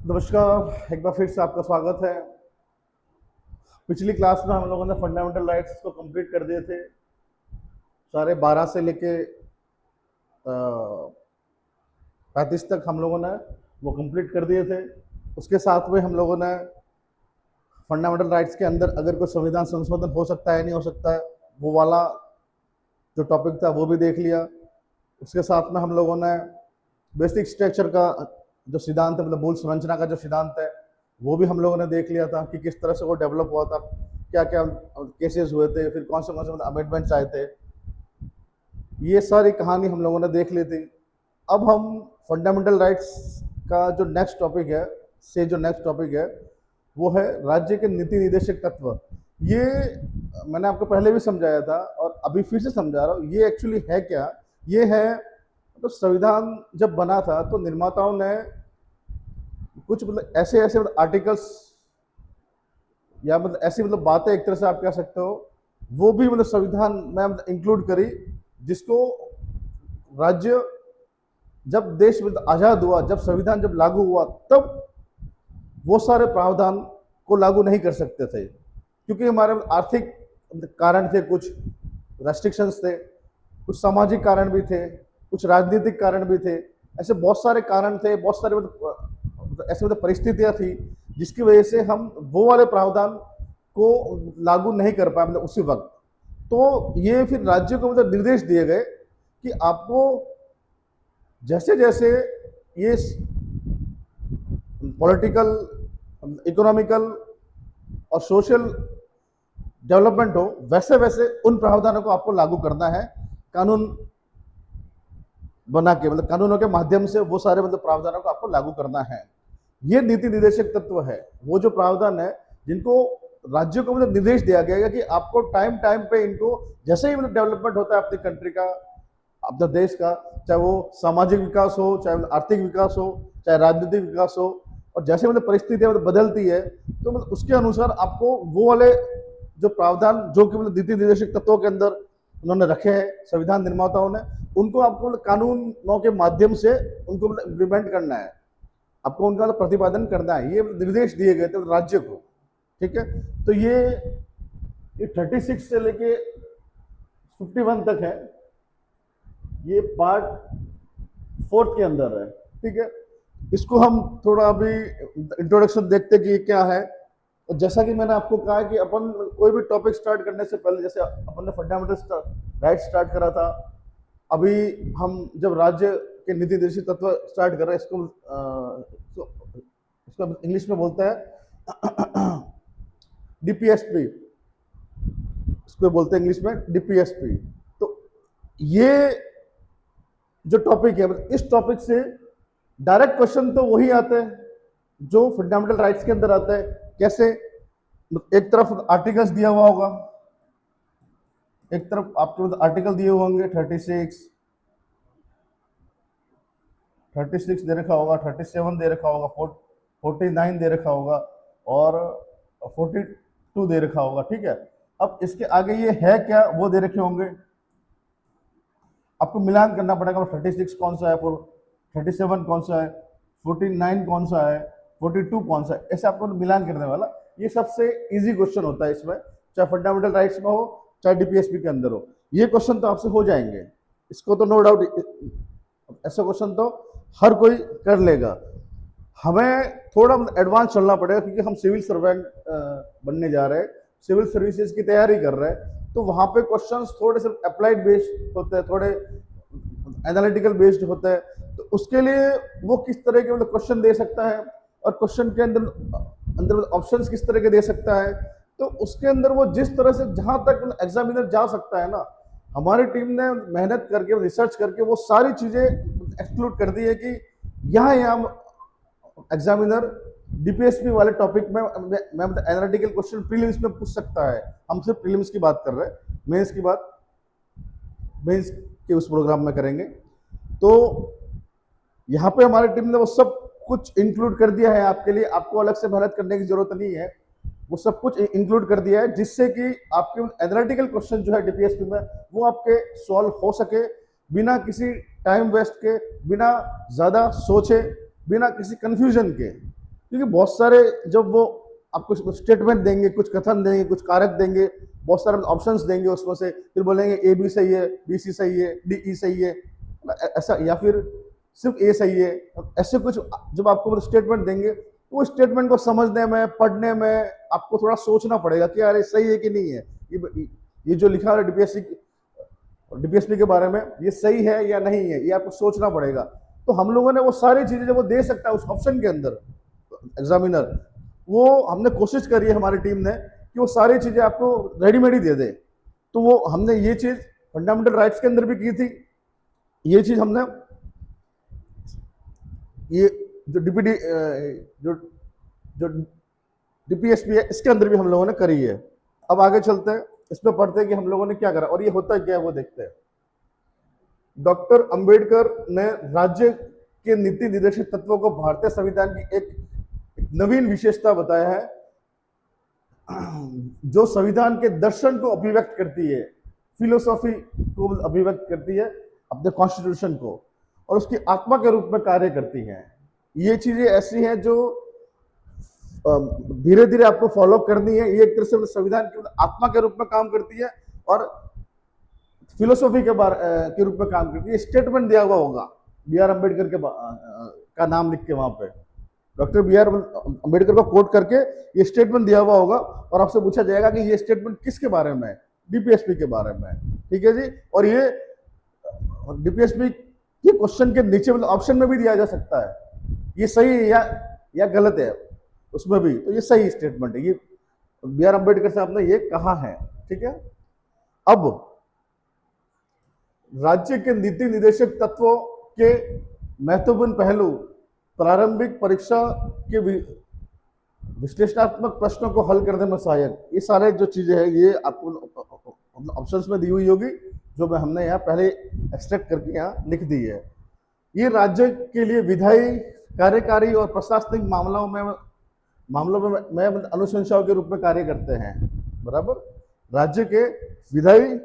नमस्कार, एक बार फिर से आपका स्वागत है। पिछली क्लास में हम लोगों ने फंडामेंटल राइट्स को कंप्लीट कर दिए थे। सारे 12 से लेके 35 तक हम लोगों ने वो कंप्लीट कर दिए थे। उसके साथ में हम लोगों ने फंडामेंटल राइट्स के अंदर अगर कोई संविधान संशोधन हो सकता है नहीं हो सकता है, वो वाला जो टॉपिक था वो भी देख लिया। उसके साथ में हम लोगों ने बेसिक स्ट्रक्चर का जो सिद्धांत है, मतलब मूल संरचना का जो सिद्धांत है, वो भी हम लोगों ने देख लिया था कि किस तरह से वो डेवलप हुआ था, क्या क्या केसेस हुए थे, फिर कौन से मतलब अमेंडमेंट्स आए थे। ये सारी कहानी हम लोगों ने देख ली थी। अब हम फंडामेंटल राइट्स का जो नेक्स्ट टॉपिक है जो नेक्स्ट टॉपिक है वो है राज्य के नीति निर्देशक तत्व। ये मैंने आपको पहले भी समझाया था और अभी फिर से समझा रहा हूँ। ये एक्चुअली है क्या? ये है तो संविधान जब बना था तो निर्माताओं ने कुछ मतलब ऐसे ऐसे मतलब आर्टिकल्स या मतलब ऐसी मतलब बातें एक तरह से आप कह सकते हो, वो भी मतलब संविधान में मतलब इंक्लूड करी, जिसको राज्य जब देश मतलब आजाद हुआ, जब संविधान जब लागू हुआ, तब वो सारे प्रावधान को लागू नहीं कर सकते थे, क्योंकि हमारे आर्थिक कारण थे, कुछ रेस्ट्रिक्शंस थे, कुछ सामाजिक कारण भी थे, कुछ राजनीतिक कारण भी थे। ऐसे बहुत सारे कारण थे, बहुत सारे मतलब ऐसे मतलब परिस्थितियां थी जिसकी वजह से हम वो वाले प्रावधान को लागू नहीं कर पाए मतलब उसी वक्त। तो ये फिर राज्य को मतलब निर्देश दिए गए कि आपको जैसे जैसे ये पॉलिटिकल, इकोनॉमिकल और सोशल डेवलपमेंट हो, वैसे वैसे उन प्रावधानों को आपको लागू करना है, कानून बना के मतलब कानूनों के माध्यम से वो सारे मतलब प्रावधानों को आपको लागू करना है। ये नीति निर्देशक तत्व है, वो जो प्रावधान है जिनको राज्यों को मतलब निर्देश दिया गया है कि आपको टाइम टाइम पे इनको, जैसे ही मतलब डेवलपमेंट होता है अपनी कंट्री का, अपने देश का, चाहे वो सामाजिक विकास हो, चाहे आर्थिक विकास हो, चाहे राजनीतिक विकास हो, और जैसे मतलब परिस्थितियां मतलब बदलती है, तो मतलब उसके अनुसार आपको वो वाले जो प्रावधान जो कि मतलब नीति निर्देशक तत्वों के अंदर उन्होंने रखे हैं संविधान निर्माताओं ने, उनको आपको मतलब कानूनों के माध्यम से उनको मतलब इम्प्लीमेंट करना है, आपको उनका मतलब प्रतिपादन करना है। ये निर्देश दिए गए थे राज्य को। ठीक है, तो ये 36 से लेके 51 तक है, ये पार्ट 4 के अंदर है। ठीक है, इसको हम थोड़ा अभी इंट्रोडक्शन देखते कि ये क्या है। और जैसा कि मैंने आपको कहा कि अपन कोई भी टॉपिक स्टार्ट करने से पहले, जैसे अपन ने फंडामेंटल राइट स्टार्ट करा था, अभी हम जब राज्य के नीति निर्देशित तत्व स्टार्ट कर रहे हैं, इसको इंग्लिश में बोलते हैं डीपीएसपी, इसको बोलते हैं इंग्लिश में डीपीएसपी। तो ये जो टॉपिक है, मतलब इस टॉपिक से डायरेक्ट क्वेश्चन तो वही आते हैं जो फंडामेंटल राइट्स के अंदर आता है। कैसे? एक तरफ आर्टिकल्स दिया हुआ होगा, एक तरफ आपके आर्टिकल दिए हुए होंगे 36 दे रखा होगा, 37 दे रखा होगा, 49 दे रखा होगा और 42 दे रखा होगा। ठीक है, अब इसके आगे ये है क्या वो दे रखे होंगे, आपको मिलान करना पड़ेगा। 36 कौन सा है, 37 कौन सा है, 49 कौन सा है, 42 कौन सा है, ऐसे आपको मिलान करने वाला। ये सबसे इजी क्वेश्चन होता है इसमें, चाहे फंडामेंटल राइट्स में हो चाहे डीपीएसपी के अंदर हो, ये क्वेश्चन तो आपसे हो जाएंगे, इसको तो नो डाउट, ऐसा क्वेश्चन तो हर कोई कर लेगा। हमें थोड़ा एडवांस चलना पड़ेगा क्योंकि हम सिविल सर्वेंट बनने जा रहे हैं, सिविल सर्विसेज की तैयारी कर रहे हैं, तो वहां पे क्वेश्चंस थोड़े से अप्लाइड बेस्ड होते हैं, थोड़े एनालिटिकल बेस्ड होते हैं। तो उसके लिए वो किस तरह के मतलब क्वेश्चन दे सकता है और क्वेश्चन के अंदर अंदर ऑप्शंस किस तरह के दे सकता है, तो उसके अंदर वो जिस तरह से जहां तक एग्जामिनर जा सकता है ना, हमारी टीम ने मेहनत करके रिसर्च करके वो सारी चीजें एक्सक्लूड कर दी है कि यहाँ यहाँ एग्जामिनर डीपीएसपी वाले टॉपिक में मैं एनालिटिकल क्वेश्चन प्रीलिम्स में पूछ सकता है। हम सिर्फ प्रीलिम्स की बात कर रहे हैं, मेंस की बात मेंस के उस प्रोग्राम में करेंगे। तो यहाँ पे हमारी टीम ने वो सब कुछ इंक्लूड कर दिया है आपके लिए, आपको अलग से मेहनत करने की जरूरत नहीं है, वो सब कुछ इंक्लूड कर दिया है जिससे कि आपके एनालिटिकल क्वेश्चन जो है डीपीएसपी में वो आपके सॉल्व हो सके बिना किसी टाइम वेस्ट के, बिना ज्यादा सोचे, बिना किसी कंफ्यूजन के। क्योंकि बहुत सारे जब वो आपको स्टेटमेंट देंगे, कुछ कथन देंगे, कुछ कारक देंगे, बहुत सारे ऑप्शंस देंगे उसमें से, फिर बोलेंगे ए बी सही है, बी सी सही है, डी ई सही है, ऐसा, या फिर सिर्फ ए सही है, ऐसे कुछ जब आपको स्टेटमेंट देंगे तो वो स्टेटमेंट को समझने में, पढ़ने में आपको थोड़ा सोचना पड़ेगा कि यार ये सही है कि नहीं है, ये जो लिखा है डीपीएसपी के बारे में ये सही है या नहीं है, ये आपको सोचना पड़ेगा। तो हम लोगों ने वो सारी चीजें जब वो दे सकता है उस ऑप्शन के अंदर एग्जामिनर, वो हमने कोशिश करी है हमारी टीम ने कि वो सारी चीजें आपको रेडीमेड ही दे दे। तो वो हमने ये चीज फंडामेंटल राइट्स के अंदर भी की थी, ये चीज हमने ये जो डीपीडी जो जो डीपीएसपी है इसके अंदर भी हम लोगों ने करी है। अब आगे चलते हैं, इसमें पढ़ते हैं कि हम लोगों ने क्या करा और ये होता क्या है वो देखते हैं। डॉक्टर अंबेडकर ने राज्य के नीति निर्देशक तत्वों को भारतीय संविधान की एक नवीन विशेषता बताया है, जो संविधान के दर्शन को अभिव्यक्त करती है, फिलोसॉफी को अभिव्यक्त करती है, अपने कॉन्स्टिट्यूशन को, और उसकी आत्मा के रूप में कार्य करती हैं। ये चीजें ऐसी हैं जो धीरे धीरे आपको फॉलो करनी है। ये एक तरह से संविधान की आत्मा के रूप में काम करती है और फिलोसॉफी के रूप में काम करती है। स्टेटमेंट दिया हुआ होगा बी आर अम्बेडकर के का नाम लिख के, वहां पे डॉक्टर बी आर अम्बेडकर को कोट करके ये स्टेटमेंट दिया हुआ होगा और आपसे पूछा जाएगा कि ये स्टेटमेंट किसके बारे में है, डीपीएसपी के बारे में, ठीक है जी। और ये डीपीएसपी के क्वेश्चन के नीचे मतलब ऑप्शन में भी दिया जा सकता है, ये सही है या गलत है, उसमें भी तो ये सही स्टेटमेंट है, ये बी आर अम्बेडकर साहब ने ये कहा है, ठीक है। अब राज्य के नीति निर्देशक तत्वों के महत्वपूर्ण पहलू, प्रारंभिक परीक्षा के विश्लेषणात्मक प्रश्नों को हल करने में सहायक, ये सारे जो चीजें हैं ये आपको ऑप्शंस में दी हुई होगी, जो मैं हमने यहाँ पहले एक्सट्रैक्ट करके यहाँ लिख दी है। ये राज्य के लिए विधायी, कार्यकारी और प्रशासनिक मामलों में अनुशंसाओं के रूप में कार्य करते हैं, बराबर। राज्य के विधायी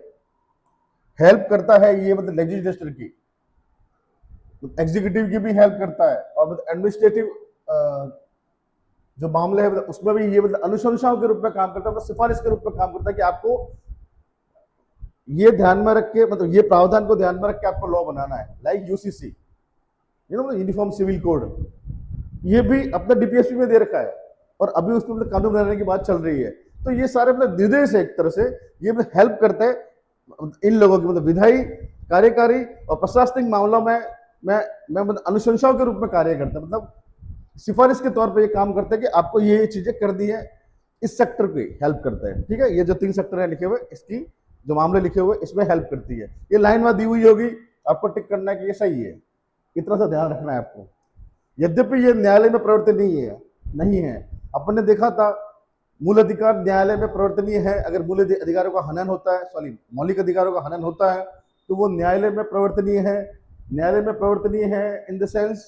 हेल्प करता है, ये मतलब लेजिस्लेचर की, एग्जीक्यूटिव की भी हेल्प करता है, और एडमिनिस्ट्रेटिव जो मामले है उसमें भी ये मतलब अनुशंसाओं के रूप में काम करता है, मतलब सिफारिश के रूप में काम करता है कि आपको ये ध्यान में रख के, मतलब ये प्रावधान को ध्यान में रख के आपको लॉ बनाना है, like UCC, uniform civil code, ये भी अपना डीपीएसपी में दे रखा है और अभी उसमें मतलब कानून बनाने की बात चल रही है। तो ये सारे मतलब निर्देश है, एक तरह से ये मतलब हेल्प करते हैं इन लोगों की, मतलब विधायी, कार्यकारी और प्रशासनिक मामलों में मतलब अनुशंसाओं के रूप में कार्य करते हैं, मतलब सिफारिश के तौर पे ये काम करते हैं कि आपको ये चीजें कर दी है, इस सेक्टर पे हेल्प करते हैं, ठीक है। ये जो 3 सेक्टर है लिखे हुए, इसकी जो मामले लिखे हुए इसमें हेल्प करती है। ये लाइन में दी हुई होगी, आपको टिक करना है कि ये सही है, इतना सा ध्यान रखना है आपको। यद्यपि ये न्यायालय में प्रवर्तनीय नहीं है, अपन ने देखा था मूल अधिकार न्यायालय में प्रवर्तनीय है, अगर मूल अधिकारों का हनन होता है, सॉरी मौलिक अधिकारों का हनन होता है तो वो न्यायालय में प्रवर्तनीय है। न्यायालय में प्रवर्तनीय है इन द सेंस,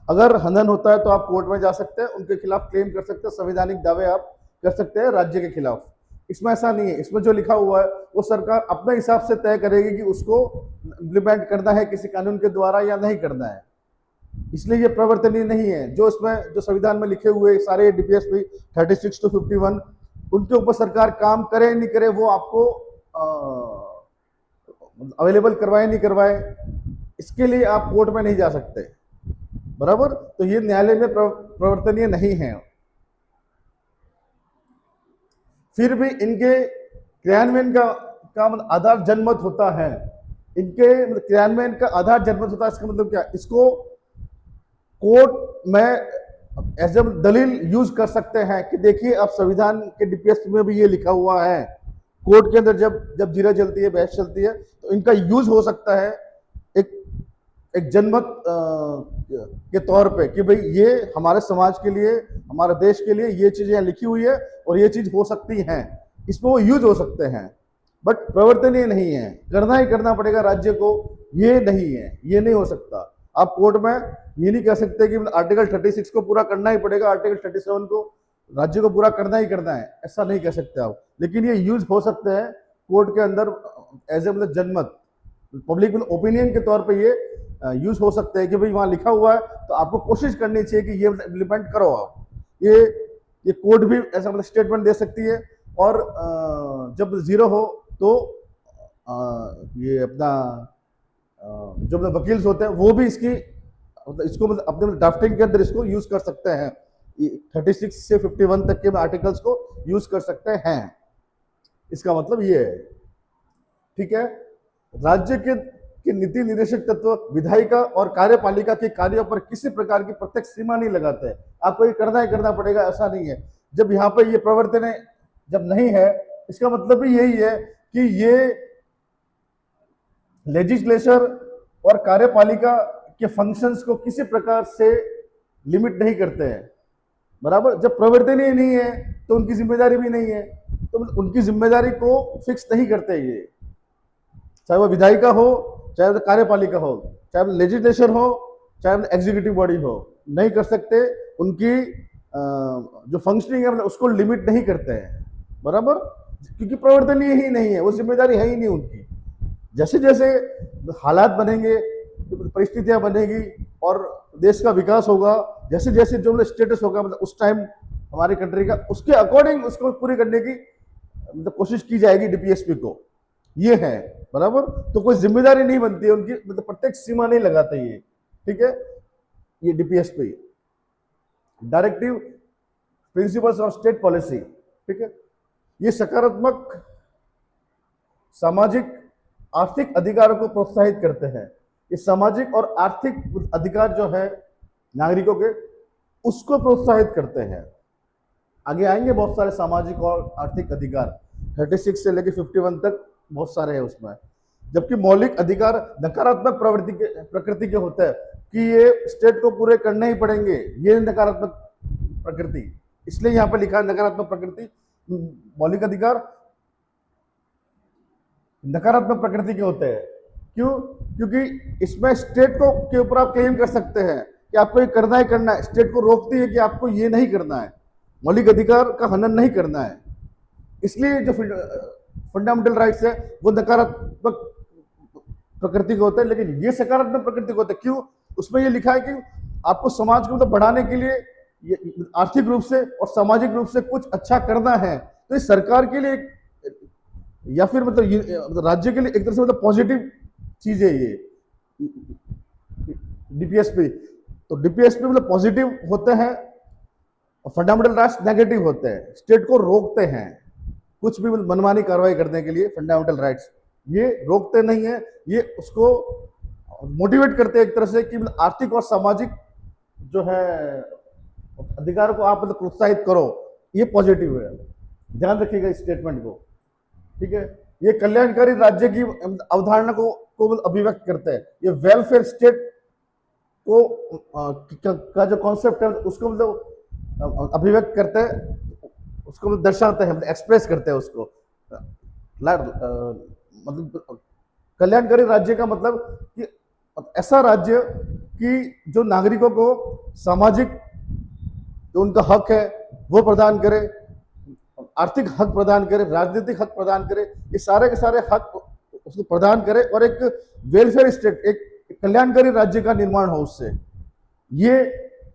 अगर हनन होता है तो आप कोर्ट में जा सकते हैं, उनके खिलाफ क्लेम कर सकते हैं, संवैधानिक दावे आप कर सकते हैं राज्य के खिलाफ। इसमें ऐसा नहीं है, इसमें जो लिखा हुआ है वो सरकार अपने हिसाब से तय करेगी कि उसको इम्प्लीमेंट करना है किसी कानून के द्वारा या नहीं करना है, इसलिए ये प्रवर्तनीय नहीं है। जो इसमें जो संविधान में लिखे हुए सारे डीपीएसपी 36 to 51 उनके ऊपर सरकार काम करे नहीं करे, वो आपको अवेलेबल करवाए नहीं करवाए, इसके लिए आप कोर्ट में नहीं जा सकते, बराबर। तो ये न्यायालय में प्रवर्तनीय नहीं है। फिर भी इनके क्रियान्वयन का आधार जनमत होता है, इनके क्रियान्वयन का आधार जनमत होता है। इसका मतलब क्या, इसको कोर्ट में एज ए दलील यूज कर सकते हैं कि देखिए आप संविधान के डीपीएसपी में भी ये लिखा हुआ है, कोर्ट के अंदर जब जीरा चलती है, बहस चलती है, तो इनका यूज हो सकता है एक जनमत के तौर पे कि भाई ये हमारे समाज के लिए, हमारे देश के लिए ये चीजें लिखी हुई है और ये चीज हो सकती हैं, इसमें वो यूज हो सकते हैं, बट प्रवर्तनीय नहीं है, करना ही करना पड़ेगा राज्य को, ये नहीं है, ये नहीं हो सकता। आप कोर्ट में ये नहीं कह सकते कि आर्टिकल 36 को पूरा करना ही पड़ेगा, आर्टिकल 37 को राज्य को पूरा करना ही करना है, ऐसा नहीं कह सकते आप। लेकिन ये यूज हो सकते हैं कोर्ट के अंदर एज ए मतलब जनमत, पब्लिक ओपिनियन के तौर पे ये यूज हो सकते हैं कि भाई वहाँ लिखा हुआ है तो आपको कोशिश करनी चाहिए कि ये इम्प्लीमेंट करो आप। ये ये कोड भी ऐसा मतलब स्टेटमेंट दे सकती है। और जब जीरो हो तो ये अपना जो मतलब वकील होते हैं वो भी इसकी मतलब इसको मतलब अपने ड्राफ्टिंग के अंदर इसको यूज कर सकते हैं। 36 से 51 तक के आर्टिकल्स को यूज कर सकते हैं। इसका मतलब ये है, ठीक है। राज्य के नीति निर्देशक तत्व विधायिका और कार्यपालिका के कार्यों पर किसी प्रकार की प्रत्यक्ष सीमा नहीं लगाते। आपको ये करना ही करना पड़ेगा, ऐसा नहीं है। जब यहाँ पे ये प्रवर्तन जब नहीं है, इसका मतलब भी यही है कि ये लेजिस्लेचर और कार्यपालिका के फंक्शंस को किसी प्रकार से लिमिट नहीं करते हैं, बराबर। जब प्रवर्तन ही नहीं है तो उनकी जिम्मेदारी भी नहीं है, तो उनकी जिम्मेदारी को फिक्स नहीं करते ये, चाहे वो विधायिका हो, चाहे वो कार्यपालिका हो, चाहे वो लेजिस्लेचर हो, चाहे वो एग्जीक्यूटिव बॉडी हो, नहीं कर सकते। उनकी जो फंक्शनिंग है उसको लिमिट नहीं करते हैं, बराबर, क्योंकि प्रवर्तन ही नहीं है, वो जिम्मेदारी है ही नहीं उनकी। जैसे जैसे हालात बनेंगे, परिस्थितियां बनेगी और देश का विकास होगा, जैसे जैसे जो स्टेटस होगा मतलब उस टाइम हमारी कंट्री का, उसके अकॉर्डिंग उसको पूरी करने की मतलब कोशिश की जाएगी डीपीएसपी को। ये है, बराबर। तो कोई जिम्मेदारी नहीं बनती है उनकी, मतलब प्रत्यक्ष सीमा नहीं लगाते ये, ठीक है। ये DPSP directive principles of state policy, ठीक है। ये सकारात्मक सामाजिक आर्थिक अधिकारों को प्रोत्साहित करते हैं। ये सामाजिक और आर्थिक अधिकार जो है नागरिकों के, उसको प्रोत्साहित करते हैं। आगे आएंगे बहुत सारे सामाजिक और आर्थिक अधिकार, 36 से लेकर 51 तक बहुत सारे हैं उसमें। जबकि मौलिक अधिकार नकारात्मक प्रकृति के होते हैं कि ये स्टेट को पूरे करने ही पड़ेंगे, ये नकारात्मक प्रकृति, इसलिए यहाँ पर लिखा है नकारात्मक प्रकृति। मौलिक अधिकार नकारात्मक प्रकृति के होते हैं, क्यों? क्योंकि इसमें स्टेट को के ऊपर आप क्लेम कर सकते हैं कि आपको ये करना ही करना है। स्टेट को रोकती है कि आपको ये नहीं करना है, मौलिक अधिकार का हनन नहीं करना है। इसलिए जो फंडामेंटल राइट्स है वो नकारात्मक प्रकृति के होते हैं, लेकिन ये सकारात्मक प्रकृति के होते हैं। क्यों? उसमें ये लिखा है कि आपको समाज को मतलब बढ़ाने के लिए आर्थिक रूप से और सामाजिक रूप से कुछ अच्छा करना है, तो ये सरकार के लिए या फिर मतलब राज्य के लिए एक तरह से मतलब पॉजिटिव चीज है ये डीपीएसपी। तो डीपीएसपी मतलब पॉजिटिव होते हैं और फंडामेंटल राइट्स नेगेटिव होते हैं, स्टेट को रोकते हैं कुछ भी मनमानी कार्रवाई करने के लिए। फंडामेंटल राइट्स ये रोकते नहीं है, ये उसको मोटिवेट करते हैं एक तरह से कि आर्थिक और सामाजिक जो है अधिकार को आप मतलब प्रोत्साहित करो, ये पॉजिटिव है। ध्यान रखिएगा इस स्टेटमेंट को, ठीक है। ये कल्याणकारी राज्य की अवधारणा को अभिव्यक्त करते हैं। ये वेलफेयर स्टेट को का जो कॉन्सेप्ट है उसको मतलब अभिव्यक्त करते हैं, उसको दर्शाते हैं, एक्सप्रेस करते हैं उसको। मतलब कल्याणकारी राज्य का मतलब कि ऐसा राज्य कि जो नागरिकों को सामाजिक जो उनका हक है वो प्रदान करे, आर्थिक हक प्रदान करे, राजनीतिक हक प्रदान करे, ये सारे के सारे हक उसको प्रदान करे और एक वेलफेयर स्टेट, एक कल्याणकारी राज्य का निर्माण हो उससे। ये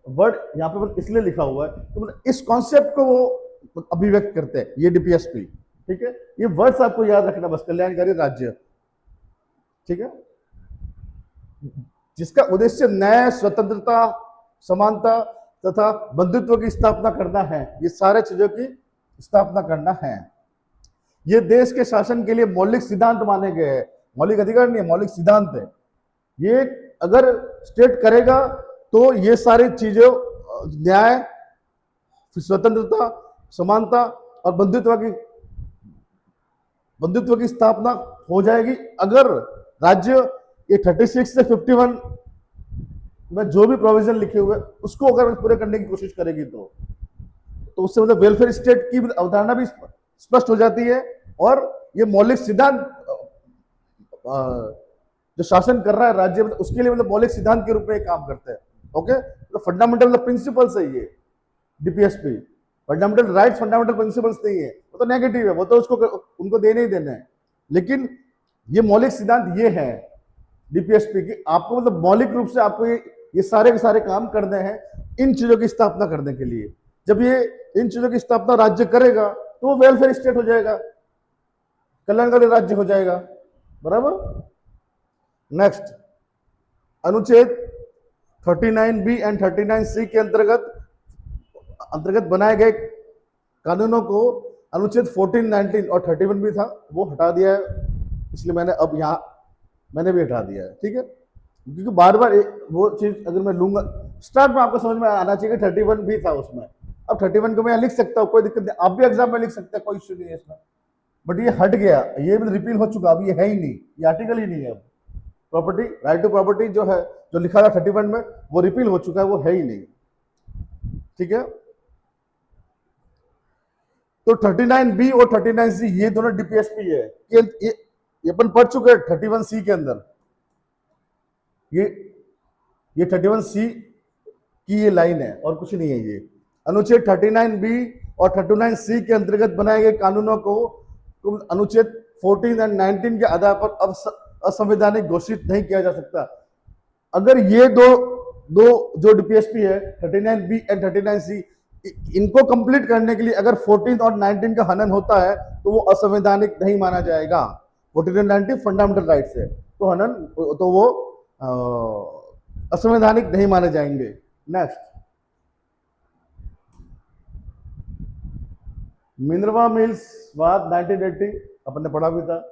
वर्ड यहाँ पे इसलिए लिखा हुआ है, तो मतलब इस कॉन्सेप्ट को वो अभिव्यक्त करते हैं ये डीपीएसपी, ठीक है। ये वर्ड्स आपको याद रखना बस, कल्याणकारी राज्य, ठीक है, जिसका उद्देश्य न्याय, स्वतंत्रता, समानता तथा बंधुत्व की स्थापना करना है। ये सारे चीजों की स्थापना करना है। ये देश के शासन के लिए मौलिक सिद्धांत माने गए हैं, मौलिक अधिकार नहीं है, मौलिक सिद्धांत है। ये अगर स्टेट करेगा तो ये सारी चीजें न्याय, स्वतंत्रता, समानता और बंधुत्व की स्थापना हो जाएगी। अगर राज्य ये 36 से 51 में जो भी प्रोविजन लिखे हुए उसको अगर पूरे करने की कोशिश करेगी तो उससे मतलब वेलफेयर स्टेट की अवधारणा भी स्पष्ट हो जाती है और ये मौलिक सिद्धांत जो शासन कर रहा है राज्य, मतलब उसके लिए मतलब मौलिक सिद्धांत के रूप में काम करते हैं। ओके, तो फंडामेंटल मतलब प्रिंसिपल्स है ये DPSP. Fundamental rights, fundamental principles नहीं है, वो तो नेगेटिव है, वो तो उसको उनको देने ही देना है। लेकिन ये मौलिक सिद्धांत ये है डीपीएसपी की, आपको मतलब मौलिक रूप से आपको ये सारे के सारे काम करने हैं इन चीजों की स्थापना करने के लिए। जब ये इन चीजों की स्थापना राज्य करेगा तो वो वेलफेयर स्टेट हो जाएगा, कल्याणकारी राज्य हो जाएगा, बराबर। नेक्स्ट, अनुच्छेद 39B एंड 39C के अंतर्गत अंतर्गत बनाए गए कानूनों को अनुच्छेद 14, 19 और 31 भी था, वो हटा दिया है, इसलिए मैंने अब यहाँ मैंने भी हटा दिया है, ठीक है। क्योंकि बार बार वो चीज अगर मैं लूंगा, स्टार्ट में आपको समझ में आना चाहिए कि 31 भी था उसमें। अब 31 को मैं लिख सकता हूँ, कोई दिक्कत नहीं, आप भी एग्जाम में लिख सकते हैं, कोई इश्यू नहीं है इसमें। बट ये हट गया, ये भी रिपील हो चुका, अब ये है ही नहीं, ये आर्टिकल ही नहीं है अब। प्रॉपर्टी, राइट टू प्रॉपर्टी जो है, जो लिखा था 31 में, वो रिपील हो चुका है, वो है ही नहीं, ठीक है। तो 39B और 39C ये दोनों डीपीएसपी है, ये अपन पढ़ चुके हैं 31C के अंदर। ये 31C की ये लाइन है और कुछ नहीं है। ये अनुच्छेद 39B और 39C के अंतर्गत बनाए गए कानूनों को अनुच्छेद 14 एंड 19 के आधार पर अब असंवैधानिक घोषित नहीं किया जा सकता। अगर ये दो जो डीपीएसपी है 39B एंड 39C, इनको कंप्लीट करने के लिए अगर 14 और 19 का हनन होता है तो वो असंवैधानिक नहीं माना जाएगा। 14 और 19 फंडामेंटल राइट्स है, तो हनन तो वो असंवैधानिक नहीं माने जाएंगे। नेक्स्ट, मिनर्वा मिल्स वाद 1980 अपन ने पढ़ा भी था।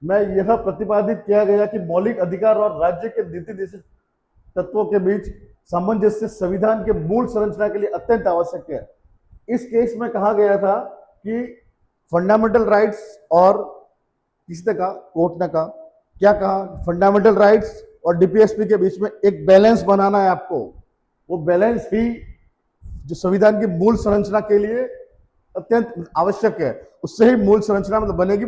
मैं यह प्रतिपादित किया गया कि मौलिक अधिकार और राज्य के नीति निर्देशित तत्वों के बीच सामंजस्य संविधान के मूल संरचना के लिए अत्यंत आवश्यक है। इस केस में कहा गया था कि फंडामेंटल राइट्स और किसने कहा, कोर्ट ने कहा, क्या कहा, फंडामेंटल राइट्स और डीपीएसपी के बीच में एक बैलेंस बनाना है आपको। वो बैलेंस ही जो संविधान की मूल संरचना के लिए अत्यंत आवश्यक है, उससे ही मूल संरचना मतलब बनेगी।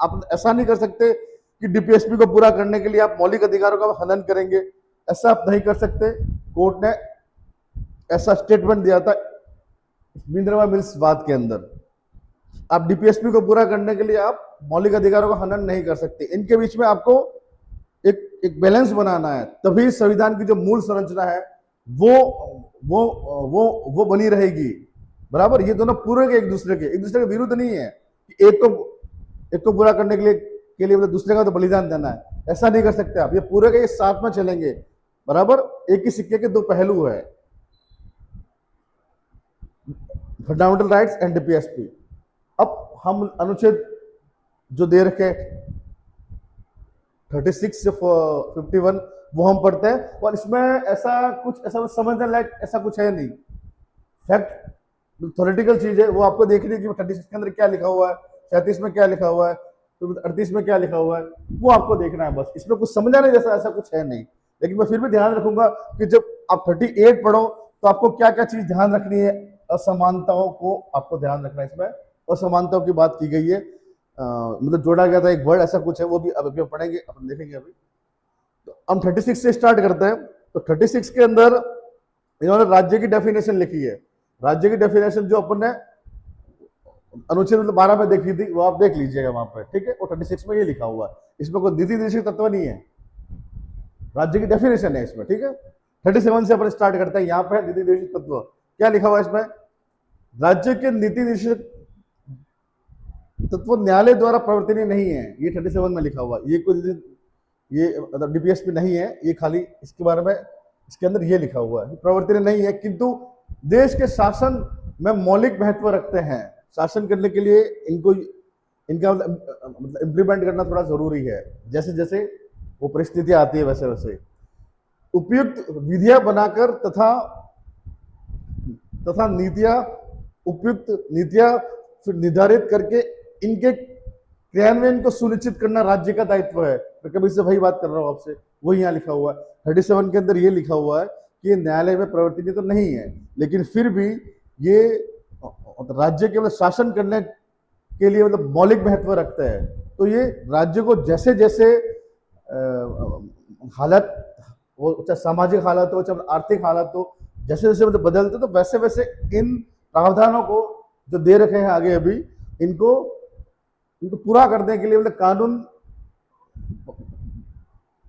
आप ऐसा नहीं कर सकते कि डीपीएसपी को पूरा करने के लिए आप मौलिक अधिकारों का हनन करेंगे, ऐसा आप नहीं कर सकते। कोर्ट ने ऐसा स्टेटमेंट दिया था मिनर्वा मिल्स वाद के अंदर। आप डीपीएसपी को पूरा करने के लिए आप मौलिक अधिकारों का हनन नहीं कर सकते, इनके बीच में आपको एक बैलेंस बनाना है, तभी संविधान की जो मूल संरचना है वो बनी रहेगी, बराबर। ये दोनों पूरे एक दूसरे के विरुद्ध नहीं है कि एक को पूरा करने के लिए मतलब दूसरे का तो बलिदान देना है, ऐसा नहीं कर सकते आप। ये पूरे के साथ में चलेंगे, बराबर, एक ही सिक्के के दो पहलू है, फंडामेंटल राइट्स एंड डीपीएसपी। अब हम अनुच्छेद जो दे रखे 36 से 51 वो हम पढ़ते हैं, और इसमें ऐसा समझने लायक ऐसा कुछ है नहीं, फैक्ट थ्योरेटिकल चीज है, वो आपको देखनी है कि 36 के अंदर क्या लिखा हुआ है, 37 में क्या लिखा हुआ है, तो 38 में क्या लिखा हुआ है, वो आपको देखना है बस। इसमें कुछ समझाने जैसा ऐसा कुछ है नहीं, लेकिन मैं फिर भी ध्यान रखूंगा कि जब आप 38 पढ़ो तो आपको क्या क्या चीज ध्यान रखनी है। असमानताओं को आपको ध्यान रखना है, इसमें असमानताओं की बात की गई है, मतलब जोड़ा गया था एक वर्ड, ऐसा कुछ है, वो भी अब पढ़ेंगे, अपन देखेंगे अभी। तो हम 36 से स्टार्ट करते हैं। तो 36 के अंदर इन्होंने राज्य की डेफिनेशन लिखी है। राज्य की डेफिनेशन जो अपन ने अनुच्छेद 12 में देखी थी, वो आप देख लीजिएगा वहां पर, ठीक है। वो 36 में ये लिखा हुआ है, इसमें कोई नीति निर्देशित तत्व नहीं है, राज्य की डेफिनेशन है इसमें, ठीक है। 37 से अपन स्टार्ट करते हैं। यहाँ पे नीति निर्देशित तत्व क्या लिखा हुआ है इसमें, राज्य के नीति निर्देशित तत्व न्यायालय द्वारा प्रवर्तनीय नहीं है, ये 37 में लिखा हुआ। ये कोई ये मतलब डीपीएसपी नहीं है, ये खाली इसके बारे में इसके अंदर ये लिखा हुआ है, प्रवर्तनीय नहीं है, किंतु देश के शासन में मौलिक महत्व रखते हैं। शासन करने के लिए इनका मतलब इम्प्लीमेंट करना थोड़ा जरूरी है, जैसे जैसे वो परिस्थितियां आती है वैसे वैसे उपयुक्त विधियां बनाकर तथा नीतियां उपयुक्त नीतियां फिर निर्धारित करके इनके क्रियान्वयन को सुनिश्चित करना राज्य का दायित्व है। मैं कभी से वही बात कर रहा हूँ आपसे, वही यहाँ लिखा हुआ है। 37 के अंदर ये लिखा हुआ है कि ये न्यायालय में प्रवर्तनीय तो नहीं है, लेकिन फिर भी ये राज्य के मतलब शासन करने के लिए मतलब मौलिक महत्व रखता है। तो ये राज्य को जैसे जैसे हालत वो चाहे सामाजिक हालत हो चाहे आर्थिक हालत हो, जैसे जैसे मतलब बदलते तो वैसे वैसे इन प्रावधानों को जो दे रखे हैं आगे अभी इनको पूरा करने के लिए मतलब कानून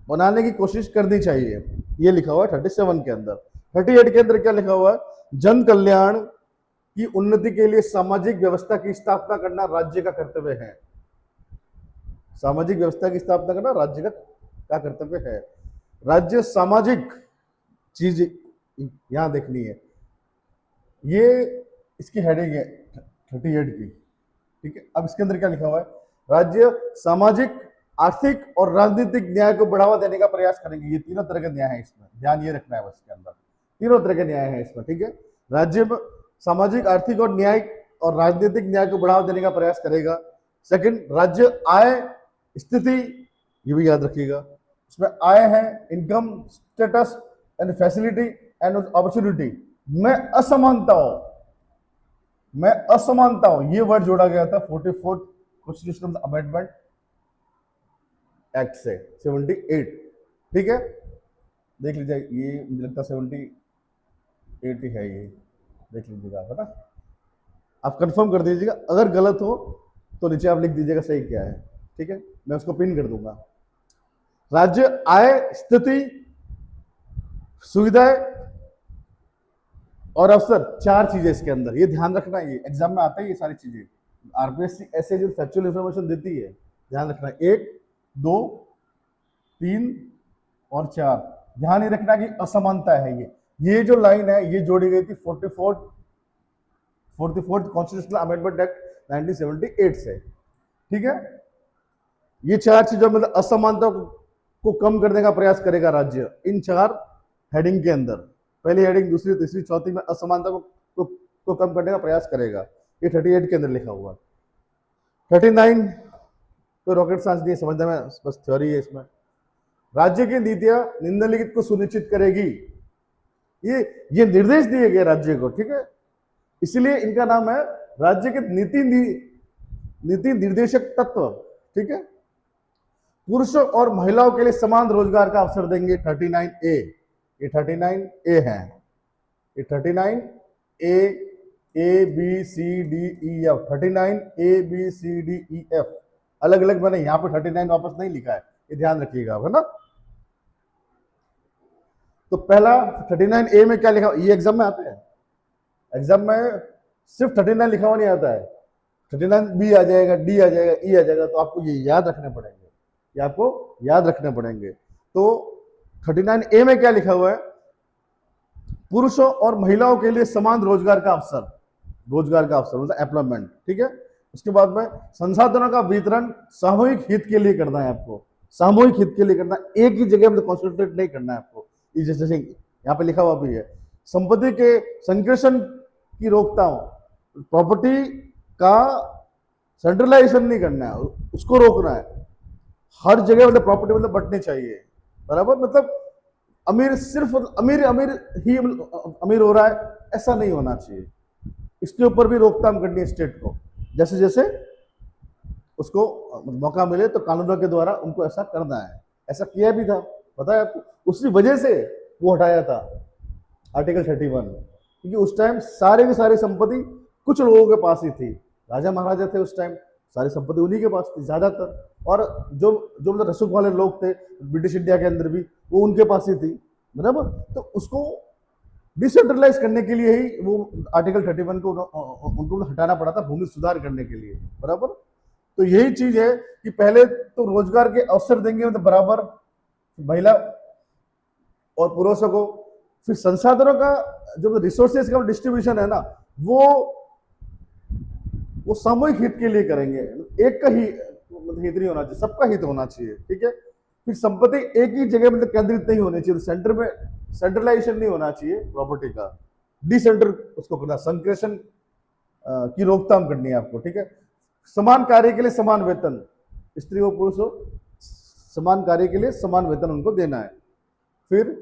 बनाने की कोशिश करनी चाहिए। ये लिखा हुआ है 37 के अंदर। 38 के अंदर क्या लिखा हुआ है? जन कल्याण की उन्नति के लिए सामाजिक व्यवस्था की स्थापना करना राज्य का कर्तव्य है। सामाजिक व्यवस्था की स्थापना करना राज्य का कर्तव्य है। राज्य सामाजिक चीज यहां देखनी है, ये इसकी हेडिंग है 38 की, ठीक है। अब इसके अंदर क्या लिखा हुआ है? राज्य सामाजिक, आर्थिक और राजनीतिक न्याय को बढ़ावा देने का प्रयास करेंगे। ये तीनों तरह के न्याय है इसमें, ध्यान ये रखना है बस, इसके अंदर तीनों तरह के न्याय है इसमें, ठीक है। राज्य में सामाजिक, आर्थिक और न्याय और राजनीतिक न्याय को बढ़ावा देने का प्रयास करेगा। सेकंड, राज्य आय स्थिति, ये भी याद रखिएगा, इसमें आय है, income status and facility and opportunity में असमानताओं, ये वर्ड जोड़ा गया था 44 कॉन्स्टिट्यूशनल अमेंडमेंट एक्ट से 78, ठीक है। देख लीजिए, ये मुझे लगता है 78 ही है, ये देख लीजिएगा, है ना। आप कंफर्म कर दीजिएगा, अगर गलत हो तो नीचे आप लिख दीजिएगा सही क्या है, ठीक है, मैं उसको पिन कर दूंगा। राज्य आय स्थिति, सुविधाएं और अवसर, चार चीजें इसके अंदर, ये ध्यान रखना, ये एग्जाम में आता है, ये सारी चीजें आरपीएससी ऐसे जो फैक्चुअल इंफॉर्मेशन देती है, ध्यान रखना। 1, 2, 3 और 4, ध्यान ये रखना कि असमानता है। ये जो लाइन है ये जोड़ी गई थी 44 कॉन्स्टिट्यूशनल अमेंडमेंट एक्ट 1978 से, ठीक है। ये चार चीजों में असमानता को कम करने का प्रयास करेगा राज्य, इन चार हेडिंग के अंदर, पहली हेडिंग, दूसरी, तीसरी, चौथी में असमानता को कम करने का प्रयास करेगा। ये 38 के अंदर लिखा हुआ। 39 तो रॉकेट साइंस नहीं समझने में, बस थ्योरी है इसमें। राज्य की नीतियां निम्नलिखित को सुनिश्चित करेगी, ये निर्देश दिए गए राज्य को, ठीक है, इसलिए इनका नाम है राज्य के नीति निर्देशक तत्व, ठीक है। पुरुषों और महिलाओं के लिए समान रोजगार का अवसर देंगे 39A, ये 39A है, ये 39A, ABCDEF, 39ABCDEF अलग अलग, मैंने यहां पे 39 वापस नहीं लिखा है, ये ध्यान रखिएगा, है ना। तो पहला 39A में क्या लिखा, ये एग्जाम में आता है, एग्जाम में सिर्फ 39 लिखा हुआ नहीं आता है, 39B आ जाएगा, D आ जाएगा, E आ जाएगा, तो आपको ये याद रखने पड़ेंगे, ये आपको याद रखने पड़ेंगे। तो 39A में क्या लिखा हुआ है? पुरुषों और महिलाओं के लिए समान रोजगार का अवसर मतलब एम्प्लॉयमेंट, ठीक है। उसके बाद में संसाधनों का वितरण सामूहिक हित के लिए करना है आपको, सामूहिक हित के लिए करना, एक ही जगह में कॉन्सेंट्रेट नहीं करना है आपको। जैसे यहाँ पे लिखा हुआ भी है, संपत्ति के संकृषण की रोकथाम, प्रॉपर्टी का सेंट्रलाइजेशन नहीं करना है, उसको रोकना है। हर जगह मतलब प्रॉपर्टी मतलब बंटनी चाहिए, बराबर, मतलब अमीर सिर्फ अमीर ही अमीर हो रहा है ऐसा नहीं होना चाहिए, इसके ऊपर भी रोकथाम करनी है स्टेट को, जैसे जैसे उसको मौका मिले तो कानूनों के द्वारा उनको ऐसा करना है। ऐसा किया भी था, पता है आपको, उसी वजह से वो हटाया था आर्टिकल 31, क्योंकि उस टाइम सारे की सारी संपत्ति कुछ लोगों के पास ही थी, राजा महाराजा थे उस टाइम, सारी संपत्ति उन्हीं के पास थी ज्यादातर, और जो मतलब रसूख वाले लोग थे ब्रिटिश इंडिया के अंदर भी, वो उनके पास ही थी, बराबर। तो उसको डिसेंट्रलाइज करने के लिए ही वो आर्टिकल 31 को उनको हटाना पड़ा था, भूमि सुधार करने के लिए, बराबर। तो यही चीज है कि पहले तो रोजगार के अवसर देंगे मतलब बराबर महिला और पुरुषों को, फिर संसाधनों का जो रिसोर्सेज का डिस्ट्रीब्यूशन है ना, वो सामूहिक हित के लिए करेंगे, एक का ही मतलब हित नहीं होना चाहिए, सबका हित होना चाहिए, ठीक है। फिर संपत्ति एक ही जगह मतलब केंद्रित नहीं होनी चाहिए, सेंटर में सेंट्रलाइजेशन नहीं होना चाहिए प्रॉपर्टी का, डिसेंटर उसको करना, संकृषण की रोकथाम करनी है आपको, ठीक है। समान कार्य के लिए समान वेतन, स्त्री हो पुरुष हो, समान कार्य के लिए समान वेतन उनको देना है। फिर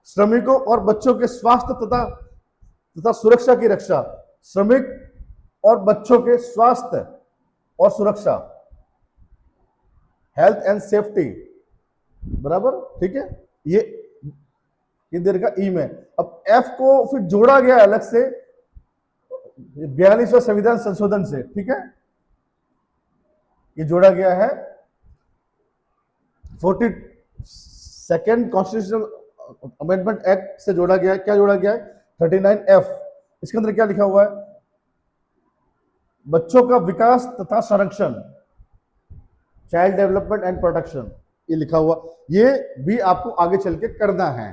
श्रमिकों और बच्चों के स्वास्थ्य तथा सुरक्षा की रक्षा, श्रमिक और बच्चों के स्वास्थ्य और सुरक्षा, हेल्थ एंड सेफ्टी, बराबर, ठीक है। ये देर का ई में, अब एफ को फिर जोड़ा गया अलग से 42वां संविधान संशोधन से, ठीक है, ये जोड़ा गया है 42nd कॉन्स्टिट्यूशनल अमेंडमेंट एक्ट से जोड़ा गया है। क्या जोड़ा गया है? 39F। इसके अंदर क्या लिखा हुआ है? बच्चों का विकास तथा संरक्षण, चाइल्ड डेवलपमेंट एंड प्रोटेक्शन, ये लिखा हुआ। ये भी आपको आगे चल के करना है,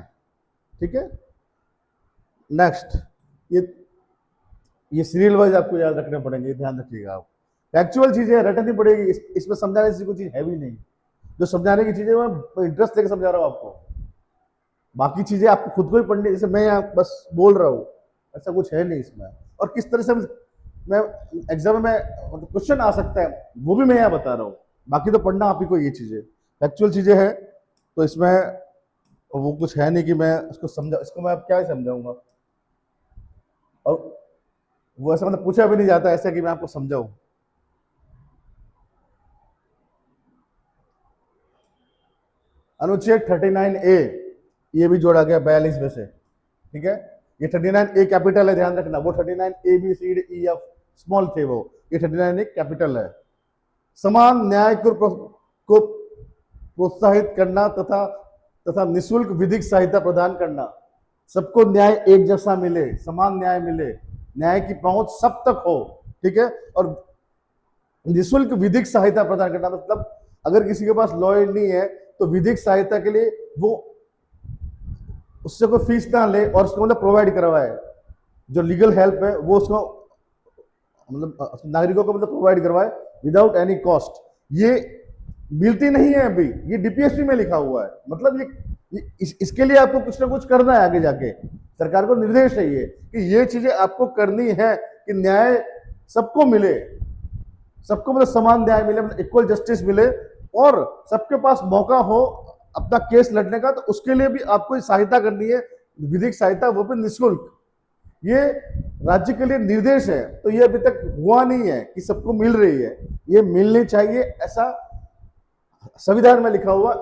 ठीक है। नेक्स्ट, ये सीरियल वाइज आपको याद रखने पड़ेंगे, ध्यान रखिएगा आप। एक्चुअल चीजें रटनी पड़ेगी, इसमें समझाने से कोई चीज है भी नहीं। जो समझाने की चीजें मैं इंटरेस्ट लेके समझा रहा हूँ आपको, बाकी चीजें आपको खुद को ही पढ़नी, जैसे मैं यहाँ बस बोल रहा हूँ, ऐसा कुछ है नहीं इसमें। और किस तरह से मैं एग्जाम में क्वेश्चन आ सकता है वो भी मैं यहाँ बता रहा हूँ। बाकी तो पढ़ना आप ही को, ये चीजें एक्चुअल चीजें है, तो इसमें वो कुछ है नहीं कि मैं इसको समझा, इसको मैं अब क्या ही समझाऊंगा। और वो ऐसा मतलब पूछा भी नहीं जाता ऐसा कि मैं आपको समझाऊं। अनुच्छेद 39A ये भी जोड़ा गया 42 में से, ठीक है। ये 39A कैपिटल है, ध्यान रखना। वो 39ABCDEF स्मॉल थे वो, ये 39A कैपिटल है। समान न्याय को प्रोत्साहित करना तथा निःशुल्क विधिक सहायता प्रदान करना। सबको न्याय एक जैसा मिले, समान न्याय मिले, न्याय की पहुंच सब तक हो, ठीक है। और निःशुल्क विधिक सहायता प्रदान करना मतलब अगर किसी के पास लॉयर नहीं है तो विधिक सहायता के लिए वो उससे कोई फीस ना ले और उसको मतलब प्रोवाइड करवाए। जो लीगल हेल्प है वो उसको मतलब नागरिकों को मतलब प्रोवाइड करवाए विदाउट एनी कॉस्ट। ये मिलती नहीं है अभी, ये डीपीएसपी में लिखा हुआ है। मतलब इसके लिए आपको कुछ ना कुछ करना है आगे जाके। सरकार को निर्देश है ये कि ये चीजें आपको करनी है कि न्याय सबको मिले, सबको मतलब समान न्याय मिले, मतलब इक्वल जस्टिस मिले, और सबके पास मौका हो अपना केस लड़ने का। तो उसके लिए भी आपको सहायता करनी है, विधिक सहायता, वो भी निःशुल्क। ये राज्य के लिए निर्देश है, तो ये अभी तक हुआ नहीं है कि सबको मिल रही है, ये मिलनी चाहिए, ऐसा संविधान में लिखा हुआ।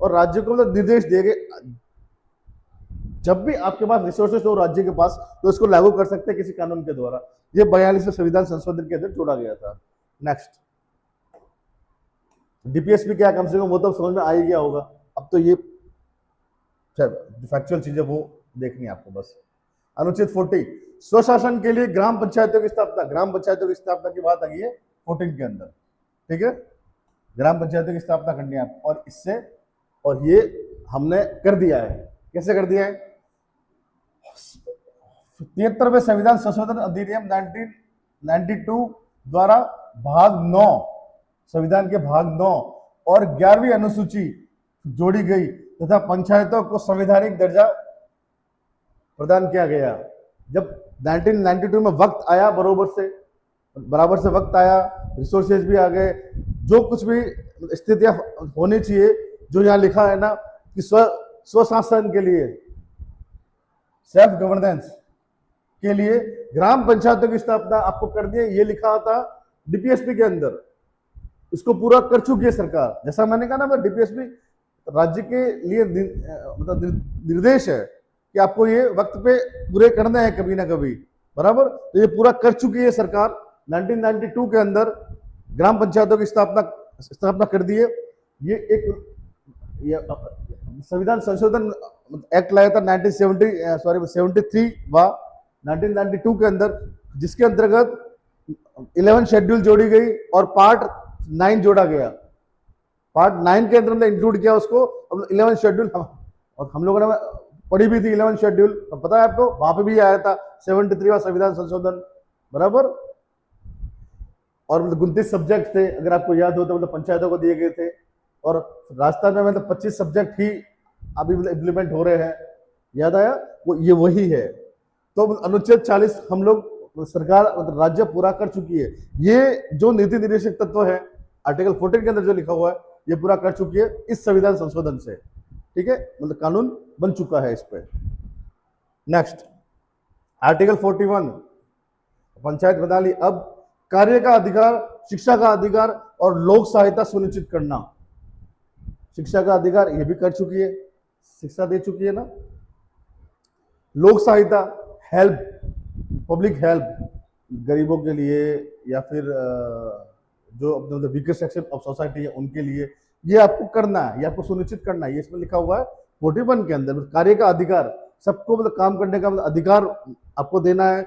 और राज्य को मतलब निर्देश देंगे, जब भी आपके पास रिसोर्सेस हो राज्य के पास तो इसको लागू कर सकते हैं किसी कानून के द्वारा। ये 42वें संविधान संशोधन के अंदर जोड़ा गया था। नेक्स्ट, डीपीएसपी क्या, कम से कम वो तो समझ में आ ही गया होगा। अब तो ये फैक्चुअल चीजें वो देखनी है आपको बस। अनुच्छेद 40 स्वशासन के लिए ग्राम पंचायतों की स्थापना। ग्राम पंचायतों की स्थापना की बात आ गई है 14 के अंदर, ठीक है। ग्राम पंचायतों की स्थापना करनी है आप, और इससे, और ये हमने कर दिया है। कैसे कर दिया है? 73वें संविधान संशोधन अधिनियम 1992 द्वारा भाग 9, संविधान के भाग 9 और 11वीं अनुसूची जोड़ी गई तथा पंचायतों को संवैधानिक दर्जा प्रदान किया गया। जब 1992 में वक्त आया, बराबर से वक्त आया, रिसोर्सेज भी आ गए, जो कुछ भी स्थितियां होनी चाहिए, जो यहाँ लिखा है ना कि स्वशासन के लिए, सेल्फ गवर्नेंस के लिए ग्राम पंचायतों की स्थापना आपको करनी है, ये लिखा था डीपीएसपी के अंदर। इसको पूरा कर चुकी है सरकार। जैसा मैंने कहा ना, डीपीएसपी राज्य के लिए मतलब निर्देश है कि आपको ये वक्त पे पूरे करने हैं कभी ना कभी, बराबर। तो ये पूरा कर चुकी है सरकार। 1992 के अंदर ग्राम पंचायतों की स्थापना कर दी है। ये एक संविधान संशोधन एक्ट लाया था 73 व 1992 के अंदर, जिसके अंतर्गत 11 शेड्यूल जोड़ी गई और पार्ट 9 जोड़ा गया। पार्ट 9 के अंदर हमने इंक्लूड किया उसको, 11 शेड्यूल, और हम लोगों ने पढ़ी भी थी 11 शेड्यूल, पता है आपको, वहां पे भी आया था 73वां संविधान संशोधन, बराबर। और 29 सब्जेक्ट थे, अगर आपको याद हो तो, मतलब पंचायतों को दिए गए थे। और राजस्थान में मतलब 25 सब्जेक्ट ही अभी इम्प्लीमेंट हो रहे हैं, याद आया, वो ये वही है। तो अनुच्छेद 40 हम लोग सरकार राज्य पूरा कर चुकी है। ये जो नीति निर्देशक तत्व है आर्टिकल 14 के अंदर जो लिखा हुआ है, ये पूरा कर चुकी है इस संविधान संशोधन से, ठीक है। मतलब कानून बन चुका है इस पे। नेक्स्ट, आर्टिकल 41 पंचायत बना ली। अब कार्य का अधिकार, शिक्षा का अधिकार और लोक सहायता सुनिश्चित करना। शिक्षा का अधिकार ये भी कर चुकी है, शिक्षा दे चुकी है ना। लोक सहायता, हेल्प, पब्लिक हेल्प, गरीबों के लिए या फिर जो अपने वीकर सेक्शन ऑफ सोसाइटी है उनके लिए ये आपको करना है, ये आपको सुनिश्चित करना है, ये इसमें लिखा हुआ है 41 के अंदर। कार्य का अधिकार, सबको मतलब काम करने का मतलब अधिकार आपको देना है,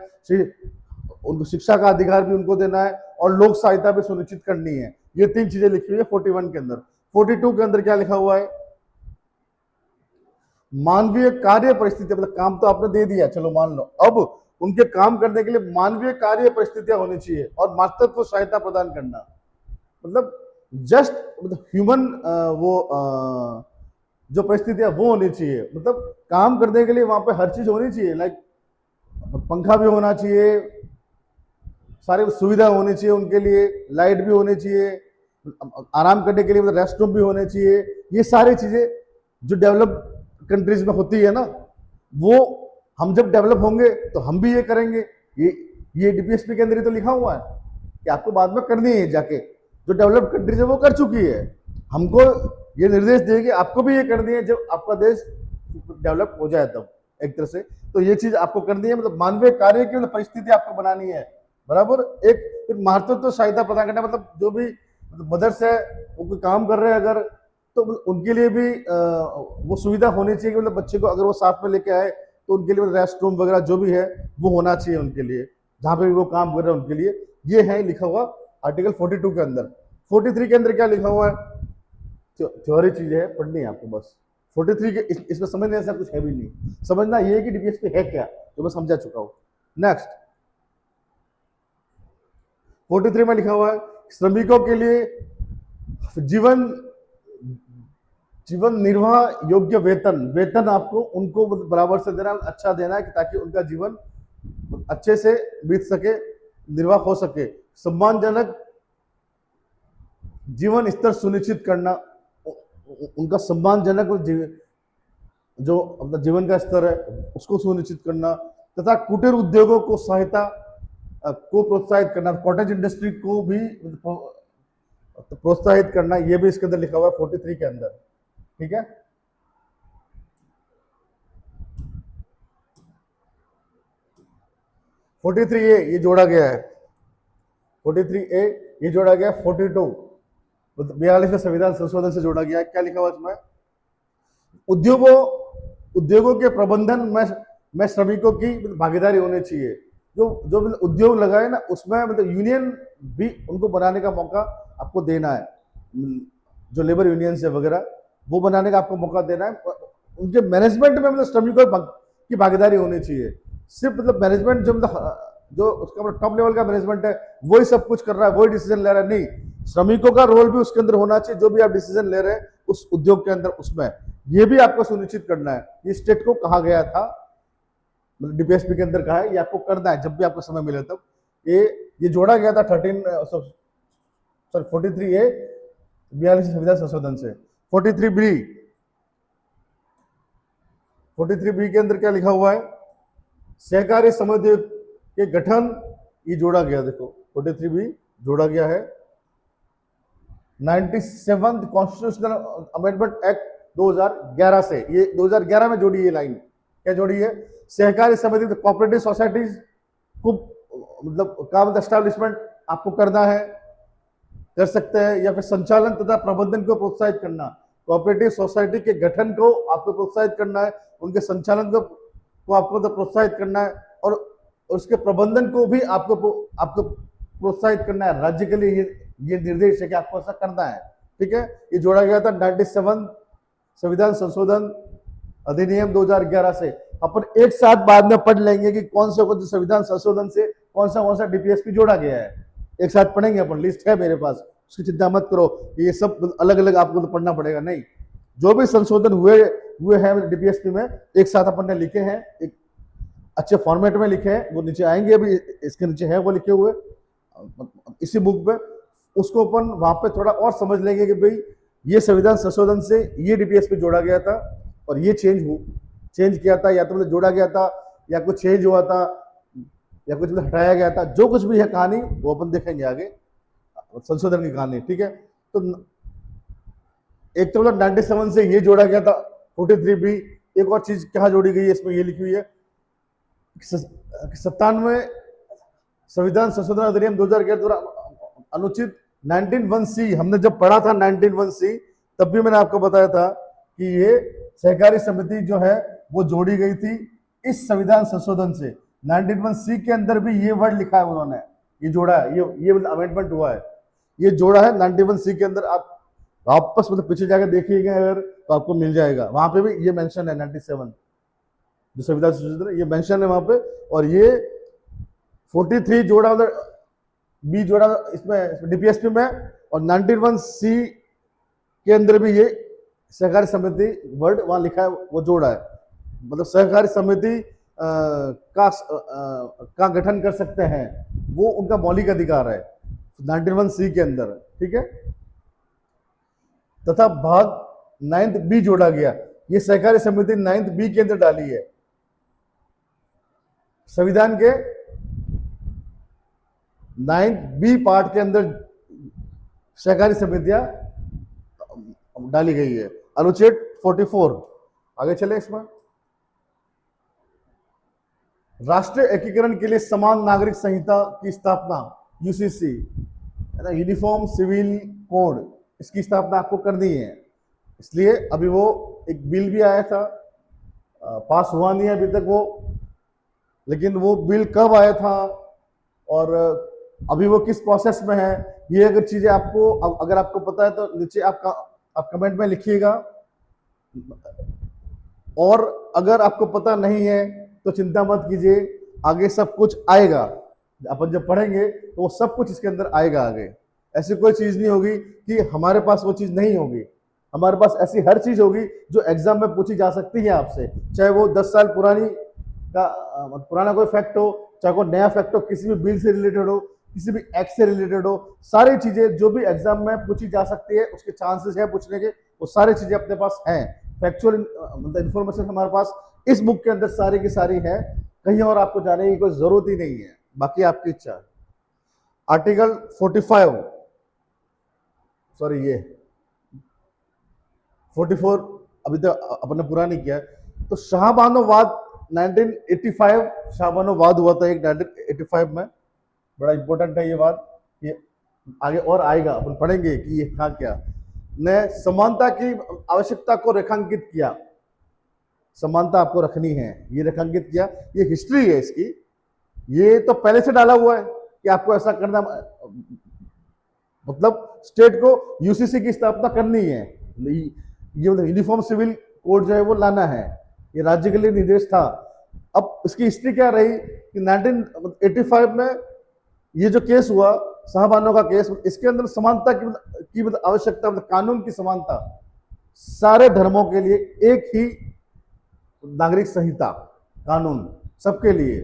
उनको शिक्षा का अधिकार भी उनको देना है, और लोक सहायता भी सुनिश्चित करनी है। ये 3 चीजें लिखी हुई है 41 के अंदर। 42 के अंदर क्या लिखा हुआ है? मानवीय कार्य परिस्थिति, मतलब काम तो आपने दे दिया, चलो मान लो, अब उनके काम करने के लिए मानवीय कार्य परिस्थितियां होनी चाहिए, और मातृत्व सहायता प्रदान करना, मतलब जस्ट मतलब ह्यूमन वो जो परिस्थितियां वो होनी चाहिए, मतलब काम करने के लिए वहां पे हर चीज होनी चाहिए, लाइक पंखा भी होना चाहिए, सारी सुविधा होनी चाहिए उनके लिए, लाइट भी होनी चाहिए, आराम करने के लिए मतलब रेस्ट रूम भी होने चाहिए। ये सारी चीजें जो डेवलप कंट्रीज में होती है ना, वो हम जब डेवलप होंगे तो हम भी ये करेंगे। ये डीपीएसपी के अंदर ही तो लिखा हुआ है कि आपको बाद में करनी है, जाके जो डेवलप कंट्रीज है वो कर चुकी है, हमको ये निर्देश दिए कि आपको भी ये करनी है जब आपका देश डेवलप हो जाए तब, एक तरह से। तो ये चीज आपको करनी है, मतलब मानवीय कार्य की मतलब परिस्थिति आपको बनानी है, बराबर। एक फिर मातृत्व सहायता प्रदान करना, मतलब जो भी मदर्स है वो कोई काम कर रहे हैं अगर, तो उनके लिए भी वो सुविधा होनी चाहिए कि मतलब बच्चे को अगर वो साथ में लेके आए तो उनके लिए रेस्ट रूम वगैरह जो भी है वो होना चाहिए उनके लिए, जहाँ पे भी वो काम कर रहे हैं उनके लिए। ये है लिखा हुआ आर्टिकल 42 के अंदर। 43 के अंदर क्या लिखा हुआ है? थ्योरी चीजें है, पढ़नी है आपको बस। 43 के इसमें समझने ऐसा कुछ है भी नहीं, समझना ये है कि डीपीएसपी है क्या, जो मैं समझा चुका हूँ। नेक्स्ट 43 में लिखा हुआ है श्रमिकों के लिए जीवन जीवन निर्वाह योग्य वेतन, वेतन आपको उनको बराबर से देना, अच्छा देना है ताकि उनका जीवन अच्छे से बीत सके, निर्वाह हो सके। सम्मानजनक जीवन स्तर सुनिश्चित करना, उनका सम्मानजनक जो अपना जीवन का स्तर है उसको सुनिश्चित करना, तथा कुटीर उद्योगों को सहायता को प्रोत्साहित करना, कॉटेज इंडस्ट्री को भी प्रोत्साहित करना, ये भी इसके अंदर लिखा हुआ है 43 के अंदर, ठीक है। 43A ये जोड़ा गया है, 43A ये जोड़ा गया, 42 42वें संविधान संशोधन से जोड़ा गया है। क्या लिखा हुआ इसमें? उद्योगों के प्रबंधन में श्रमिकों की भागीदारी होनी चाहिए। जो जो उद्योग लगाए ना उसमें मतलब यूनियन भी उनको बनाने का मौका आपको देना है, जो लेबर यूनियन है वगैरह वो बनाने का आपको मौका देना है। उनके मैनेजमेंट में मतलब श्रमिकों की भागीदारी होनी चाहिए। सिर्फ मतलब मैनेजमेंट जो मतलब जो उसका मतलब टॉप लेवल का मैनेजमेंट है वही सब कुछ कर रहा है, वही डिसीजन ले रहा है, नहीं, श्रमिकों का रोल भी उसके अंदर होना चाहिए। जो भी आप डिसीजन ले रहे हैं उस उद्योग के अंदर, उसमें ये भी आपको सुनिश्चित करना है। ये स्टेट को कहा गया था, मतलब डीपीएसपी के अंदर कहा है, ये आपको करना है जब भी आपको समय मिले तब। ये जोड़ा गया था 43A 42 संविधान संशोधन से। 43B के अंदर क्या लिखा हुआ है? सहकारी समिति के गठन, ये जोड़ा गया, देखो 43B जोड़ा गया है 97th कॉन्स्टिट्यूशनल अमेंडमेंट एक्ट 2011 से। ये 2011 में जोड़ी, ये लाइन क्या जोड़ी है? सहकारी समिति कोऑपरेटिव सोसाइटीज को मतलब काम एस्टैब्लिशमेंट आपको करना है, कर सकते हैं, या फिर संचालन तथा प्रबंधन को प्रोत्साहित करना। कोऑपरेटिव सोसाइटी के गठन को आपको प्रोत्साहित करना है, उनके संचालन को आपको तो प्रोत्साहित करना है, और उसके प्रबंधन को भी आपको प्रोत्साहित करना है। राज्य के लिए ये निर्देश है कि आपको ऐसा करना है, ठीक है। ये जोड़ा गया था 97 संविधान संशोधन अधिनियम 2011 से। अपन एक साथ बाद में पढ़ लेंगे कि कौन से संविधान संशोधन से कौन सा डीपीएसपी जोड़ा गया है, एक साथ पढ़ेंगे अपन, लिस्ट है मेरे पास, उसकी चिंता मत करो। ये सब अलग अलग आपको तो पढ़ना पड़ेगा, नहीं, जो भी संशोधन हुए हैं डीपीएसपी में एक साथ अपन ने लिखे हैं, एक अच्छे फॉर्मेट में लिखे हैं, वो नीचे आएंगे, अभी इसके नीचे है वो लिखे हुए इसी बुक पे। उसको अपन वहां पे थोड़ा और समझ लेंगे कि भाई ये संविधान संशोधन से ये डीपीएसपी जोड़ा गया था और ये चेंज किया था, या तो मतलब जोड़ा गया था, या कुछ चेंज हुआ था, या कुछ मतलब हटाया गया था, जो कुछ भी है कहानी वो अपन देखेंगे आगे, संशोधन की कहानी, ठीक है। तो एक तो मतलब 97 से ये जोड़ा गया था 43B। एक और चीज क्या जोड़ी गई है इसमें, ये लिखी हुई है 97 संविधान संशोधन अधिनियम 2011 द्वारा अनुच्छेद 19(1)C, हमने जब पढ़ा था 19(1)C, तब भी मैंने आपको बताया था कि ये सहकारी समिति जो है वो जोड़ी गई थी इस संविधान संशोधन से। 91C के अंदर भी ये वर्ड लिखा है उन्होंने, ये जोड़ा है, ये अमेंडमेंट हुआ है, ये जोड़ा है 91C के अंदर। आप वापस मतलब पीछे जाकर देखिएगा अगर तो आपको मिल जाएगा, वहां पे भी ये मेंशन है 97 जो संविधान संशोधन है, ये मेंशन है वहां पे। और ये 43 जोड़ा उधर बी जोड़ा इसमें डीपीएसपी में, और 91C के अंदर भी ये सहकारी समिति वर्ड वहां लिखा है, वो जोड़ा है। मतलब सहकारी समिति का गठन कर सकते हैं, वो उनका मौलिक अधिकार है 91C के अंदर, ठीक है। तथा भाग 9th बी जोड़ा गया, ये सहकारी समिति 9th बी के अंदर डाली है। संविधान के 9th बी पार्ट के अंदर सहकारी समितियां डाली गई है। अनुच्छेद 44, आगे चले इसमें। राष्ट्रीय एकीकरण के लिए समान नागरिक संहिता की स्थापना, यूसीसी है ना, यूनिफॉर्म सिविल कोड, इसकी स्थापना आपको करनी है। इसलिए अभी वो एक बिल भी आया था, पास हुआ नहीं है अभी तक वो, लेकिन वो बिल कब आया था और अभी वो किस प्रोसेस में है, ये अगर चीजें आपको अगर आपको पता है तो नीचे आप कमेंट में लिखिएगा। और अगर आपको पता नहीं है तो चिंता मत कीजिए, आगे सब कुछ आएगा। अपन जब पढ़ेंगे तो वो सब कुछ इसके अंदर आएगा आगे। ऐसी कोई चीज नहीं होगी कि हमारे पास वो चीज नहीं होगी, हमारे पास ऐसी हर चीज होगी जो एग्जाम में पूछी जा सकती है आपसे, चाहे वो 10 साल पुराना कोई फैक्ट हो, चाहे कोई नया फैक्ट हो, किसी भी बिल से रिलेटेड हो, किसी भी एक्ट से रिलेटेड हो, सारी चीजें जो भी एग्जाम में पूछी जा सकती है, उसके चांसेस है पूछने के, वो सारी चीजें अपने पास हैं। फैक्चुअल मतलब इंफॉर्मेशन हमारे पास इस बुक के अंदर सारी की सारी है, कहीं और आपको जाने की कोई जरूरत ही नहीं है, बाकी आपकी इच्छा। आर्टिकल 45, सॉरी ये 44 अभी तक अपने पूरा नहीं किया। तो शाहबानो वाद 1985, शाहबानो वाद हुआ था एक 1985 में, बड़ा इंपॉर्टेंट है ये बात, ये आगे और आएगा, अपन पढ़ेंगे कि ये था क्या। ने समानता की आवश्यकता को रेखांकित किया, समानता आपको रखनी है, ये रेखांकित किया, ये हिस्ट्री है इसकी, ये तो पहले से डाला हुआ है कि आपको ऐसा करना, मतलब स्टेट को यूसीसी की स्थापना करनी है, ये मतलब यूनिफॉर्म सिविल कोड जो है वो लाना है, ये राज्य के लिए निर्देश था। अब इसकी हिस्ट्री क्या रही कि 1985 में ये जो केस हुआ शाहबानो का केस, इसके अंदर समानता की मतलब आवश्यकता, मतलब कानून की समानता, सारे धर्मों के लिए एक ही नागरिक संहिता कानून सबके लिए,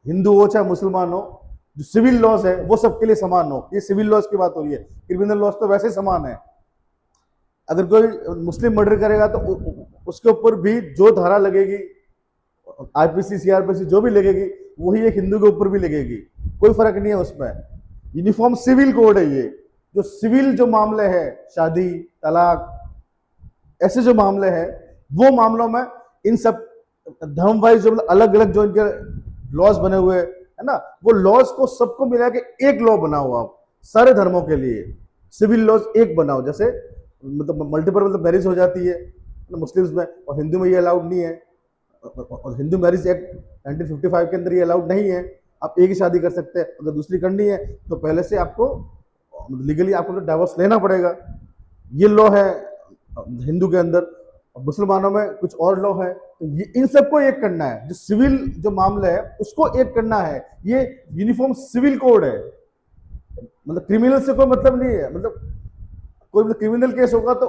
हिंदू हो चाहे मुसलमान हो, जो सिविल लॉज है वो सबके लिए समान हो। ये सिविल लॉज की बात हो रही है, क्रिमिनल लॉज तो वैसे समान है। अगर कोई मुस्लिम मर्डर करेगा तो उसके ऊपर भी जो धारा लगेगी, आईपीसी सीआरपीसी जो भी लगेगी, वही एक हिंदू के ऊपर भी लगेगी, कोई फर्क नहीं है उसमें। यूनिफॉर्म सिविल कोड है ये, जो सिविल जो मामले हैं, शादी तलाक ऐसे जो मामले हैं, वो मामलों में इन सब धर्म वाइज जो अलग अलग जो इनके लॉज बने हुए है ना, वो लॉज को सबको मिला के एक लॉ बनाओ आप सारे धर्मों के लिए, सिविल लॉज एक बनाओ। जैसे मतलब मल्टीपल मतलब मैरिज हो जाती है मुस्लिम्स में, और हिंदू में ये अलाउड नहीं है, और हिंदू मैरिज एक्ट 1955 के अंदर ये अलाउड नहीं है, आप एक ही शादी कर सकते हैं। अगर दूसरी करनी है तो पहले से आपको लीगली आपको डाइवोर्स लेना पड़ेगा, ये लॉ है हिंदू के अंदर। मुसलमानों में कुछ और लॉ है, तो ये इन सबको एक करना है, जो सिविल जो मामले है उसको एक करना है। ये यूनिफॉर्म सिविल कोड है, मतलब क्रिमिनल से कोई मतलब नहीं है, मतलब कोई मतलब क्रिमिनल केस होगा तो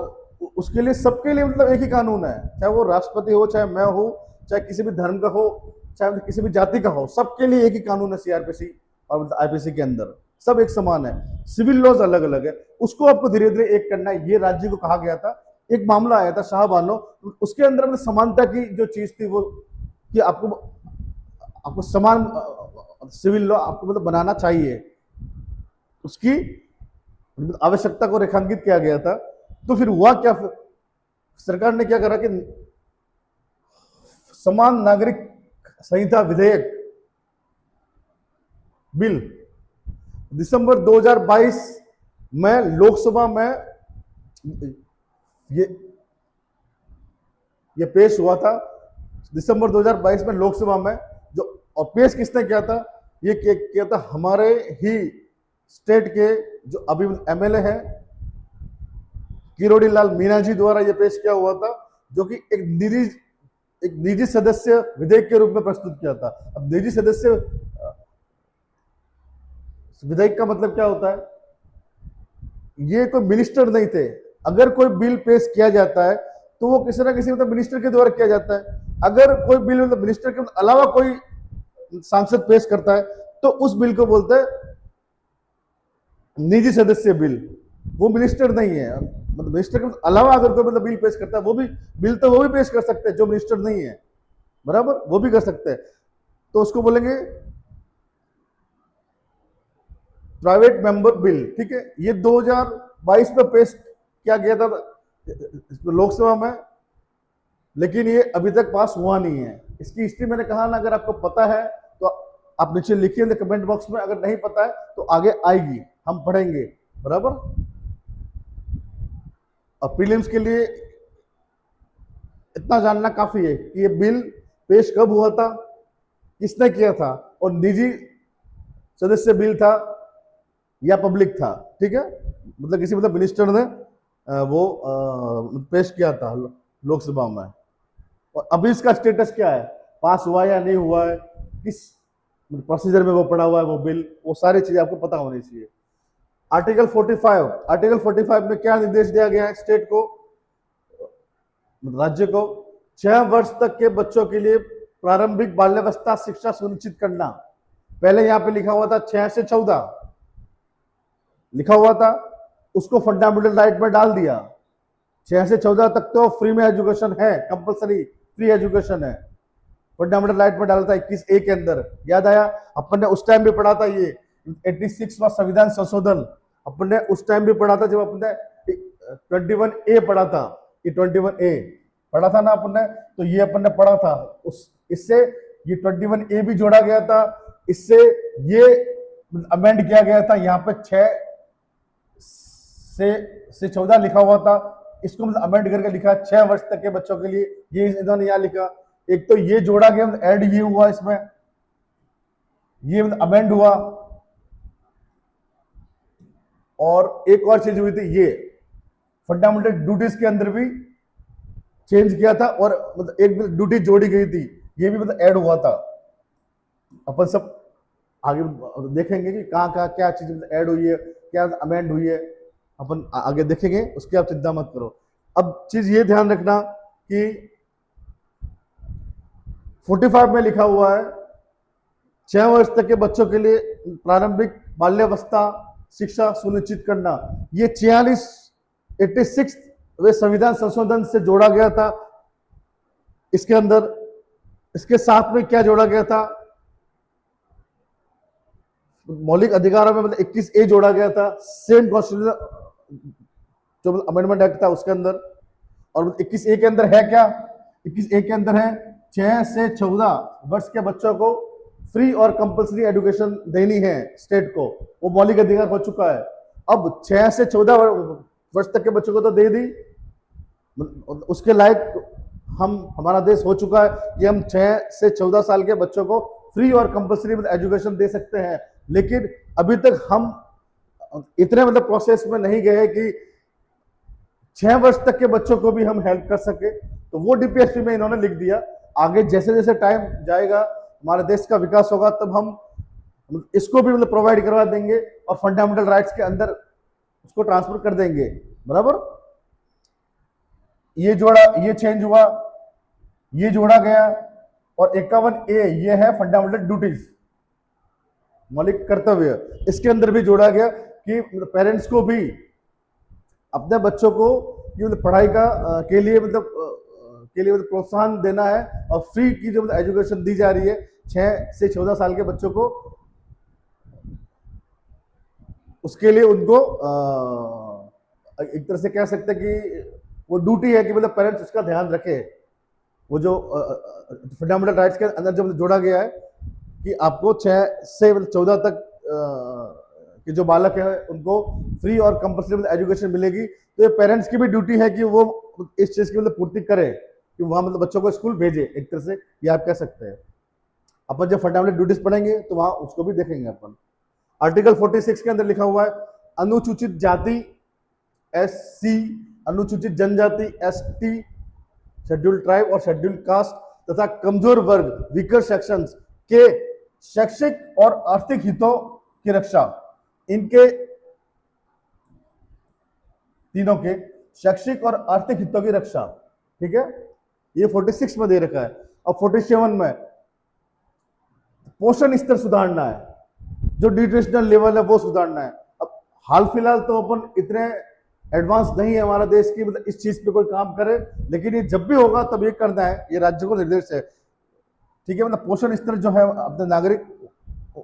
उसके लिए सबके लिए मतलब एक ही कानून है, चाहे वो राष्ट्रपति हो, चाहे मैं हो, चाहे किसी भी धर्म का हो, चाहे किसी भी जाति का हो, सबके लिए एक ही कानून है सीआरपीसी और मतलब आईपीसी के अंदर सब एक समान है। सिविल लॉज अलग अलग है, उसको आपको धीरे धीरे एक करना है। ये राज्य को कहा गया था, एक मामला आया था शाहबानो, उसके अंदर मतलब समानता की जो चीज थी वो कि आपको समान सिविल लॉ आपको मतलब बनाना चाहिए, उसकी आवश्यकता को रेखांकित किया गया था। तो फिर हुआ क्या, सरकार ने क्या करा कि समान नागरिक संहिता विधेयक बिल दिसंबर 2022 में लोकसभा में ये ये पेश हुआ था दिसंबर 2022 में लोकसभा में। जो और पेश किसने किया था? ये किया था हमारे ही स्टेट के जो अभी एमएलए हैं किरोड़ी लाल मीणा जी द्वारा ये पेश किया हुआ था, जो कि एक निजी सदस्य विधेयक के रूप में प्रस्तुत किया था। अब निजी सदस्य विधेयक का मतलब क्या होता है? ये कोई मिनिस्टर नहीं थे। अगर कोई बिल पेश किया जाता है तो वो किसी ना किसी मतलब मिनिस्टर के द्वारा किया जाता है। अगर कोई बिल मतलब मिनिस्टर के अलावा कोई सांसद पेश करता है तो उस बिल को बोलते हैं निजी सदस्य बिल। वो मिनिस्टर नहीं है। मतलब मिनिस्टर के अलावा अगर कोई मतलब बिल पेश करता है, वो भी बिल तो वो भी पेश कर सकते हैं जो मिनिस्टर नहीं है, बराबर, वो भी कर सकते हैं। तो उसको बोलेंगे प्राइवेट मेंबर बिल। ठीक है, ये 2022 में पेश किया गया था लोकसभा में, लेकिन ये अभी तक पास हुआ नहीं है। इसकी हिस्ट्री मैंने कहा ना, अगर आपको पता है तो आप नीचे लिखिए कमेंट बॉक्स में। अगर नहीं पता है तो आगे आएगी, हम पढ़ेंगे, बराबर। और प्रीलिम्स के लिए इतना जानना काफी है कि ये बिल पेश कब हुआ था, किसने किया था, और निजी सदस्य बिल था या पब्लिक था। ठीक है, मतलब किसी मतलब मिनिस्टर ने वो पेश किया था लोकसभा में। और अभी इसका स्टेटस क्या है, पास हुआ या नहीं हुआ है, किस प्रोसीजर में वो पड़ा हुआ है वो बिल, वो सारी चीजें आपको पता होनी चाहिए। आर्टिकल 45 में क्या निर्देश दिया गया है स्टेट को, राज्य को? 6 वर्ष तक के बच्चों के लिए प्रारंभिक बाल्यावस्था शिक्षा सुनिश्चित करना। पहले यहां पे लिखा हुआ था 6 से 14 लिखा हुआ था, उसको फंडामेंटल राइट में डाल दिया। 6 से 14 तक तो फ्री में एजुकेशन है, कंपलसरी फ्री एजुकेशन है, फंडामेंटल राइट में डालता है 21A के अंदर। याद आया? अपन ने उस टाइम भी पढ़ा था ये 86वां संविधान संशोधन, अपन ने उस टाइम भी पढ़ा था जब अपन ने 21A पढ़ा था। ये 21A पढ़ा था ना अपन ने, तो ये अपन ने पढ़ा था। उस इससे ये 21A भी जोड़ा गया था, इससे ये अमेंड किया गया था। यहाँ पे 6 से 14 लिखा हुआ था, इसको मतलब अमेंड करके लिखा 6 वर्ष तक के बच्चों के लिए। ये इन्होंने यहाँ लिखा, एक तो ये जोड़ा गया, मतलब ऐड ये हुआ इसमें, ये मतलब अमेंड हुआ। और एक और चीज हुई थी, ये फंडामेंटल ड्यूटीज के अंदर भी चेंज किया था, और मतलब एक ड्यूटी जोड़ी गई थी, ये भी मतलब ऐड हुआ था। अपन सब आगे देखेंगे कि कहाँ कहाँ क्या चीज ऐड हुई है, क्या अमेंड हुई है, अपन आगे देखेंगे, उसकी आप चिंता मत करो। अब चीज ये ध्यान रखना कि 45 में लिखा हुआ है 6 वर्ष तक के बच्चों के लिए प्रारंभिक बाल्यावस्था शिक्षा सुनिश्चित करना। ये 86 वे संविधान संशोधन से जोड़ा गया था। इसके अंदर इसके साथ में क्या जोड़ा गया था, मौलिक अधिकारों में मतलब 21A जोड़ा गया था, सेम कॉन्स्टिट्यूशन जो अमेंडमेंट एक्ट था उसके अंदर। और 21A के अंदर है क्या, 21A के अंदर है 6 से 14 वर्ष के बच्चों को फ्री और कंपलसरी एजुकेशन देनी है स्टेट को, वो मौलिक अधिकार हो चुका है। अब 6 से 14 वर्ष तक के बच्चों को तो दे दी, उसके लायक हमारा देश हो चुका है कि हम 6 से 14 साल के बच्चों को फ्री और कंपलसरी एजुकेशन दे सकते हैं। लेकिन अभी तक हम इतने मतलब प्रोसेस में नहीं गए कि 6 वर्ष तक के बच्चों को भी हम हेल्प कर सके, तो वो डीपीएसपी में इन्होंने लिख दिया। आगे जैसे जैसे टाइम जाएगा, हमारे देश का विकास होगा, तब हम इसको भी मतलब प्रोवाइड करवा देंगे और फंडामेंटल राइट्स के अंदर उसको ट्रांसफर कर देंगे, बराबर। ये चेंज हुआ, ये जोड़ा गया। और 51A ये है फंडामेंटल ड्यूटीज, मौलिक कर्तव्य, इसके अंदर भी जोड़ा गया कि पेरेंट्स को भी अपने बच्चों को मतलब पढ़ाई के लिए प्रोत्साहन देना है, और फ्री की जो एजुकेशन दी जा रही है 6 से 14 साल के बच्चों को, उसके लिए उनको एक तरह से कह सकते हैं कि वो ड्यूटी है कि मतलब पेरेंट्स उसका ध्यान रखे। वो जो फंडामेंटल राइट्स के अंदर जो जोड़ा गया है कि आपको 6 से 14 तक कि जो बालक है उनको फ्री और कंपल्सरी एजुकेशन मिलेगी। तो ये पेरेंट्स की भी ड्यूटी है कि वो इस चीज की पूर्ति करे कि वहां बच्चों को स्कूल भेजे, एक तरह से ये आप कह सकते हैं। अपन जब फंडामेंटल ड्यूटीज पढ़ेंगे तो वहां उसको भी देखेंगे अपन। आर्टिकल 46 के अंदर लिखा हुआ है, अनुसूचित जाति SC, अनुसूचित जनजाति ST, शेड्यूल्ड ट्राइब और शेड्यूल्ड कास्ट तथा कमजोर वर्ग वीकर सेक्शंस के शैक्षिक और आर्थिक हितों की रक्षा, इनके तीनों के शैक्षिक और आर्थिक हितों की रक्षा। ठीक है, ये 46 में दे रखा है। और 47 में पोषण स्तर सुधारना है, जो न्यूट्रिशनल लेवल है वो सुधारना है। अब हाल फिलहाल तो अपन इतने एडवांस नहीं है हमारा देश की, मतलब इस चीज पे कोई काम करे, लेकिन ये जब भी होगा तब ये करना है, ये राज्य को निर्देश है। ठीक है, मतलब पोषण स्तर जो है अपने नागरिक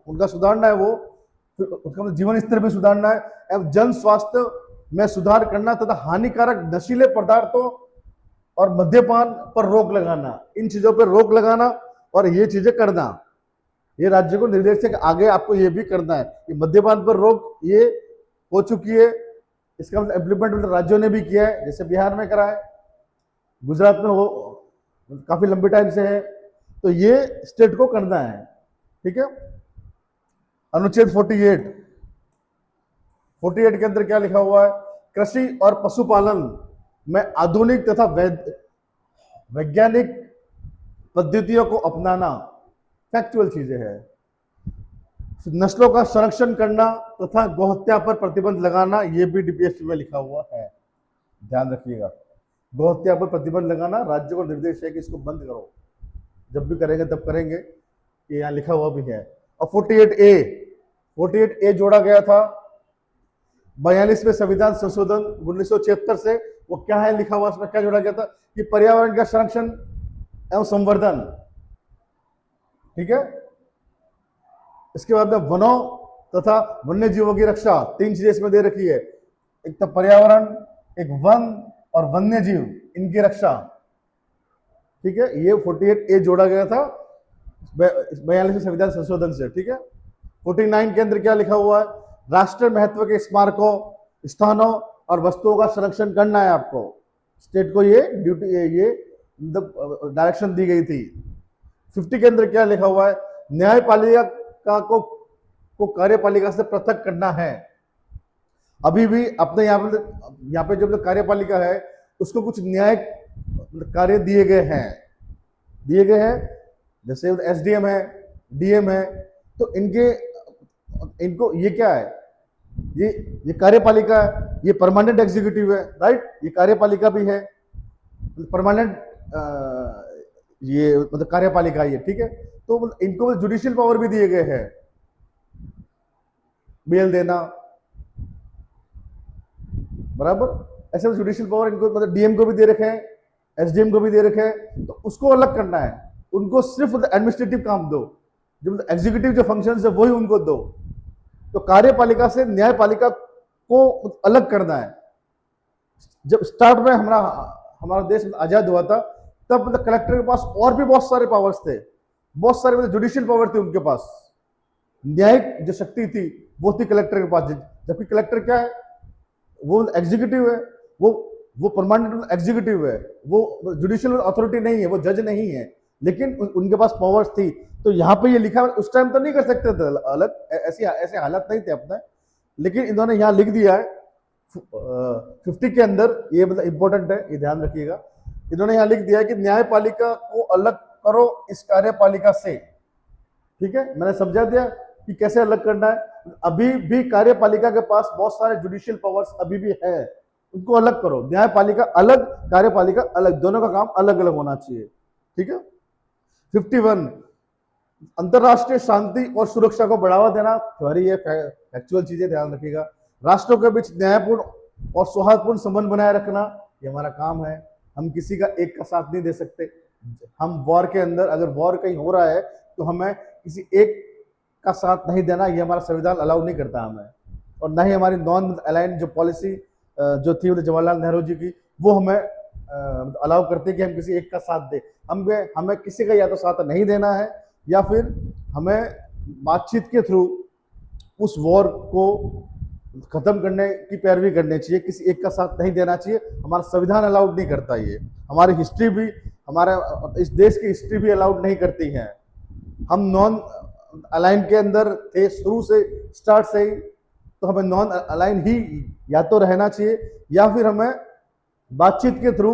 उनका सुधारना है, वो उसका मतलब जीवन स्तर भी सुधारना है, एवं जन स्वास्थ्य में सुधार करना तथा हानिकारक नशीले पदार्थों और मद्यपान पर रोक लगाना, इन चीजों पर रोक लगाना और ये चीजें करना, ये राज्य को निर्देश है कि आगे आपको ये भी करना है। कि मद्यपान पर रोक ये हो चुकी है, इसका मतलब इम्प्लीमेंट राज्यों ने भी किया है, जैसे बिहार में करा है, गुजरात में हो काफी लंबे टाइम से है, तो ये स्टेट को करना है। ठीक है, अनुच्छेद 48 के अंदर क्या लिखा हुआ है, कृषि और पशुपालन में आधुनिक तथा वैज्ञानिक पद्धतियों को अपनाना, फैक्चुअल चीजें हैं। नस्लों का संरक्षण करना तथा गोहत्या पर प्रतिबंध लगाना, ये भी DPSP में लिखा हुआ है, ध्यान रखिएगा। गोहत्या पर प्रतिबंध लगाना राज्य को निर्देश है कि इसको बंद करो, जब भी करेंगे तब करेंगे, ये यहाँ लिखा हुआ भी है। और 48A जोड़ा गया था 42वें संविधान संशोधन 1976 से। वो क्या है लिखा हुआ, उसमें क्या जोड़ा गया था कि पर्यावरण का संरक्षण एवं संवर्धन। ठीक है, इसके बाद में वनों तथा वन्य जीवों की रक्षा, 3 चीजें इसमें दे रखी है, एक तो पर्यावरण, एक वन और वन्य जीव, इनकी रक्षा। ठीक है, ये 48A जोड़ा गया था 42वें संविधान संशोधन से। ठीक है, 49 के अंदर क्या लिखा हुआ है, राष्ट्रीय महत्व के स्मारकों, स्थानों और वस्तुओं का संरक्षण करना है आपको, स्टेट को ये ड्यूटी, ये डायरेक्शन दी गई थी। 50 के अंदर क्या लिखा हुआ है, न्यायपालिका को कार्यपालिका से पृथक करना है। अभी भी अपने यहाँ पे जो कार्यपालिका है उसको कुछ न्यायिक कार्य दिए गए हैं, जैसे SDM है, DM है, तो इनको ये क्या है, ये कार्यपालिका है, ये परमानेंट एग्जीक्यूटिव है, राइट, ये कार्यपालिका भी है, परमानेंट ये मतलब कार्यपालिका ये। ठीक है, तो इनको जुडिशियल पावर भी दिए गए हैं, बेल देना, बराबर, ऐसे जुडिशियल पावर इनको मतलब DM को भी दे रखे हैं, SDM को भी दे रखे हैं, तो उसको अलग करना है, उनको सिर्फ एडमिनिस्ट्रेटिव काम दो, जो एग्जीक्यूटिव जो फंक्शन है वही उनको दो। तो कार्यपालिका से न्यायपालिका को अलग करना है। जब स्टार्ट में हमारा देश आजाद हुआ था तब मतलब कलेक्टर के पास और भी बहुत सारे पावर्स थे, बहुत सारे मतलब जुडिशियल पावर थे उनके पास, न्यायिक जो शक्ति थी वो थी कलेक्टर के पास, जबकि कलेक्टर क्या है, वो एग्जीक्यूटिव है, वो परमानेंट एग्जीक्यूटिव है, वो जुडिशियल अथॉरिटी नहीं है, वो जज नहीं है, लेकिन उनके पास पावर्स थी। तो यहाँ पे ये लिखा है, उस टाइम तो नहीं कर सकते थे अलग, ऐसे हालात नहीं थे अपने, लेकिन इन्होंने यहाँ लिख दिया है 50 के अंदर, ये मतलब इंपॉर्टेंट है, ये ध्यान रखिएगा। इन्होंने यहाँ लिख दिया है कि न्यायपालिका को अलग करो इस कार्यपालिका से। ठीक है, मैंने समझा दिया कि कैसे अलग करना है। अभी भी कार्यपालिका के पास बहुत सारे जुडिशियल पावर्स अभी भी है, उनको अलग करो, न्यायपालिका अलग, कार्यपालिका अलग, दोनों का काम अलग अलग होना चाहिए। ठीक है, 51 अंतरराष्ट्रीय शांति और सुरक्षा को बढ़ावा देना, तुम्हारी ये फैक्चुअल चीजें ध्यान रखिएगा। राष्ट्रों के बीच न्यायपूर्ण और सौहार्दपूर्ण संबंध बनाए रखना, ये हमारा काम है, हम किसी का एक का साथ नहीं दे सकते। हम वॉर के अंदर, अगर वॉर कहीं हो रहा है तो हमें किसी एक का साथ नहीं देना, ये हमारा संविधान अलाउ नहीं करता हमें, और ना ही हमारी नॉन अलाइन जो पॉलिसी जो थी जवाहरलाल नेहरू जी की, वो हमें अलाउ करते कि हम किसी एक का साथ दें। हमें किसी का या तो साथ नहीं देना है, या फिर हमें बातचीत के थ्रू उस वॉर को खत्म करने की पैरवी करनी चाहिए, किसी एक का साथ नहीं देना चाहिए। हमारा संविधान अलाउड नहीं करता, ये हमारी हिस्ट्री भी, हमारा इस देश की हिस्ट्री भी अलाउड नहीं करती है। हम नॉन अलाइन के अंदर थे शुरू से, स्टार्ट से ही, तो हमें नॉन अलाइन ही या तो रहना चाहिए या फिर हमें बातचीत के थ्रू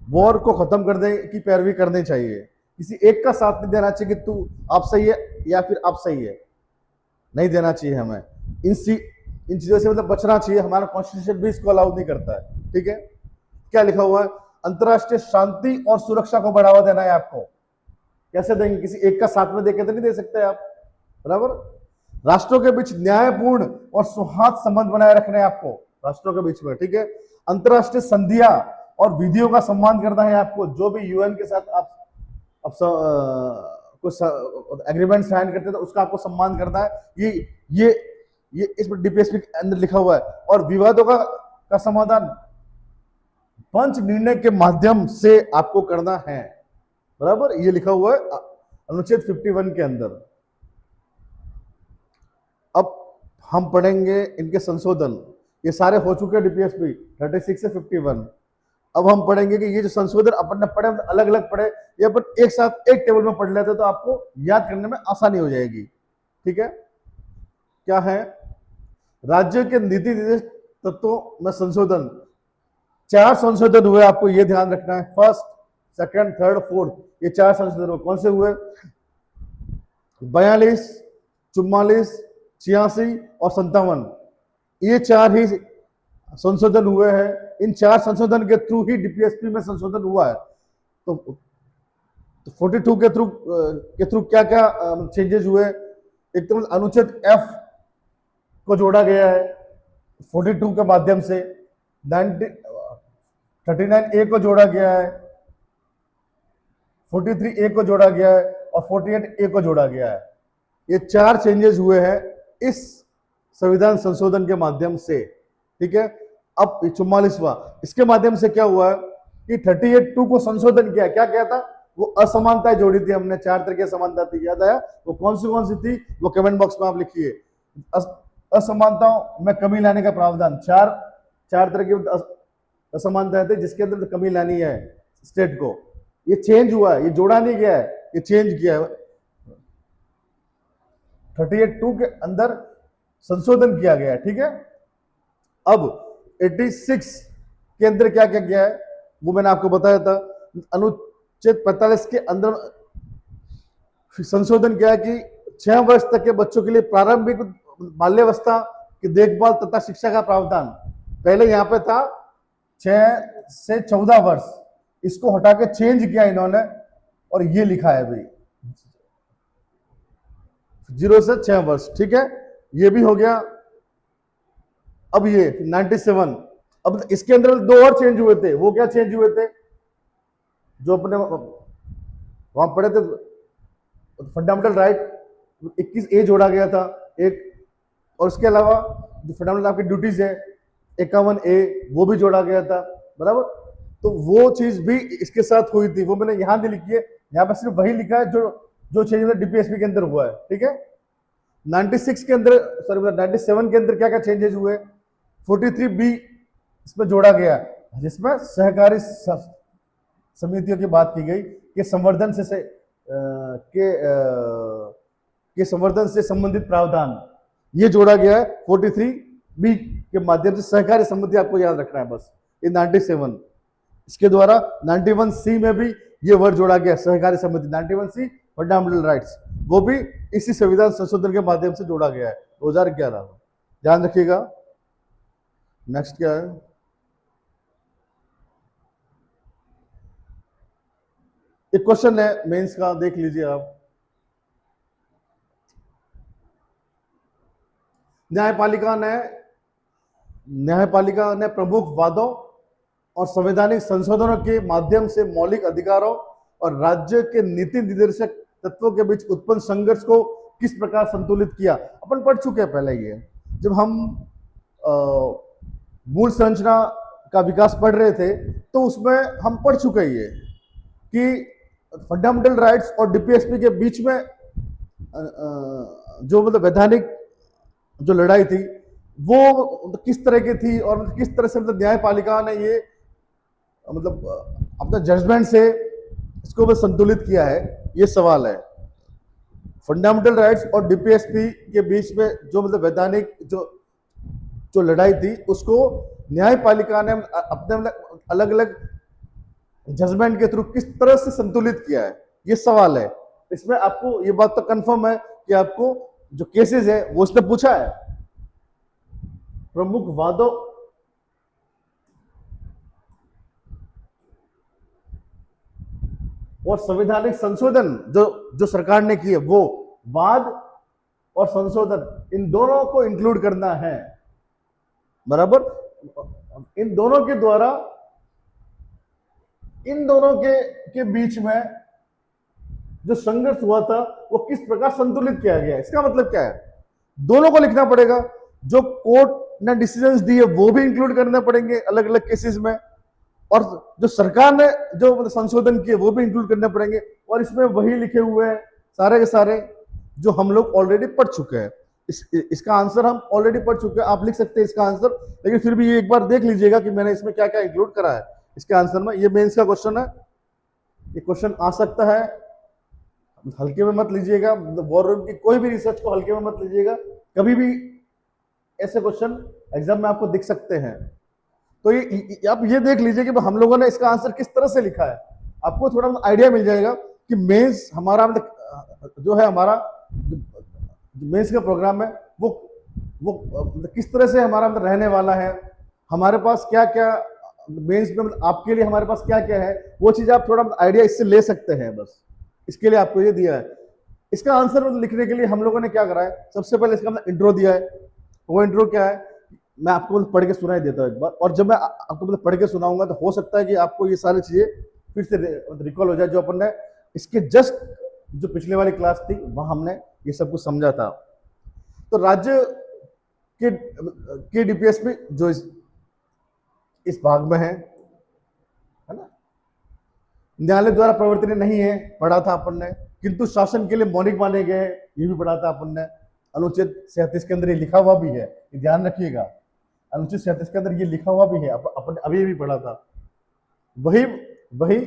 वॉर को खत्म करने की पैरवी करनी चाहिए। किसी एक का साथ नहीं देना चाहिए कि तू आप सही है या फिर आप सही है, नहीं देना चाहिए हमें। इन चीजों से मतलब बचना चाहिए, हमारा कॉन्स्टिट्यूशन भी इसको अलाउ नहीं करता है। ठीक है, क्या लिखा हुआ है? अंतरराष्ट्रीय शांति और सुरक्षा को बढ़ावा देना है आपको। कैसे देंगे? किसी एक का साथ में देके तो नहीं दे सकते आप, बराबर। राष्ट्रों के बीच न्यायपूर्ण और सौहार्द संबंध बनाए रखने हैं आपको राष्ट्रों के बीच में। ठीक है, अंतरराष्ट्रीय संधियां और विधियों का सम्मान करना है आपको। जो भी यूएन के साथ आप कुछ एग्रीमेंट साइन करते हैं तो उसका आपको सम्मान करना है। ये इसमें डीपीएसपी के अंदर लिखा हुआ है। और विवादों का समाधान पंच निर्णय के माध्यम से आपको करना है, बराबर। ये लिखा हुआ है अनुच्छेद 51 के अंदर। अब हम पढ़ेंगे इनके संशोधन। ये सारे हो चुके हैं डीपीएसपी 36 से 51। अब हम पढ़ेंगे कि ये जो संशोधन अपन ने पढ़े अलग अलग पढ़े, ये अपन एक साथ एक टेबल में पढ़ लेते तो आपको याद करने में आसानी हो जाएगी। ठीक है, क्या है? राज्य के नीति निर्देश तत्वों में संशोधन। 4 संशोधन हुए, आपको ये ध्यान रखना है। फर्स्ट, सेकंड, थर्ड, फोर्थ, ये 4 संशोधन हुए। कौन से हुए? 42, 44, 86 और 57। ये 4 ही संशोधन हुए हैं। इन 4 संशोधन के थ्रू ही डीपीएसपी में संशोधन हुआ है। तो 42 के थ्रू क्या क्या चेंजेस हुए? एक तो अनुच्छेद एफ को जोड़ा गया है 42 के माध्यम से। 39A को जोड़ा गया है, 43A को जोड़ा गया है और 48A को जोड़ा गया है। ये 4 चेंजेस हुए हैं इस संविधान संशोधन के माध्यम से। ठीक है, अब 44वां, इसके माध्यम से क्या हुआ है कि 38(2) को संशोधन किया। क्या क्या था? वो असमानताएं जोड़ी थी हमने, 4 तरह की असमानता थी, याद आया? वो कौन सी थी? वो कमेंट बॉक्स में आप लिखिए। असमानताओं में कमी लाने का प्रावधान। 4 तरह की असमानताएं थी जिसके अंदर कमी लानी है स्टेट को। ये चेंज हुआ है, ये जोड़ा नहीं गया है, ये चेंज किया है। 38(2) के अंदर संशोधन किया गया है। ठीक है, अब 86 के अंदर क्या क्या किया है वो मैंने आपको बताया था। अनुच्छेद 45 के अंदर संशोधन किया है कि 6 वर्ष तक के बच्चों के लिए प्रारंभिक बाल्यावस्था की देखभाल तथा शिक्षा का प्रावधान। पहले यहां पे था 6 से 14 वर्ष, इसको हटा के चेंज किया इन्होंने और ये लिखा है भाई 0 से 6 वर्ष। ठीक है, ये भी हो गया। अब ये 97, अब इसके अंदर 2 और चेंज हुए थे। वो क्या चेंज हुए थे जो अपने वहां पढ़े थे? फंडामेंटल राइट 21A जोड़ा गया था एक, और उसके अलावा जो फंडामेंटल आपकी ड्यूटीज है 51A वो भी जोड़ा गया था, बराबर। तो वो चीज भी इसके साथ हुई थी, वो मैंने यहां नहीं लिखी है। यहाँ पे सिर्फ वही लिखा है जो चेंज डीपीएसपी के अंदर हुआ है। ठीक है, 96 के अंदर, सॉरी 97 के अंदर क्या क्या चेंजेस हुए? 43B इसमें जोड़ा गया जिसमें सहकारी समितियों की बात की गई कि संवर्धन के संवर्धन से संबंधित प्रावधान, ये जोड़ा गया है 43B के माध्यम से। सहकारी समिति आपको याद रखना है बस, ये 97। इसके द्वारा 91C में भी ये वर्ड जोड़ा गया, सहकारी समिति। 91C फंडामेंटल राइट्स, वो भी इसी संविधान संशोधन के माध्यम से जोड़ा गया है 2011 में। ध्यान रखिएगा। नेक्स्ट क्या है? एक क्वेश्चन है मेंस का, देख लीजिए आप। न्यायपालिका ने प्रमुख वादों और संवैधानिक संशोधनों के माध्यम से मौलिक अधिकारों और राज्य के नीति निर्देशक तत्वों के बीच उत्पन्न संघर्ष को किस प्रकार संतुलित किया? अपन पढ़ चुके हैं पहले ये, जब हम मूल संरचना का विकास पढ़ रहे थे तो उसमें हम पढ़ चुके हैं ये कि फंडामेंटल राइट्स और डीपीएसपी के बीच में जो मतलब वैधानिक जो लड़ाई थी वो किस तरह की थी, और किस तरह से मतलब न्यायपालिका ने ये अपना जजमेंट से इसको बस संतुलित किया है, ये सवाल है। फंडामेंटल राइट्स और डीपीएसपी के बीच में जो वैधानिक जो जो लड़ाई थी उसको न्यायपालिका ने अपने अलग अलग जजमेंट के थ्रू किस तरह से संतुलित किया है, ये सवाल है। इसमें आपको ये बात तो कंफर्म है कि आपको जो केसेस है वो उसने पूछा है। प्रमुख वादों और संवैधानिक संशोधन जो जो सरकार ने किए, वो वाद और संशोधन इन दोनों को इंक्लूड करना है, बराबर। इन दोनों के द्वारा इन दोनों के बीच में जो संघर्ष हुआ था वो किस प्रकार संतुलित किया गया, इसका मतलब क्या है, दोनों को लिखना पड़ेगा। जो कोर्ट ने डिसीजंस दिए वो भी इंक्लूड करने पड़ेंगे अलग अलग केसेस में, और जो सरकार ने जो संशोधन किए वो भी इंक्लूड करने पड़ेंगे, और इसमें वही लिखे हुए हैं सारे के सारे जो हम लोग ऑलरेडी पढ़ चुके हैं। इसका आंसर हम ऑलरेडी पढ़ चुके हैं, आप लिख सकते हैं इसका आंसर, लेकिन फिर भी ये एक बार देख लीजिएगा कि मैंने इसमें क्या क्या इंक्लूड करा है इसके आंसर में। ये मेंस का क्वेश्चन है, ये क्वेश्चन आ सकता है, हल्के में मत लीजिएगा। वॉर रूम की कोई भी रिसर्च को हल्के में मत लीजिएगा, कभी भी ऐसे क्वेश्चन एग्जाम में आपको दिख सकते हैं। तो ये आप ये देख लीजिए कि हम लोगों ने इसका आंसर किस तरह से लिखा है, आपको थोड़ा आइडिया मिल जाएगा कि मेंस हमारा जो है हमारा मेंस का प्रोग्राम है वो किस तरह से हमारा रहने वाला है, हमारे पास क्या क्या मेंस में आपके लिए हमारे पास क्या क्या है, वो चीज आप थोड़ा आइडिया इससे ले सकते हैं। बस इसके लिए आपको ये दिया है। इसका आंसर लिखने के लिए हम लोगों ने क्या करा है, सबसे पहले इसका इंट्रो दिया है। वो इंट्रो क्या है, मैं आपको पढ़ के सुनाई देता हूँ एक बार, और जब मैं आपको पढ़ के सुनाऊंगा तो हो सकता है कि आपको ये सारी चीजें फिर से रिकॉल हो जाए, जो अपन ने इसके जस्ट जो पिछले वाली क्लास थी वहां हमने ये सब कुछ समझा था। तो राज्य के डीपीएसपी जो इस भाग में है ना, न्यायालय द्वारा प्रवर्तनीय नहीं है, पढ़ा था अपन ने, किंतु शासन के लिए मौलिक माने गए, ये भी पढ़ा था अपन ने। अनुच्छेद 37 के अंदर ये लिखा हुआ भी है, ध्यान रखिएगा, अनुच्छेद 37 के अंदर ये लिखा हुआ भी है, अपन अभी भी पढ़ा था। वही वही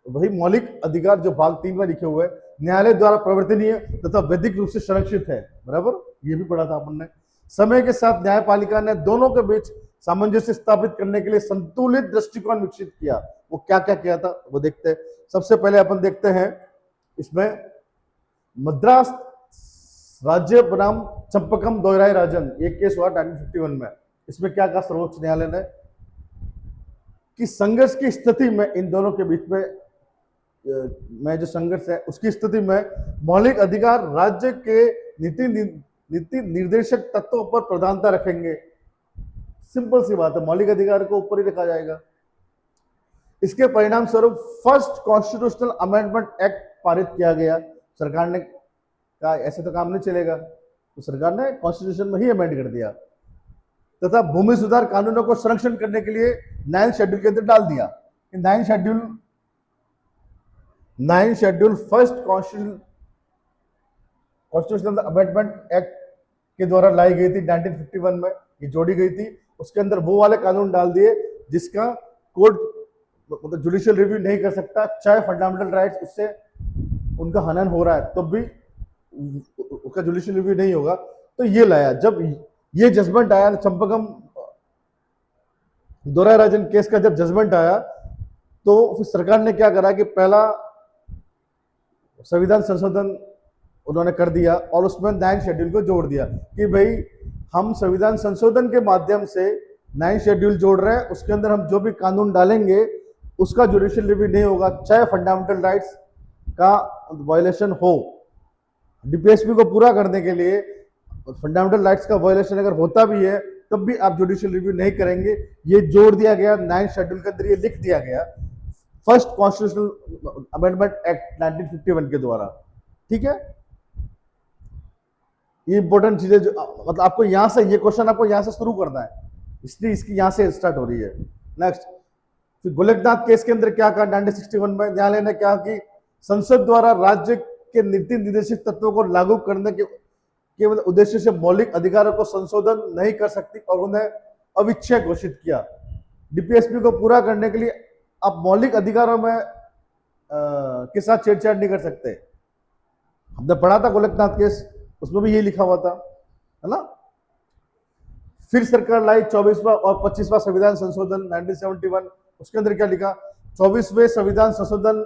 वही मौलिक अधिकार जो भाग 3 में लिखे हुए हैं, न्यायालय द्वारा प्रवर्तनीय तथा वैधिक रूप से संरक्षित है, बराबर, ये भी पढ़ा था अपन ने। समय के साथ न्यायपालिका ने दोनों के बीच सामंजस्य स्थापित करने के लिए संतुलित दृष्टिकोण विकसित किया। वो क्या क्या किया था वो देखते हैं। सबसे पहले अपन देखते हैं इसमें मद्रास राज्य बनाम चंपकम दोराई राजन, एक केस हुआ 1951 में। इसमें क्या कहा सर्वोच्च न्यायालय ने कि संघर्ष की स्थिति में इन दोनों के बीच में जो संघर्ष है उसकी स्थिति में मौलिक अधिकार राज्य के नीति निर्देशक तत्वों पर प्रधानता रखेंगे। सिंपल सी बात है, मौलिक अधिकार को ऊपर ही रखा जाएगा। इसके परिणाम स्वरूप फर्स्ट कॉन्स्टिट्यूशनल अमेंडमेंट एक्ट पारित किया गया। सरकार ने कहा ऐसे तो काम नहीं चलेगा, तो सरकार ने कॉन्स्टिट्यूशन में ही अमेंड कर दिया, तथा भूमि सुधार कानूनों को संरक्षण करने के लिए 9 शेड्यूल के अंदर डाल दिया। 9 schedule first constitutional amendment act के द्वारा लाई गई थी 1951 में, ये जोड़ी गई थी। उसके अंदर वो वाले कानून डाल दिए जिसका कोर्ट मतलब जुडिशियल रिव्यू नहीं कर सकता, चाहे फंडामेंटल राइट्स उससे उनका हनन हो रहा है तो भी उसका जुडिशियल रिव्यू नहीं होगा। तो ये लाया, जब ये जजमेंट आया चंपकम दोराई राजन केस का जब जजमेंट आया तो फिर सरकार ने क्या करा कि पहला संविधान संशोधन उन्होंने कर दिया और उसमें 9 शेड्यूल को जोड़ दिया कि भाई हम संविधान संशोधन के माध्यम से 9 शेड्यूल जोड़ रहे हैं, उसके अंदर हम जो भी कानून डालेंगे उसका जुडिशियल रिव्यू नहीं होगा, चाहे फंडामेंटल राइट्स का वायलेशन हो। डीपीएसपी को पूरा करने के लिए फंडामेंटल राइट्स का वायलेशन अगर होता भी है तब भी आप जुडिशियल रिव्यू नहीं करेंगे, ये जोड़ दिया गया 9 शेड्यूल के अंदर, ये लिख दिया गया फर्स्ट कॉन्स्टिट्यूशनल अमेंडमेंट एक्ट 1951 के द्वारा। ठीक है, ये इंपॉर्टेंट चीजें जो मतलब आपको यहां से ये क्वेश्चन आपको यहां से शुरू करना है, इसलिए इसकी यहां से स्टार्ट हो रही है। नेक्स्ट, फिर गोलकनाथ केस के अंदर क्या कहा 1961 में न्यायालय ने कहा कि संसद द्वारा राज्य के नीति निर्देशित तत्वों को लागू करने केवल उद्देश्य से मौलिक अधिकारों को संशोधन नहीं कर सकती और उन्हें अविच्छेद घोषित किया। डीपीएसपी को पूरा करने के लिए आप मौलिक अधिकारों में के साथ छेड़छाड़ नहीं कर सकते। हमने पढ़ा था गोलकनाथ केस, उसमें भी ये लिखा हुआ था, है ना। फिर सरकार लाई 24वां और 25वां संविधान संशोधन 1971। उसके अंदर क्या लिखा? 24वें संविधान संशोधन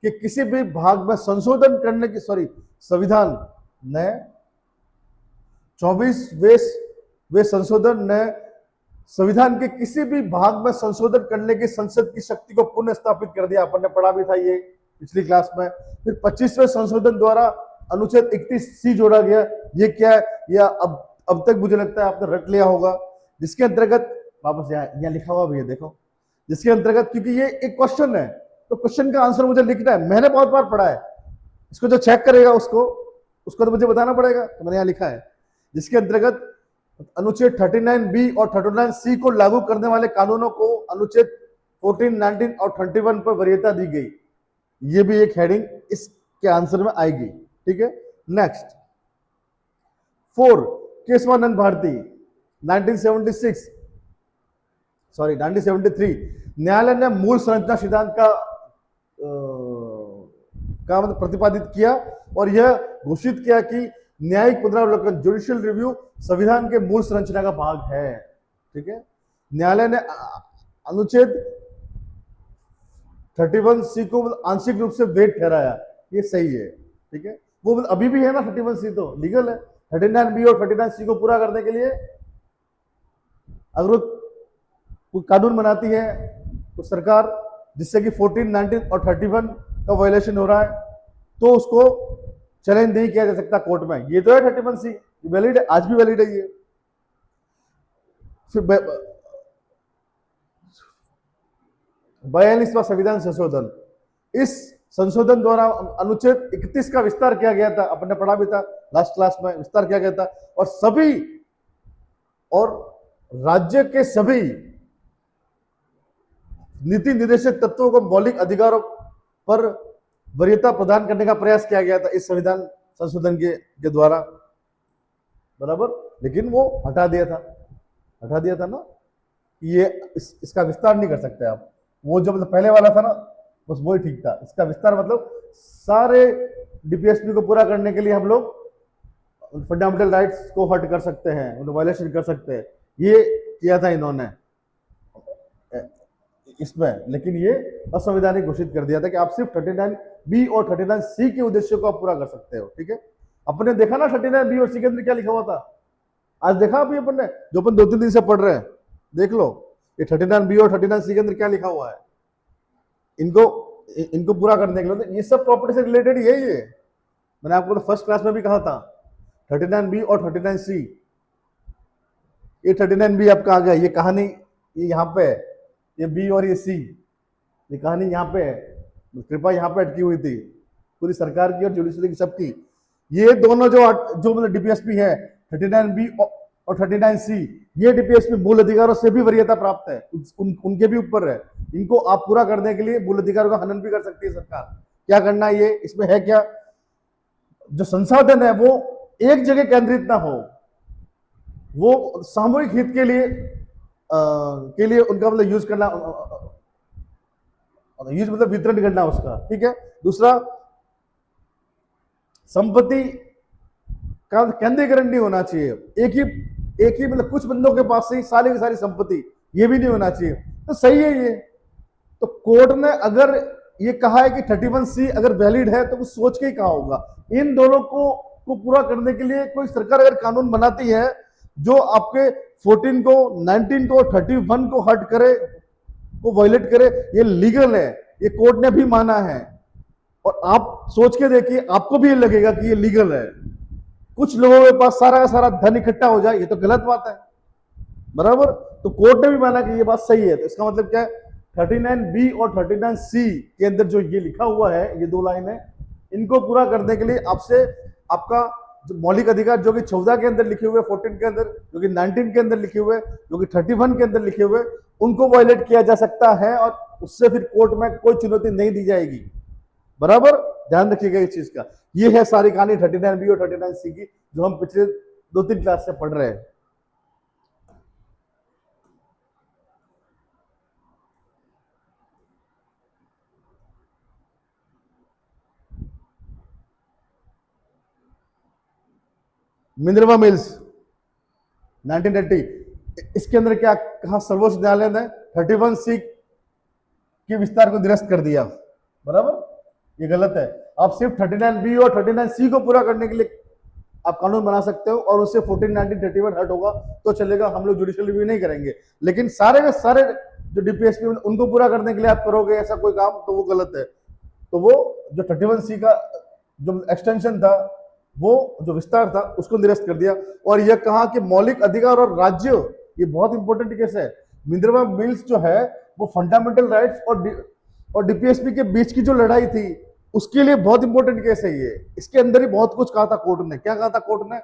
के किसी भी भाग में संशोधन करने की संविधान ने 24वें संशोधन ने संविधान के किसी भी भाग में संशोधन करने की संसद की शक्ति को पुनः स्थापित कर दिया। अपन ने पढ़ा भी था ये पिछली क्लास में। फिर 25वें संशोधन द्वारा अनुच्छेद 31C जोड़ा गया। ये क्या है? या अब तक मुझे लगता है आपने रट लिया होगा, जिसके अंतर्गत वापस यहाँ लिखा हुआ भी है, देखो, जिसके अंतर्गत, क्योंकि ये एक क्वेश्चन है तो क्वेश्चन का आंसर मुझे लिखना है। मैंने बहुत बार पढ़ा है, इसको जो चेक करेगा उसको तो मुझे बताना पड़ेगा। तो मैंने यहाँ लिखा है, जिसके अंतर्गत अनुच्छेद 39B और 39C को लागू करने वाले कानूनों को अनुच्छेद 14, 19 और 21 पर वरीयता दी गई। ये भी एक हेडिंग इसके आंसर में आएगी, ठीक है। नेक्स्ट 4, केशवानंद भारती 1973 न्यायालय ने मूल संरचना सिद्धांत का मतलब प्रतिपादित किया और यह घोषित किया कि न्यायिक पुनरावलोकन जुडिशियल रिव्यू संविधान के मूल संरचना का भाग है, ठीक है। न्यायालय ने अनुच्छेद 31C को आंशिक रूप से वैध ठहराया, ये सही है, ठीक है। वो अभी भी है ना 31C, तो लीगल है। 39B और 39C को पूरा करने के लिए अगर कोई कानून बनाती है तो सरकार, जिससे कि 14, 19 और 31 का वायलेशन हो रहा है, तो उसको चैलेंज नहीं किया जा सकता कोर्ट में। ये तो है 31C, वैलिड है, आज भी वैलिड है ये। फिर 42वां संविधान संशोधन, इस संशोधन द्वारा अनुच्छेद 31 का विस्तार किया गया था। अपन ने पढ़ा भी था लास्ट क्लास में, विस्तार किया गया था और राज्य के सभी नीति निर्देशक तत्वों को मौलिक अधिकारों पर वरीयता प्रदान करने का प्रयास किया गया था इस संविधान संशोधन के द्वारा, बराबर। लेकिन वो हटा दिया था ना, ये इसका विस्तार नहीं कर सकते आप। वो जो मतलब पहले वाला था ना, बस वही ठीक था। इसका विस्तार मतलब सारे डीपीएसपी को पूरा करने के लिए हम लोग फंडामेंटल राइट्स को हट कर सकते हैं, उन्हें वायलेशन कर सकते हैं, ये किया था इन्होंने इसमें। लेकिन ये असंवैधानिक घोषित कर दिया था कि आप सिर्फ 39B और 39C के उद्देश्यों को आप पूरा कर सकते हो, ठीक है। अपने देखा ना 39B और C के अंदर क्या लिखा हुआ था, आज देखा अभी अपन ने, जो अपन 2-3 दिन से पढ़ रहे हैं, देख लो ये 39B और 39C के अंदर क्या लिखा हुआ है। इनको पूरा करने के लिए ये सब प्रॉपर्टी से रिलेटेड ही है। ये मैंने आपको तो फर्स्ट क्लास में भी कहा था, 39B और 39C। ये 39B आपका आ गया, ये कहानी ये यहाँ पे है, ये B और ये C, ये कहानी यहाँ पे है, कृपा यहाँ पे अटकी हुई थी पूरी सरकार की और जुडिशरी की सबकी। ये दोनों जो मतलब डीपीएसपी है 39B और 39C, ये डीपीएसपी मूल अधिकारों से भी वरीयता प्राप्त है, उनके भी ऊपर है। इनको आप पूरा करने के लिए मूल अधिकारों का हनन भी कर सकती है सरकार। क्या करना है ये, इसमें है क्या, जो संसाधन है वो एक जगह केंद्रित ना हो, वो सामूहिक हित के लिए उनका मतलब यूज करना, यूज मतलब वितरण करना उसका, ठीक है। दूसरा, संपत्ति का केंद्रीकरण नहीं होना चाहिए, एक ही मतलब कुछ बंदों के पास से सारी की सारी संपत्ति, ये भी नहीं होना चाहिए। तो सही है ये। तो कोर्ट ने अगर ये कहा है कि 31C अगर वैलिड है तो वो सोच के ही कहा होगा। इन दोनों को पूरा करने के लिए कोई सरकार अगर कानून बनाती है जो आपके 14 को, 19 को, 31 को हट करे, को वायलेट करे, ये लीगल है, ये कोर्ट ने भी माना है। और आप सोच के देखिए, आपको भी ये लगेगा कि ये लीगल है। कुछ लोगों के पास सारा का सारा धन इकट्ठा हो जाए, ये तो गलत बात है, बराबर। तो कोर्ट ने भी माना कि ये बात सही है। तो इसका मतलब क्या है, 39B और 39C के अंदर जो ये लिखा हुआ है, ये 2 लाइन है, इनको पूरा करने के लिए आपसे आपका जो मौलिक अधिकार जो कि 14 के अंदर लिखे हुए, 14 के अंदर, जो कि 19 के अंदर लिखे हुए, जो कि 31 के अंदर लिखे हुए, उनको वायलेट किया जा सकता है और उससे फिर कोर्ट में कोई चुनौती नहीं दी जाएगी, बराबर, ध्यान रखिएगा इस चीज का। ये है सारी कहानी 39B और 39C की, जो हम पिछले 2-3 क्लास से पढ़ रहे हैं। मिनर्वा मिल्स 1980, इसके अंदर क्या कहा सर्वोच्च न्यायालय ने 31C के विस्तार को निरस्त कर दिया। बराबर, ये गलत है। आप सिर्फ 39B और 39C को पूरा करने के लिए आप कानून बना सकते हो और उससे 14, 19, 31 हट होगा तो चलेगा, हम लोग जुडिशियल रिव्यू नहीं करेंगे। लेकिन सारे के सारे जो डीपीएसपी उनको पूरा करने के लिए आप करोगे ऐसा कोई काम, तो वो गलत है। तो वो जो 31C का जो एक्सटेंशन था, वो जो विस्तार था, उसको निरस्त कर दिया। और यह कहा कि मौलिक अधिकार और राज्य, ये बहुत इंपॉर्टेंट केस है। मिनर्वा मिल्स जो है वो फंडामेंटल राइट्स और डीपीएसपी के बीच की जो लड़ाई थी, उसके लिए बहुत इंपॉर्टेंट केस है ये। इसके अंदर ही बहुत कुछ कहा था कोर्ट ने। क्या कहा था कोर्ट ने?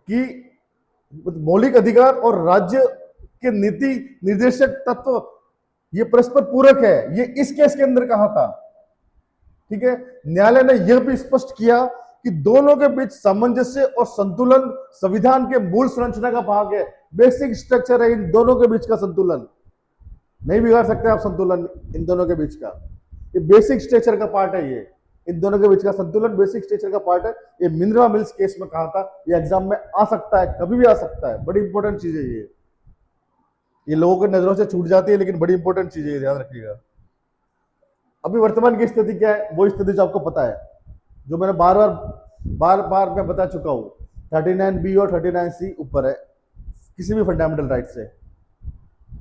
कि मौलिक अधिकार और राज्य के नीति निर्देशक तत्व ये परस्पर पूरक है, ये इस केस के अंदर कहा था। ठीक है, न्यायालय ने यह भी स्पष्ट किया कि दोनों के बीच सामंजस्य और संतुलन संविधान के मूल संरचना का भाग है। बेसिक स्ट्रक्चर है इन दोनों के बीच का संतुलन, नहीं बिगाड़ सकते आप संतुलन इन दोनों के बीच का। ये बेसिक स्ट्रक्चर का पार्ट है, ये इन दोनों के बीच का संतुलन बेसिक स्ट्रक्चर का पार्ट है। ये मिनर्वा मिल्स केस में कहा था, ये एग्जाम में आ सकता है, कभी भी आ सकता है। बड़ी इंपॉर्टेंट चीज है ये लोगों की नजरों से छूट जाती है, लेकिन बड़ी इंपॉर्टेंट चीज है, ध्यान रखिएगा। अभी वर्तमान की स्थिति क्या है? वो स्थिति जो आपको पता है, जो मैंने बार बार मैं बता चुका हूं। 39B और 39C ऊपर है किसी भी फंडामेंटल राइट से,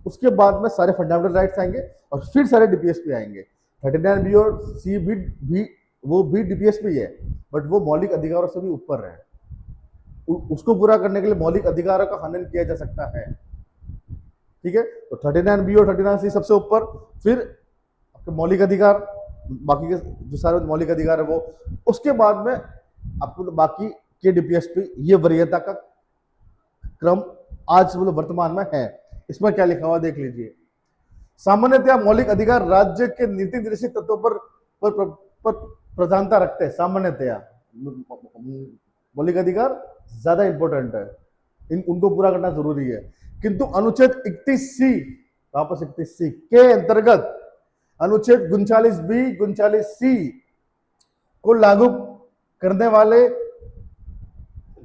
उसके बाद में सारे फंडामेंटल राइट्स आएंगे और फिर सारे डीपीएसपी आएंगे। 39B और C भी वो भी डीपीएसपी है, बट वो मौलिक अधिकारों से भी ऊपर है। उसको पूरा करने के लिए मौलिक अधिकारों का हनन किया जा सकता है। ठीक है, तो 39B और 39C सबसे ऊपर, फिर आपके मौलिक अधिकार, बाकी के जो सारे मौलिक अधिकार है वो, उसके बाद में आपको बाकी के डीपीएसपी। ये वरीयता का क्रम आज मतलब वर्तमान में है। इसमें क्या लिखा हुआ देख लीजिए। सामान्यतया मौलिक अधिकार राज्य के नीति निर्देशित तत्वों पर प्रधानता रखते हैं। सामान्यतया मौलिक अधिकार ज्यादा इंपॉर्टेंट है, उनको पूरा करना जरूरी है। किंतु अनुच्छेद 31C, वापस 31C के अंतर्गत अनुच्छेद 39B 39C को लागू करने वाले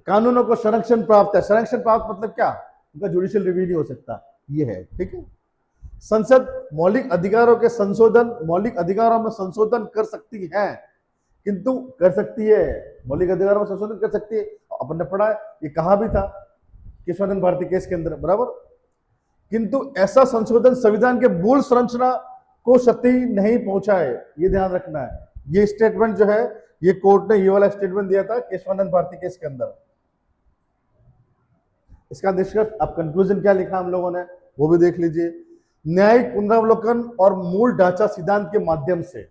कानूनों को संरक्षण प्राप्त है। संरक्षण प्राप्त मतलब क्या? उनका जुडिशियल रिव्यू नहीं हो सकता, ये है। ठीक है, संसद मौलिक अधिकारों के संशोधन, मौलिक अधिकारों में संशोधन कर सकती है, किंतु कर सकती है, मौलिक अधिकारों में संशोधन कर सकती है। अपन ने पढ़ा है, ये कहा भी था केशवानंद भारती केस के अंदर, बराबर। किंतु ऐसा संशोधन संविधान के मूल संरचना को क्षति नहीं पहुंचाए, ये ध्यान रखना है। ये स्टेटमेंट जो है, ये कोर्ट ने ये वाला स्टेटमेंट दिया था केशवानंद भारती केस के अंदर। इसका निष्कर्ष, अब कंक्लूजन क्या लिखा हम लोगों ने वो भी देख लीजिए। न्यायिक पुनरावलोकन और मूल ढांचा सिद्धांत के माध्यम से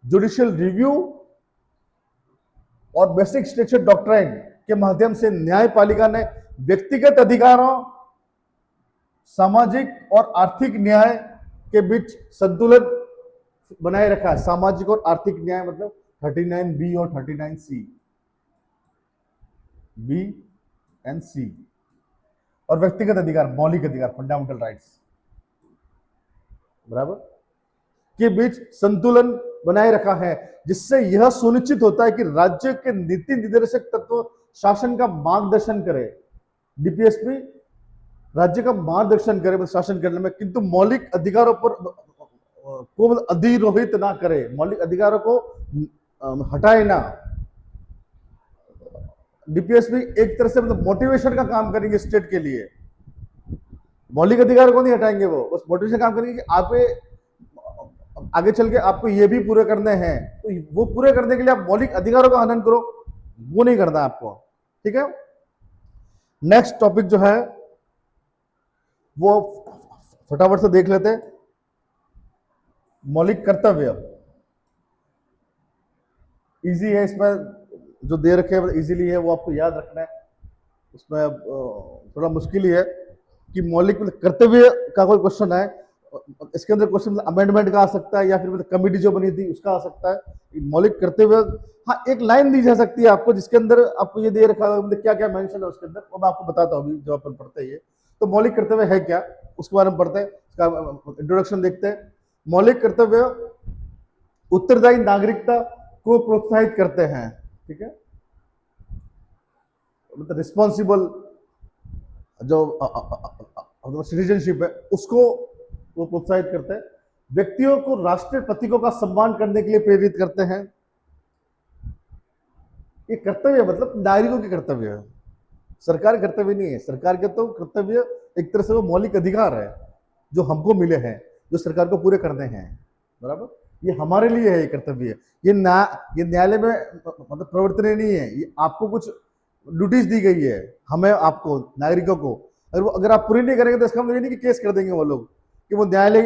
जुडिशियल रिव्यू और बेसिक स्ट्रक्चर डॉक्ट्राइन के माध्यम से न्यायपालिका ने व्यक्तिगत अधिकारों, सामाजिक और आर्थिक न्याय के बीच संतुलन बनाए रखा है। सामाजिक और आर्थिक न्याय मतलब 39B और 39C, B एंड C, और व्यक्तिगत अधिकार, मौलिक अधिकार, फंडामेंटल राइट्स, बराबर, के बीच संतुलन बनाए रखा है, जिससे यह सुनिश्चित होता है कि राज्य के नीति निर्देशक तत्व शासन का मार्गदर्शन करे। डीपीएसपी राज्य का मार्गदर्शन करे शासन करने में, किंतु मौलिक अधिकारों पर को अधिरोहित ना करे, मौलिक अधिकारों को हटाए ना। डीपीएसपी एक तरह से मतलब मोटिवेशन का काम करेंगे स्टेट के लिए, मौलिक अधिकार को नहीं हटाएंगे, वो बस मोटिवेशन काम करेंगे कि आप आगे चल के आपको ये भी पूरे करने हैं, तो वो पूरे करने के लिए आप मौलिक अधिकारों का हनन करो, वो नहीं करना आपको। ठीक है, नेक्स्ट टॉपिक जो है वो फटाफट से देख लेते हैं। मौलिक कर्तव्य इजी है, इसमें जो दे रखे हैं इजीली है, वो आपको याद रखना है। उसमें थोड़ा मुश्किल ही है कि मौलिक कर्तव्य का कोई क्वेश्चन है इसके अंदर क्वेश्चन अमेंडमेंट का आ सकता है, या फिर मतलब कमिटी जो बनी थी उसका आ सकता है। मौलिक कर्तव्य, हाँ एक लाइन दी जा सकती है आपको जिसके अंदर आपको ये दे रखा है मतलब क्या क्या मेंशन है उसके अंदर, वो मैं आपको बताता हूँ अभी जो अपन पढ़ते हैं। ये तो मौलिक कर्तव्य है क्या, उसके बारे में पढ़ते हैं, इसका इंट्रोडक्शन देखते हैं। मौलिक कर्तव्य उत्तरदायी नागरिकता को प्रोत्साहित करते हैं, ठीक है, मतलब रिस्पॉन्सिबल जो सिटीजनशिप है उसको वो प्रोत्साहित करते हैं। व्यक्तियों को राष्ट्रीय प्रतीकों का सम्मान करने के लिए प्रेरित करते हैं। ये कर्तव्य मतलब नागरिकों के कर्तव्य है, सरकार कर्तव्य नहीं है। सरकार के तो कर्तव्य एक तरह से वो मौलिक अधिकार है जो हमको मिले हैं, जो सरकार को पूरे करने हैं, बराबर। ये हमारे लिए है ये कर्तव्य। ये न्यायालय में मतलब प्रवर्तन नहीं है, ये आपको कुछ ड्यूटीज दी गई है हमें, आपको नागरिकों को। अगर आप पूरी नहीं करेंगे तो इसका मतलब ये नहीं कि केस कर देंगे वो लोग कि वो न्यायालय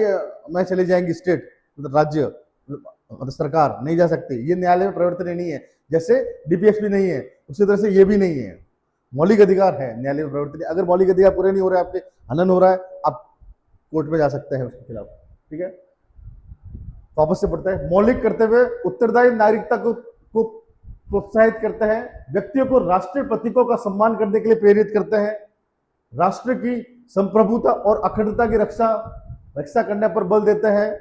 में चले जाएंगे, स्टेट मतलब राज्य मतलब सरकार नहीं जा सकती। ये न्यायालय में प्रवर्तन नहीं है, जैसे डीपीएसपी नहीं है उसी तरह से ये भी नहीं है। मौलिक अधिकार है न्यायालय में प्रवर्तन। अगर मौलिक अधिकार पूरे नहीं हो रहे, आपके हनन हो रहा है, आप कोर्ट में जा सकते हैं उसके खिलाफ, ठीक है। वापस से पढ़ते हैं। मौलिक कर्तव्य उत्तरदायी नागरिकता को प्रोत्साहित करते हैं, व्यक्तियों को राष्ट्रीय प्रतीकों का सम्मान करने के लिए प्रेरित करते हैं, राष्ट्र की संप्रभुता और अखंडता की रक्षा करने पर बल देते हैं,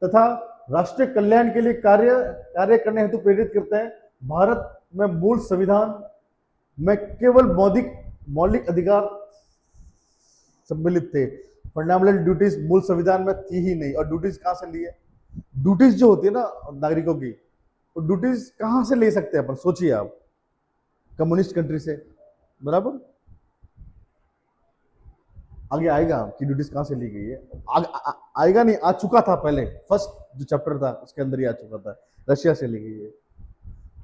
तथा राष्ट्रीय कल्याण के लिए कार्य करने हेतु प्रेरित करते हैं। भारत में मूल संविधान में केवल मौलिक अधिकार सम्मिलित थे, फंडामेंटल ड्यूटीज मूल संविधान में थी ही नहीं। और ड्यूटीज कहां से लिए? ड्यूटीज जो होती है ना नागरिकों की, तो ड्यूटीज कहां से ले सकते हैं अपन, सोचिए आप, कम्युनिस्ट कंट्री से, बराबर। आगे आएगा कि ड्यूटीज कहां से ली गई है, आएगा नहीं, आ चुका था पहले, फर्स्ट जो चैप्टर था उसके अंदर ही आ चुका था, रशिया से ली गई है।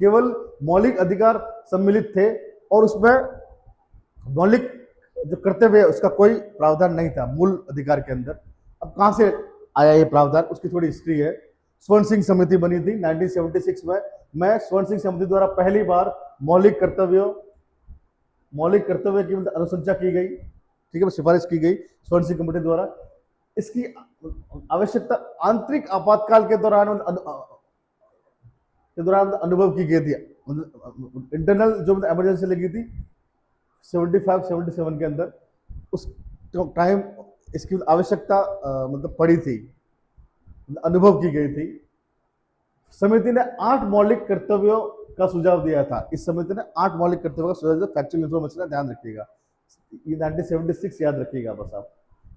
केवल मौलिक अधिकार सम्मिलित थे और उसमें मौलिक जो कर्तव्य है उसका कोई प्रावधान नहीं था मूल अधिकार के अंदर। अब कहां से आया ये प्रावधान, उसकी थोड़ी हिस्ट्री है। स्वर्ण सिंह समिति बनी थी 1976 में स्वर्ण सिंह समिति द्वारा पहली बार मौलिक कर्तव्य की मतलब अनुशंसा की गई, ठीक है, सिफारिश की गई स्वर्ण सिंह कमेटी द्वारा। इसकी आवश्यकता आंतरिक आपातकाल के दौरान अनुभव की गई थी। इंटरनल जो इमरजेंसी लगी थी 75-77 के अंदर, उस टाइम इसकी आवश्यकता मतलब पड़ी थी, अनुभव की गई थी। समिति ने 8 मौलिक कर्तव्यों का सुझाव दिया था। इस समिति ने 8 मौलिक कर्तव्यों का सुझाव दिया। फैक्चुअल इन्फॉर्मेशन है, ध्यान रखिएगा, ये 1976 याद रखिएगा बस आप।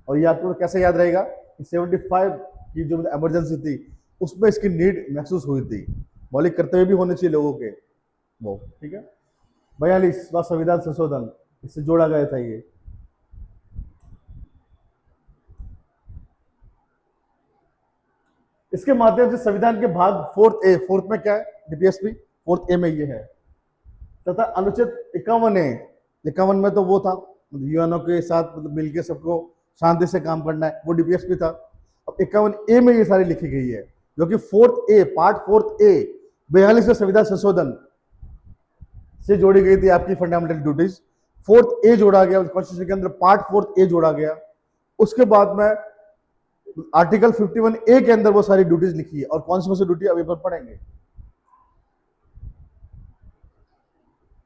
और ये आपको कैसे याद रहेगा कि 75 की जो इमरजेंसी थी उसमें इसकी नीड महसूस हुई थी, मौलिक कर्तव्य भी होने चाहिए लोगों के वो, ठीक है। 42वां संविधान संशोधन, इससे जोड़ा गया था ये। इसके माध्यम से संविधान के भाग 4 में क्या है, डीपीएसपी 4 में ये है, तथा अनुच्छेद 51 में तो वो था यूएनओ के साथ मतलब मिलकर सबको शांति से काम करना है, वो डीपीएसपी था। अब 51 में ये सारी लिखी गई है, जो कि पार्ट 4 42वें संविधान संशोधन से जोड़ी गई थी आपकी फंडामेंटल ड्यूटीज। 4 जोड़ा गया कॉन्स्टिट्यूशन के अंदर, पार्ट 4 जोड़ा गया। उसके बाद में आर्टिकल 51 के अंदर वो सारी ड्यूटीज लिखी है। और कौन सी ड्यूटी अभी पर पढ़ेंगे,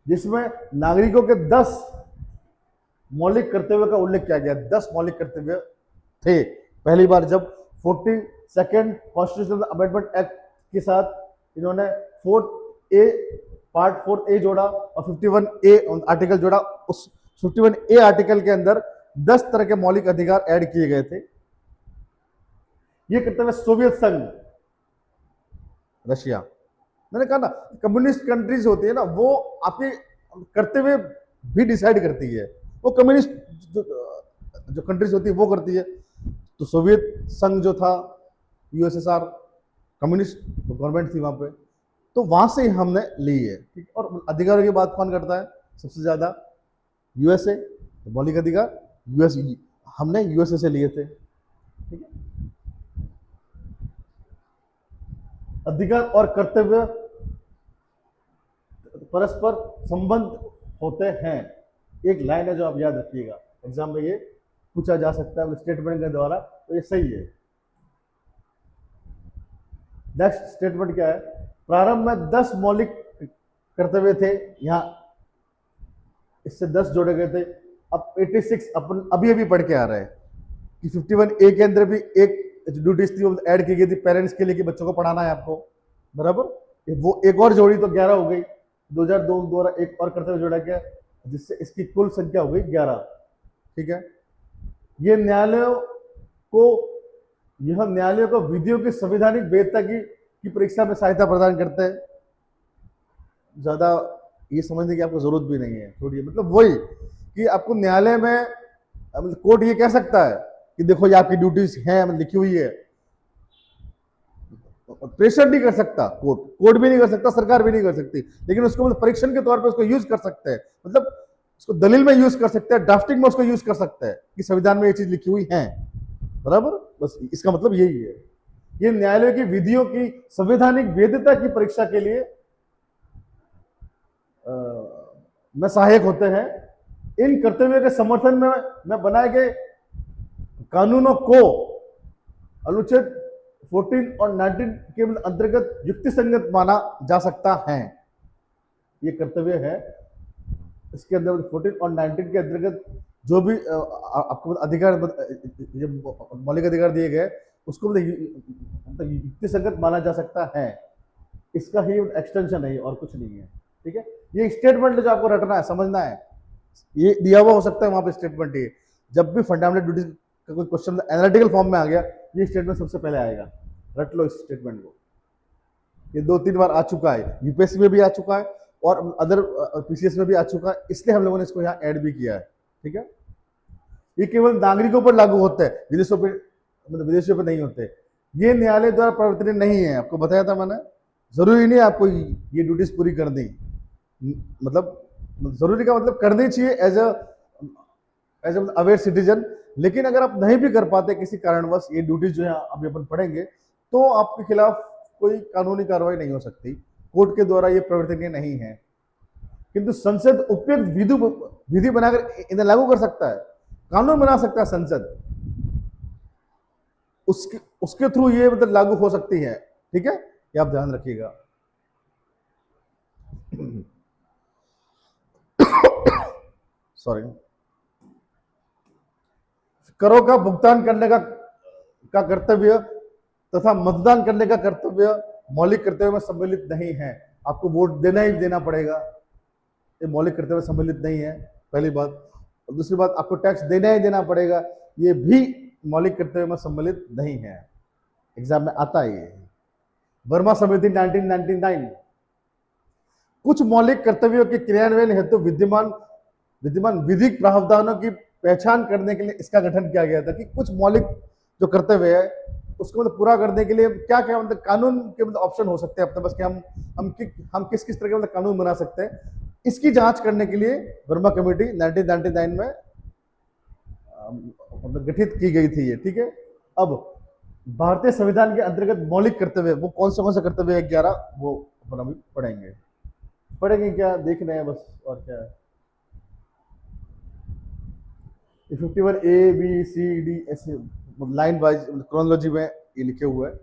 जिसमें नागरिकों के 10 मौलिक कर्तव्य का उल्लेख किया गया। 10 मौलिक कर्तव्य थे पहली बार जब 42nd कॉन्स्टिट्यूशनल अमेंडमेंट एक्ट के साथ इन्होंने पार्ट 4 जोड़ा और 51 आर्टिकल जोड़ा। उस 51 आर्टिकल के अंदर 10 तरह के मौलिक अधिकार ऐड किए गए थे। ये कर्तव्य सोवियत संघ, रशिया, मैंने कहा ना कम्युनिस्ट कंट्रीज होती है ना, वो आपके कर्तव्य भी डिसाइड करती है, वो कम्युनिस्ट जो कंट्रीज होती है वो करती है। तो सोवियत संघ जो था, यूएसएसआर, कम्युनिस्ट गवर्नमेंट थी वहां पे, तो वहां से हमने ली है, ठीक। और अधिकारों की बात कौन करता है सबसे ज्यादा? यूएसए, मौलिक अधिकार यूएस, हमने यूएसए से लिए थे, ठीक है। अधिकार और कर्तव्य परस्पर संबंध होते हैं, एक लाइन है जो आप याद रखिएगा एग्जाम में, ये पूछा जा सकता है स्टेटमेंट के द्वारा, तो ये सही है। नेक्स्ट स्टेटमेंट क्या है, प्रारंभ में 10 मौलिक कर्तव्य थे, यहाँ इससे 10 जोड़े गए थे। अब 86 अपन अभी अभी पढ़ के आ रहे हैं कि 51A के अंदर भी एक ड्यूटीज थी, वो ऐड की गई थी पेरेंट्स के लिए कि बच्चों को पढ़ाना है आपको, बराबर। वो एक और जोड़ी तो 11 हो गई, 2002 द्वारा एक और कर्तव्य जोड़ा गया, जिससे इसकी कुल संख्या हो गई 11। ठीक है, ये न्यायालयों को विधियों की संवैधानिक वैधता की परीक्षा में सहायता प्रदान करते हैं। ज्यादा ये समझने की आपको जरूरत भी नहीं है, छोड़िए। मतलब वही कि आपको न्यायालय में कोर्ट ये कह सकता है कि देखो ये आपकी ड्यूटीज हैं, लिखी हुई है। प्रेशर नहीं कर सकता कोर्ट भी नहीं कर सकता, सरकार भी नहीं कर सकती, लेकिन उसको मतलब परीक्षण के तौर पे उसको यूज कर सकते हैं, मतलब उसको दलील में यूज कर सकते हैं, ड्राफ्टिंग में उसको यूज कर सकते हैं कि संविधान में ये चीज लिखी हुई है, बराबर। बस इसका मतलब यही है। ये न्यायालय की विधियों की संवैधानिक वैधता की परीक्षा के लिए में सहायक होते हैं। इन कर्तव्यों के समर्थन में बनाए गए कानूनों को अनुच्छेद 14 और 19 के अंतर्गत युक्तिसंगत माना जा सकता है। ये कर्तव्य है, इसके अंदर 14 और 19 के अंतर्गत जो भी आपको अधिकार, मौलिक अधिकार दिए गए, उसको युक्तिसंगत माना जा सकता है। इसका ही एक्सटेंशन है और कुछ नहीं है। ठीक है, ये स्टेटमेंट जो आपको रटना है, समझना है, ये दिया हुआ हो सकता है वहां पे स्टेटमेंट। ये जब भी फंडामेंटल ड्यूटीज का कोई क्वेश्चन एनालिटिकल फॉर्म में आ गया, ये स्टेटमेंट सबसे पहले आएगा, रट लो इस स्टेटमेंट को। ये 2-3 बार आ चुका है, यूपीएससी में भी आ चुका है और अदर पीसीएस में भी आ चुका है, इसलिए हम लोगों ने इसको यहाँ ऐड भी किया है। ठीक है, ये केवल नागरिकों पर लागू होता है, विदेशों पर, मतलब विदेशियों पर नहीं होते। ये न्यायालय द्वारा प्रवर्तनीय नहीं है, आपको बताया था मैंने। जरूरी नहीं है आपको ये ड्यूटीज पूरी करनी, मतलब जरूरी का मतलब करनी चाहिए एज ए अवेयर सिटीजन, लेकिन अगर आप नहीं भी कर पाते किसी कारणवश ये ड्यूटीज जो है अभी अपन पढ़ेंगे, तो आपके खिलाफ कोई कानूनी कार्रवाई नहीं हो सकती, कोर्ट के द्वारा ये प्रवर्तनीय नहीं है। किंतु संसद उपयुक्त विधि बनाकर इन्हें लागू कर सकता है, कानून बना सकता है संसद, उसके थ्रू ये मतलब लागू हो सकती है। ठीक है, ये आप ध्यान रखिएगा। सॉरी, करों का भुगतान करने का कर्तव्य तथा मतदान करने का कर्तव्य मौलिक कर्तव्य में सम्मिलित नहीं है। आपको वोट देना ही देना पड़ेगा, ये मौलिक कर्तव्य सम्मिलित नहीं है, पहली बात। और दूसरी बात, आपको टैक्स देना ही देना पड़ेगा, ये भी मौलिक कर्तव्य में सम्मिलित नहीं है। एग्जाम में आता है ये, वर्मा समिति 1999। कुछ मौलिक कर्तव्यों के क्रियान्वयन हेतु विद्यमान विधिक प्रावधानों की पहचान करने के लिए इसका गठन किया गया था कि कुछ मौलिक जो कर्तव्य है उसको मतलब पूरा करने के लिए क्या क्या मतलब कानून के मतलब ऑप्शन हो सकते हैं अपने पास कि हम किस किस तरह के मतलब कानून बना सकते हैं। इसकी जांच करने के लिए वर्मा कमेटी 1999 में मतलब गठित की गई थी ये। ठीक है, अब भारतीय संविधान के अंतर्गत मौलिक कर्तव्य वो कौन से कर्तव्य है 11, वो अपन अभी पढ़ेंगे क्या, देख रहे हैं बस, और क्या है। 51A B C D ऐसे लाइन वाइज क्रोनोलॉजी में ये लिखे हुए हैं।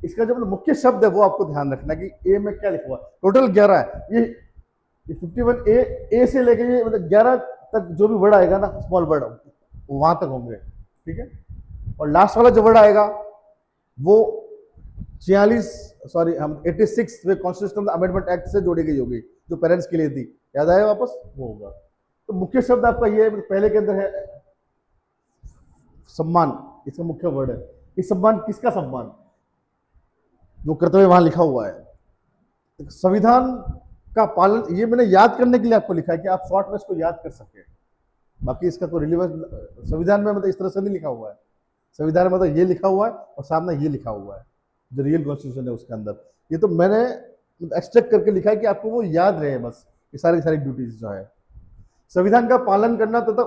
इसका जो मतलब मुख्य शब्द है वो आपको ध्यान रखना कि ए में क्या लिखा हुआ है। टोटल 11 है, ये 51A से लेके ये मतलब 11 तक जो भी वर्ड आएगा ना, स्मॉल वर्ड, वहां तक होंगे। ठीक है, और लास्ट वाला जो वर्ड आएगा वो 86 में कॉन्स्टिट्यूशनल अमेंडमेंट एक्ट से जोड़ी गई होगी, जो पेरेंट्स के लिए थी, याद आया वापस, वो होगा। तो मुख्य शब्द आपका ये पहले के अंदर है सम्मान, इसका मुख्य वर्ड है। इस सम्मान, किसका सम्मान, जो कर्तव्य वहां लिखा हुआ है। संविधान का पालन, ये मैंने याद करने के लिए आपको लिखा है कि आप शॉर्ट में इसको याद कर सके, बाकी इसका कोई रिलेवेंस संविधान में मतलब इस तरह से नहीं लिखा हुआ है। संविधान में मतलब ये लिखा हुआ है और सामने ये लिखा हुआ है जो रियल कॉन्स्टिट्यूशन है उसके अंदर। ये तो मैंने एक्सट्रैक्ट करके लिखा है कि आपको वो याद रहे, बस ये सारी ड्यूटीज जो है। संविधान का पालन करना तथा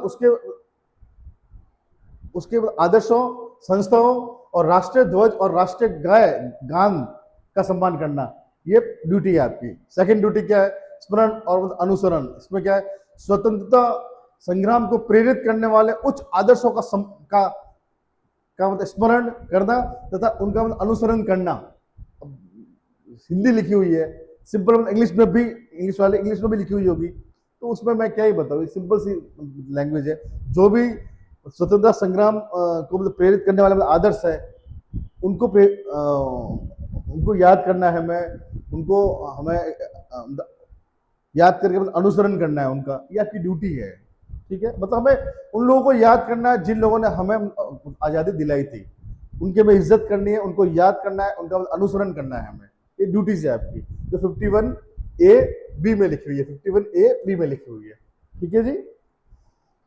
उसके आदर्शों, संस्थाओं और राष्ट्रीय ध्वज और राष्ट्रीय गान का सम्मान करना, ये ड्यूटी है आपकी। सेकंड ड्यूटी क्या है, स्मरण और अनुसरण। इसमें क्या है, स्वतंत्रता संग्राम को प्रेरित करने वाले उच्च आदर्शों का मतलब स्मरण करना तथा उनका मतलब अनुसरण करना। अब हिंदी लिखी हुई है, सिंपल मतलब इंग्लिश में भी, इंग्लिश वाले इंग्लिश में भी लिखी हुई होगी, तो उसमें मैं क्या ही बताऊँ, सिंपल सी लैंग्वेज है। जो भी स्वतंत्रता संग्राम को मतलब प्रेरित करने वाले आदर्श है, उनको उनको याद करना है, उनको हमें याद करके मतलब अनुसरण करना है उनका, ये आपकी ड्यूटी है। ठीक है, मतलब हमें उन लोगों को याद करना है जिन लोगों ने हमें आज़ादी दिलाई थी, उनकी हमें इज्जत करनी है, उनको याद करना है, उनका अनुसरण करना है हमें। ये ड्यूटीज है आपकी, जो 51A में लिखी हुई है, 51A में लिखी हुई है। ठीक है जी।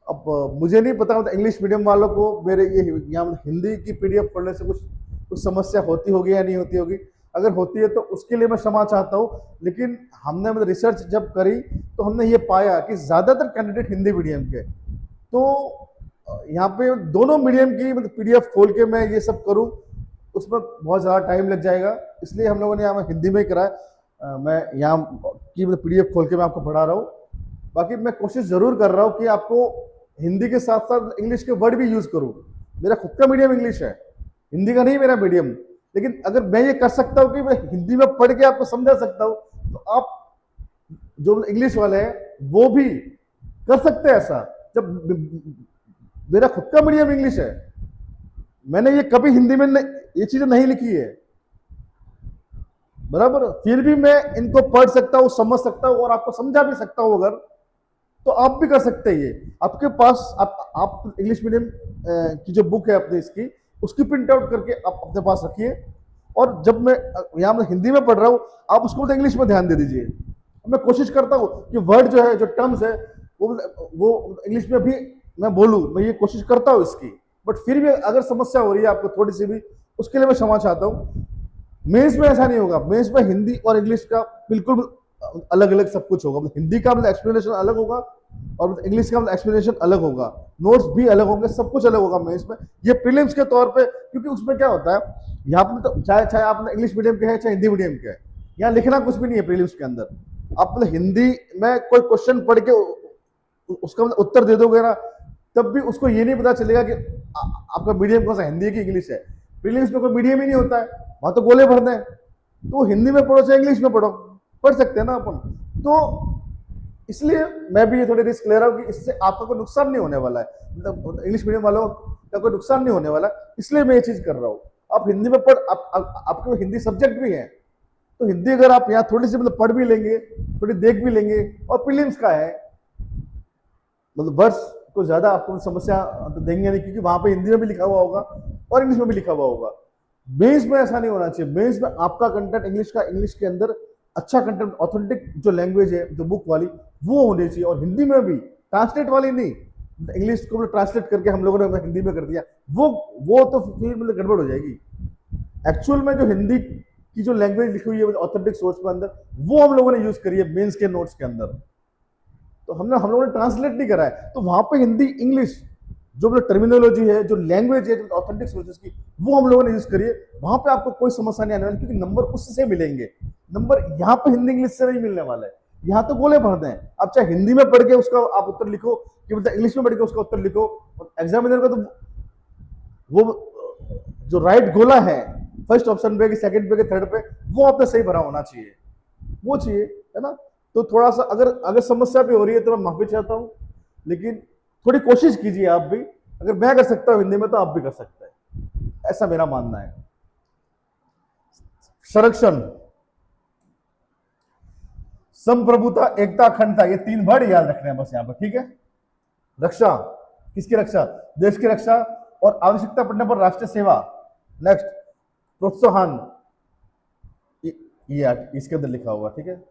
अब मुझे नहीं पता मतलब इंग्लिश मीडियम वालों को मेरे ये यहाँ हिंदी की PDF पढ़ने से कुछ समस्या होती होगी या नहीं होती होगी। अगर होती है तो उसके लिए मैं क्षमा चाहता हूँ, लेकिन हमने मतलब रिसर्च जब करी तो हमने ये पाया कि ज़्यादातर कैंडिडेट हिंदी मीडियम के, तो यहाँ पे दोनों मीडियम की मतलब PDF खोल के मैं ये सब करूँ, उसमें बहुत ज़्यादा टाइम लग जाएगा, इसलिए हम लोगों ने यहाँ हिंदी में ही कराया। मैं यहाँ की मतलब PDF खोल के मैं आपको पढ़ा रहा हूँ। बाकी मैं कोशिश ज़रूर कर रहा हूँ कि आपको हिंदी के साथ साथ इंग्लिश के वर्ड भी यूज़ करूँ। मेरा खुद का मीडियम इंग्लिश है, हिंदी का नहीं मेरा मीडियम, लेकिन अगर मैं ये कर सकता हूँ कि मैं हिंदी में पढ़ के आपको समझा सकता हूँ, तो आप जो इंग्लिश वाले हैं वो भी कर सकते हैं ऐसा। जब मेरा खुद का मीडियम इंग्लिश है, मैंने ये कभी हिंदी में ये चीजें नहीं लिखी है, बराबर, फिर भी मैं इनको पढ़ सकता हूँ, समझ सकता हूँ और आपको समझा भी सकता हूँ। अगर तो आप भी कर सकते हैं ये। आपके पास आप इंग्लिश मीडियम की जो बुक है अपने इसकी, उसकी प्रिंट आउट करके आप अपने पास रखिए, और जब मैं यहाँ में हिंदी में पढ़ रहा हूँ, आप उसको तो इंग्लिश में ध्यान दे दीजिए। मैं कोशिश करता हूँ कि वर्ड जो है, जो टर्म्स है, वो इंग्लिश में भी मैं बोलूँ, मैं ये कोशिश करता हूँ इसकी। बट फिर भी अगर समस्या हो रही है आपको थोड़ी सी भी, उसके लिए मैं क्षमा चाहता हूँ। मेंस में ऐसा नहीं होगा, मेंस में हिंदी और इंग्लिश का बिल्कुल अलग अलग सब कुछ होगा। हिंदी का मतलब एक्सप्लेनेशन अलग होगा और इंग्लिश का मतलब एक्सप्लेनेशन अलग होगा, नोट्स भी अलग होंगे, सब कुछ अलग होगा मेंस में। ये प्रीलिम्स के तौर पे, क्योंकि उसमें क्या होता है, यहाँ पे तो चाहे आप इंग्लिश मीडियम के हैं चाहे हिंदी मीडियम के हैं, यहाँ लिखना कुछ भी नहीं है प्रीलिम्स के अंदर। आप मतलब हिंदी में कोई क्वेश्चन पढ़ के उसका मतलब उत्तर दे दोगे ना, तब भी उसको ये नहीं पता चलेगा कि आपका मीडियम कौन सा, हिंदी है कि इंग्लिश है। प्रीलिम्स में कोई मीडियम ही नहीं होता है, वहां तो गोले भरने हैं। तो हिंदी में पढ़ो चाहे इंग्लिश में पढ़ो, पढ़ सकते हैं ना अपन। तो इसलिए मैं भी ये थोड़ी रिस्क ले रहा हूँ कि इससे आपका कोई नुकसान नहीं होने वाला है, मतलब इंग्लिश मीडियम वालों का कोई नुकसान नहीं होने वाला, इसलिए मैं ये चीज कर रहा हूँ। आप हिंदी में पढ़, आपके हिंदी सब्जेक्ट भी है, तो हिंदी अगर आप यहाँ थोड़ी सी मतलब पढ़ भी लेंगे, थोड़ी देख भी लेंगे, और प्रीलिम्स का है, मतलब वर्ड्स को ज्यादा आपको समस्या तो देंगे नहीं, क्योंकि वहां पे हिंदी में भी लिखा हुआ होगा और इंग्लिश में भी लिखा हुआ होगा। मेंस में ऐसा नहीं होना चाहिए। मेंस में आपका कंटेंट इंग्लिश का, इंग्लिश के अंदर अच्छा कंटेंट, ऑथेंटिक जो लैंग्वेज है, जो बुक वाली, वो होनी चाहिए। और हिंदी में भी ट्रांसलेट वाली नहीं, इंग्लिश को ट्रांसलेट करके हम लोगों ने हिंदी में कर दिया, वो तो फिर मतलब गड़बड़ हो जाएगी। एक्चुअल में जो हिंदी की जो लैंग्वेज लिखी हुई है ऑथेंटिक सोर्स के अंदर, वो हम लोगों ने यूज करी है मेंस के नोट्स के अंदर। तो हम लोगों ने ट्रांसलेट नहीं करा है, तो वहां पे हिंदी इंग्लिश जो मतलब टर्मिनोलॉजी है, जो लैंग्वेज है, जो ऑथेंटिक सोर्सेज की, वो हम लोगों ने यूज करी है। वहां पे आपको कोई समस्या नहीं आने वाली, क्योंकि नंबर उससे मिलेंगे। नंबर यहाँ पे हिंदी इंग्लिश से नहीं मिलने वाला है, यहाँ तो गोले भर दें। आप चाहे हिंदी में पढ़ के उसका आप उत्तर लिखो, कि मतलब इंग्लिश में पढ़ के उसका उत्तर लिखो, एग्जामिनर का तो वो जो राइट गोला है, फर्स्ट ऑप्शन पे, सेकंड पे, थर्ड पे, वो आपने सही भरा होना चाहिए, वो चाहिए, है ना। तो थोड़ा सा अगर समस्या भी हो रही है तो मैं माफी चाहता हूँ, लेकिन थोड़ी कोशिश कीजिए आप भी। अगर मैं कर सकता हूँ हिंदी में, तो आप भी कर सकते हैं, ऐसा मेरा मानना है। संरक्षण, संप्रभुता, एकता, अखंडता, ये 3 वर्ड याद रखने हैं बस यहाँ पर, ठीक है। रक्षा, किसकी रक्षा? देश की रक्षा, और आवश्यकता पड़ने पर राष्ट्रीय सेवा। नेक्स्ट, प्रोत्साहन, ये इसके अंदर लिखा हुआ, ठीक है।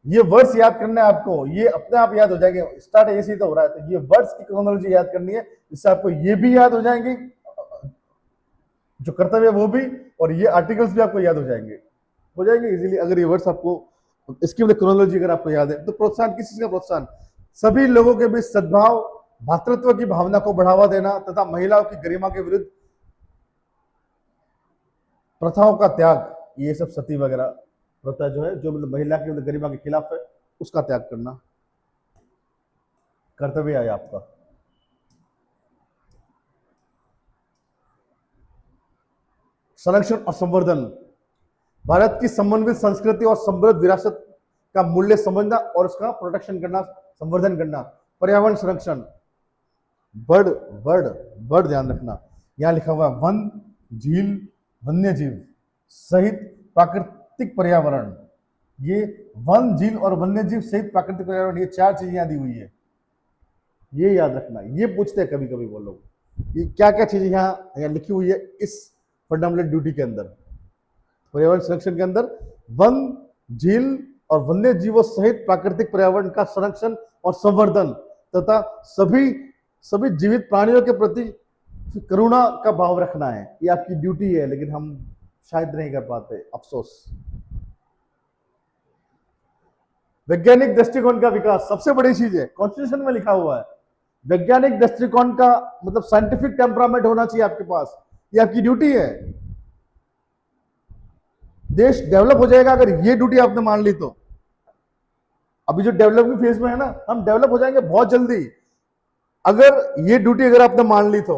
ये वर्ड्स याद करने हैं आपको, ये अपने आप याद हो जाएंगे। स्टार्ट ऐसे ही तो हो रहा है, तो ये वर्ड्स की क्रोनोलॉजी याद करनी है, जिससे आपको ये भी याद हो जाएंगे, जो कर्तव्य वो भी, और ये आर्टिकल्स भी आपको याद हो जाएंगे इजीली, अगर ये वर्ड्स आपको, इसकी मतलब क्रोनोलॉजी अगर आपको याद है। तो प्रोत्साहन, किस चीज का प्रोत्साहन? सभी लोगों के बीच सद्भाव, भातृत्व की भावना को बढ़ावा देना, तथा महिलाओं की गरिमा के विरुद्ध प्रथाओं का त्याग, ये सब सती वगैरह प्रथा जो है, जो मतलब महिला की गरिमा के खिलाफ है, उसका त्याग करना। कर्तव्य है आपका। संरक्षण और संवर्धन, भारत की समन्वित संस्कृति और समृद्ध विरासत का मूल्य समझना और उसका प्रोटेक्शन करना, संवर्धन करना। पर्यावरण संरक्षण, बर्ड बर्ड बर्ड ध्यान रखना, यहां लिखा हुआ है वन, झील, वन्य जीव सहित प्राकृतिक पर्यावरण। ये वन, झील और वन्य जीव सहित प्राकृतिक पर्यावरण, ये 4 चीजें यहां दी हुई है, ये याद रखना। ये पूछते हैं कभी कभी वो लोग, ये क्या क्या चीजें यहाँ लिखी हुई है इस फंडामेंटल ड्यूटी के अंदर। पर्यावरण संरक्षण के अंदर वन, झील और वन्य जीवों सहित प्राकृतिक पर्यावरण का संरक्षण और संवर्धन तथा सभी जीवित प्राणियों के प्रति करुणा का भाव रखना है। ये आपकी ड्यूटी है, लेकिन हम शायद नहीं कर पाते, अफसोस। वैज्ञानिक दृष्टिकोण का विकास सबसे बड़ी चीज है, कॉन्स्टिट्यूशन में लिखा हुआ है। वैज्ञानिक दृष्टिकोण का मतलब साइंटिफिक टेम्परामेंट होना चाहिए आपके पास, ये आपकी ड्यूटी है। देश डेवलप हो जाएगा अगर ये ड्यूटी आपने मान ली तो। अभी जो डेवलपिंग फेज में है ना, हम डेवलप हो जाएंगे बहुत जल्दी अगर ये ड्यूटी अगर आपने मान ली तो।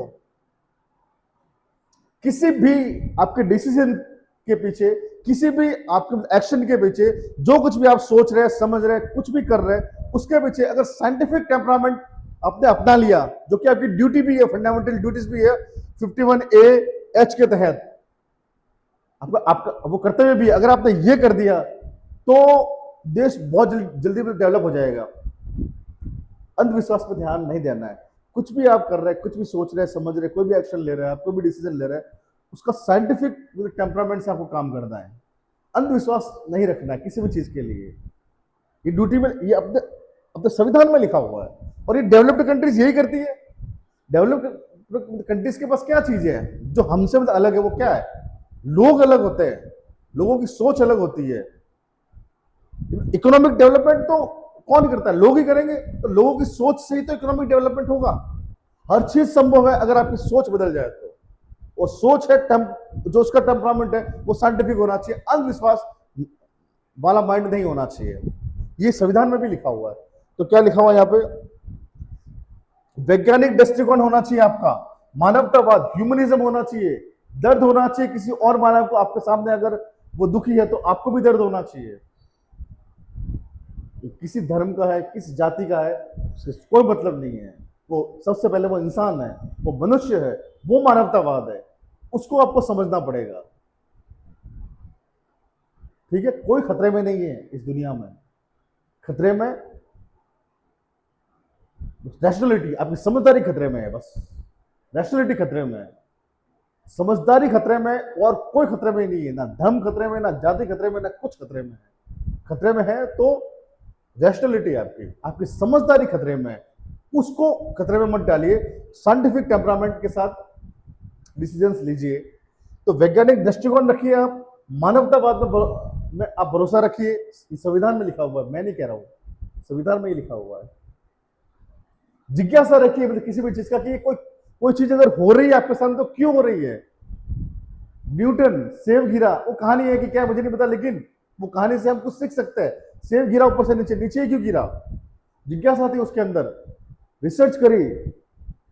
किसी भी आपके डिसीजन के पीछे, किसी भी आपके एक्शन के पीछे, जो कुछ भी आप सोच रहे हैं, समझ रहे हैं, कुछ भी कर रहे हैं, उसके पीछे अगर साइंटिफिक टेम्परामेंट आपने अपना लिया, जो कि आपकी ड्यूटी भी है, फंडामेंटल ड्यूटीज भी है 51A(H) के तहत, आपका वो कर्तव्य भी है। अगर आपने ये कर दिया तो देश बहुत जल्दी डेवलप हो जाएगा। अंधविश्वास पर ध्यान नहीं देना है। कुछ भी आप कर रहे हैं, कुछ भी सोच रहे हैं, समझ रहे हैं, कोई भी एक्शन ले रहे हैं, आप कोई भी डिसीजन ले रहे हैं, उसका साइंटिफिक टेम्परामेंट से आपको काम करना है। अंधविश्वास नहीं रखना है किसी भी चीज के लिए। ये ड्यूटी में, ये अपने संविधान में लिखा हुआ है और ये डेवलप्ड कंट्रीज यही करती है। डेवलप्ड कंट्रीज के पास क्या चीज है जो हमसे मतलब अलग है? वो क्या है? लोग अलग होते हैं, लोगों की सोच अलग होती है। इकोनॉमिक डेवलपमेंट तो कौन करता है? लोग ही करेंगे। तो लोगों की सोच से ही तो इकोनॉमिक डेवलपमेंट होगा। हर चीज संभव है अगर आपकी सोच बदल जाए तो। वो सोच है, जो उसका टेम्परामेंट है वो साइंटिफिक होना चाहिए, अंधविश्वास वाला माइंड नहीं होना चाहिए। ये संविधान में भी लिखा हुआ है। तो क्या लिखा हुआ है यहाँ पे? वैज्ञानिक दृष्टिकोण होना चाहिए आपका, मानवतावाद, ह्यूमनिज्म होना चाहिए, दर्द होना चाहिए किसी और मानव को। आपके सामने अगर वो दुखी है तो आपको भी दर्द होना चाहिए। किसी धर्म का है, किस जाति का है, उससे कोई मतलब नहीं है। वो सबसे पहले वो इंसान है, वो मनुष्य है, वो मानवतावाद है, उसको आपको समझना पड़ेगा। ठीक है? कोई खतरे में नहीं है इस दुनिया में। खतरे में रैशनैलिटी, आपकी समझदारी खतरे में है, बस रैशनैलिटी खतरे में है, समझदारी खतरे में, और कोई खतरे में नहीं है। ना धर्म खतरे में, ना जाति खतरे में, ना कुछ खतरे में है। खतरे में है तो रैशनैलिटी, आपकी समझदारी खतरे में है, उसको खतरे में मत डालिए। साइंटिफिक टेम्परामेंट के साथ डिसीजंस लीजिए। तो वैज्ञानिक दृष्टिकोण रखिए आप, मानवतावाद में आप भरोसा रखिए। संविधान में लिखा हुआ है, मैं नहीं कह रहा हूं, संविधान में ही लिखा हुआ है। जिज्ञासा रखिए मतलब किसी भी चीज का कि कोई चीज अगर हो रही है आपके सामने तो क्यों हो रही है। न्यूटन सेब गिरा, वो कहानी है कि क्या मुझे नहीं पता, लेकिन वो कहानी से हम कुछ सीख सकते हैं। सेब गिरा ऊपर से नीचे, नीचे क्यों गिरा? जिज्ञासा थी उसके अंदर, रिसर्च करी,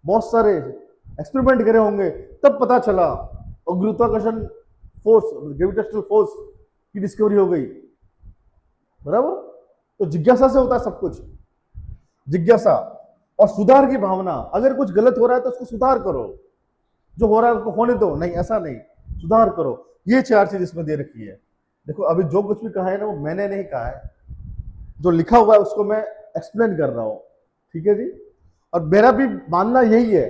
बहुत सारे एक्सपेरिमेंट करे होंगे, तब पता चला, और गुरुत्वाकर्षण फोर्स, ग्रेविटेशनल फोर्स की डिस्कवरी हो गई। बराबर? तो जिज्ञासा से होता है सब कुछ। जिज्ञासा और सुधार की भावना। अगर कुछ गलत हो रहा है तो उसको सुधार करो, जो हो रहा है उसको होने दो, नहीं ऐसा नहीं, सुधार करो। ये 4 चीज इसमें दे रखी है। देखो अभी जो कुछ भी कहा है ना, वो मैंने नहीं कहा है, जो लिखा हुआ है उसको मैं एक्सप्लेन कर रहा हूं। ठीक है जी? और मेरा भी मानना यही है,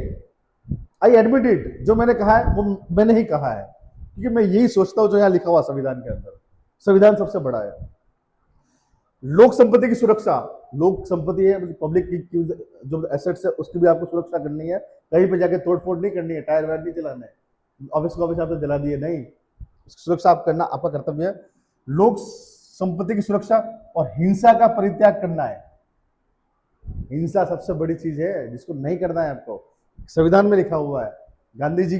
आई एडमिट इट, जो मैंने कहा है वो मैंने ही कहा है, क्योंकि मैं यही सोचता हूं जो यहां लिखा हुआ संविधान के अंदर। संविधान सबसे बड़ा है। लोक संपत्ति की सुरक्षा, लोक संपत्ति है पब्लिक की जो एसेट्स है उसकी भी आपको सुरक्षा करनी है। कहीं पे जाके तोड़फोड़ नहीं करनी है, टायर वायर नहीं चलाने, ऑफिस को ऑफिस आपने जला दिए, नहीं, सुरक्षा आप करना आपका कर्तव्य है। लोक संपत्ति की सुरक्षा और हिंसा का परित्याग करना है। हिंसा सबसे बड़ी चीज है जिसको नहीं करना है आपको। संविधान में लिखा हुआ है, गांधी जी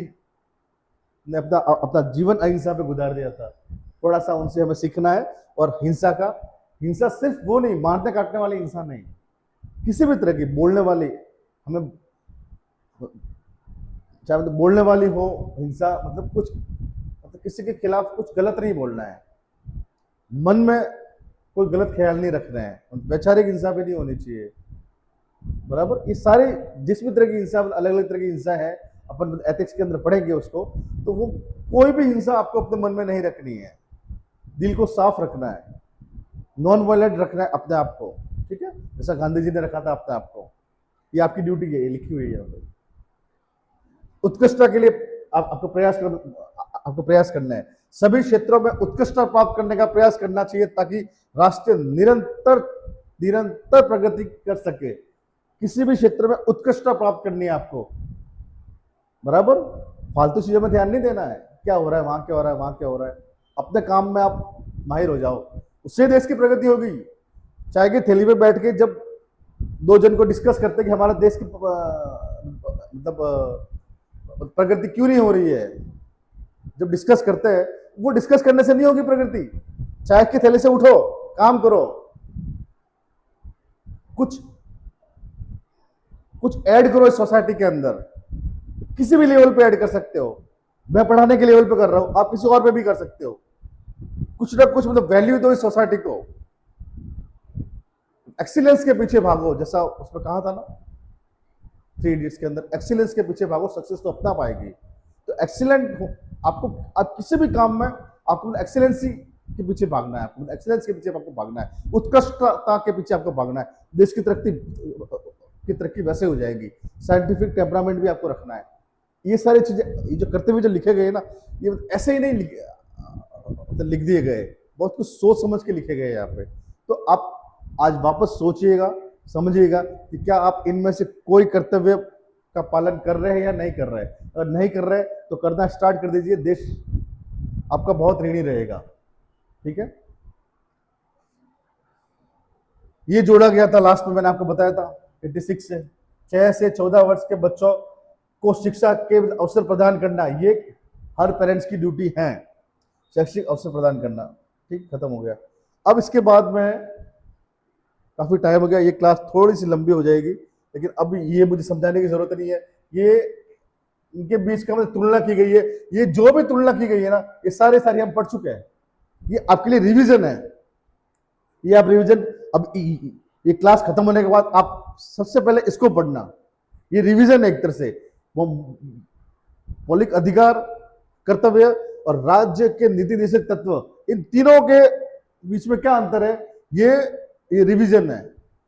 ने अपना जीवन अहिंसा पे गुजार दिया था। थोड़ा सा उनसे हमें सीखना है। और हिंसा सिर्फ वो नहीं, मारने काटने वाली हिंसा नहीं, किसी भी तरह की बोलने वाली, हमें चाहे मतलब बोलने वाली हो हिंसा, मतलब कुछ मतलब किसी के खिलाफ कुछ गलत नहीं बोलना है, मन में कोई गलत ख्याल नहीं रखना है, वैचारिक हिंसा भी नहीं होनी चाहिए। बराबर, ये सारे जिस भी तरह की हिंसा, अलग अलग तरह की हिंसा है, अपन एथिक्स के अंदर पढ़ेंगे उसको, तो वो कोई भी हिंसा आपको अपने मन में नहीं रखनी है, दिल को साफ रखना है, नॉन वायलेंट रखना है अपने आप को, ठीक है, जैसा गांधी जी ने रखा था अपने आप को। ये आपकी ड्यूटी है, ये लिखी हुई है। उत्कृष्टता के लिए आपको प्रयास करना है, सभी क्षेत्रों में उत्कृष्टता प्राप्त करने का प्रयास करना चाहिए, ताकि राष्ट्र निरंतर निरंतर प्रगति कर सके। किसी भी क्षेत्र में उत्कृष्टता प्राप्त करनी है आपको, बराबर, फालतू चीजों में ध्यान नहीं देना है, क्या हो रहा है वहां, क्या हो रहा है वहां, क्या हो रहा है, अपने काम में आप माहिर हो जाओ, उससे देश की प्रगति होगी। चाहे कि थैली में बैठ के जब दो जन को डिस्कस करते कि हमारा देश की मतलब प्रगति क्यों नहीं हो रही है, जब डिस्कस करते हैं, वो डिस्कस करने से नहीं होगी प्रगति। चाय के थैले से उठो, काम करो, कुछ कुछ ऐड करो इस सोसाइटी के अंदर, किसी भी लेवल पे ऐड कर सकते हो। मैं पढ़ाने के लेवल पे कर रहा हूं, आप किसी और पे भी कर सकते हो। कुछ ना कुछ मतलब वैल्यू दो इस सोसाइटी को, एक्सीलेंस के पीछे भागो, जैसा उसमें कहा था ना 3 इडियट्स के अंदर, एक्सीलेंस के पीछे भागो, सक्सेस तो अपना पाएगी। तो एक्सीलेंट आपको, आप किसी भी काम में आपको एक्सीलेंसी के पीछे भागना है, आपको एक्सीलेंस के पीछे आपको भागना है, उत्कृष्टता के पीछे आपको भागना है, देश की तरक्की वैसे हो जाएगी। साइंटिफिक टेम्परामेंट भी आपको रखना है। ये सारी चीजें, ये जो करते हुए जो लिखे गए ना, ये ऐसे ही नहीं लिख दिए गए, बहुत कुछ सोच समझ के लिखे गए यहाँ पे। तो आप आज वापस सोचिएगा, समझिएगा कि क्या आप इनमें से कोई कर्तव्य का पालन कर रहे हैं या नहीं कर रहे हैं। अगर नहीं कर रहे तो करना स्टार्ट कर दीजिए, देश आपका बहुत ऋणी रहेगा, ठीक है। ये जोड़ा गया था लास्ट में, मैंने आपको बताया था 86 से 6 से 14 वर्ष के बच्चों को शिक्षा के अवसर प्रदान करना, ये हर पेरेंट्स की ड्यूटी है, शैक्षिक अवसर प्रदान करना। ठीक, खत्म हो गया। अब इसके बाद में काफी टाइम हो गया, ये क्लास थोड़ी सी लंबी हो जाएगी, लेकिन अब ये मुझे समझाने की जरूरत नहीं है। ये इनके बीच का मतलब तुलना की गई है, ये जो भी तुलना की गई है ना, ये सारे हम पढ़ चुके हैं। ये आपके लिए रिवीजन है, ये आप रिवीजन, अब ये क्लास खत्म होने के बाद आप सबसे पहले इसको पढ़ना, ये रिवीजन है एक तरह से। वो मौलिक अधिकार, कर्तव्य और राज्य के नीति निर्देशक तत्व, इन तीनों के बीच में क्या अंतर है, ये रिवीजन है,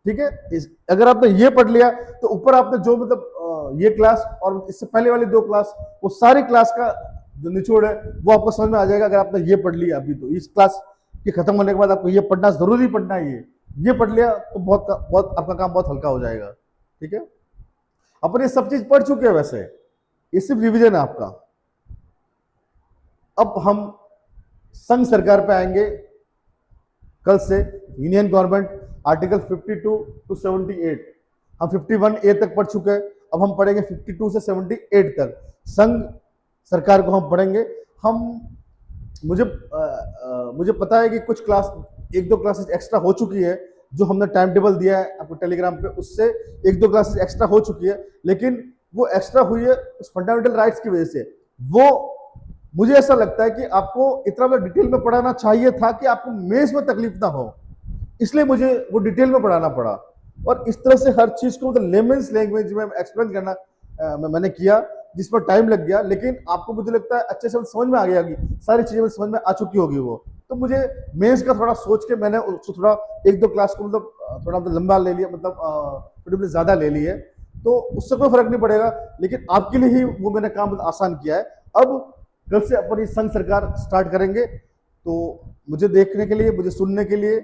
ठीक है। अगर आपने ये पढ़ लिया तो ऊपर आपने जो मतलब ये क्लास और इससे पहले वाली 2 क्लास, वो सारी क्लास का जो निचोड़ है वो आपको समझ में आ जाएगा। अगर आपने ये पढ़ लिया अभी, तो इस क्लास के खत्म होने के बाद आपको ये पढ़ना जरूरी पढ़ना है, ये पढ़ लिया तो बहुत आपका काम बहुत हल्का हो जाएगा, ठीक है। अपन ये सब चीज पढ़ चुके हैं वैसे, ये सिर्फ रिवीजन है आपका। अब हम संघ सरकार पे आएंगे कल से। यूनियन गवर्नमेंट आर्टिकल 52 टू 78, हम 51A तक पढ़ चुके हैं, अब हम पढ़ेंगे 52 से 78 तक। संघ सरकार को हम पढ़ेंगे। हम मुझे पता है कि कुछ क्लास, 1-2 क्लासेस एक्स्ट्रा हो चुकी है, जो हमने टाइम टेबल दिया है आपको टेलीग्राम पे, उससे 1-2 क्लासेस एक्स्ट्रा हो चुकी है, लेकिन वो एक्स्ट्रा हुई है उस फंडामेंटल राइट्स की वजह से। वो मुझे ऐसा लगता है कि आपको इतना डिटेल में पढ़ाना चाहिए था कि आपको मेंस में तकलीफ ना हो, इसलिए मुझे वो डिटेल में पढ़ाना पड़ा। और इस तरह से हर चीज को मतलब लेमन्स लैंग्वेज में एक्सप्लेन करना मैंने किया, जिस पर टाइम लग गया, लेकिन आपको मुझे लगता है अच्छे से समझ में आ गया कि सारी चीजें समझ में आ चुकी होगी वो। तो मुझे मेंस का थोड़ा सोच के मैंने उसको थोड़ा 1-2 क्लास को मतलब थोड़ा लंबा ले लिया, मतलब थोड़ी ज्यादा ले ली है, तो उससे कोई फर्क नहीं पड़ेगा, लेकिन आपके लिए ही वो मैंने काम आसान किया है। अब कल से अपनी संघ सरकार स्टार्ट करेंगे, तो मुझे देखने के लिए, मुझे सुनने के लिए,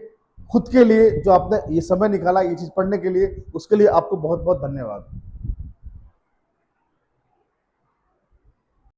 खुद के लिए जो आपने ये समय निकाला ये चीज पढ़ने के लिए, उसके लिए आपको बहुत बहुत धन्यवाद।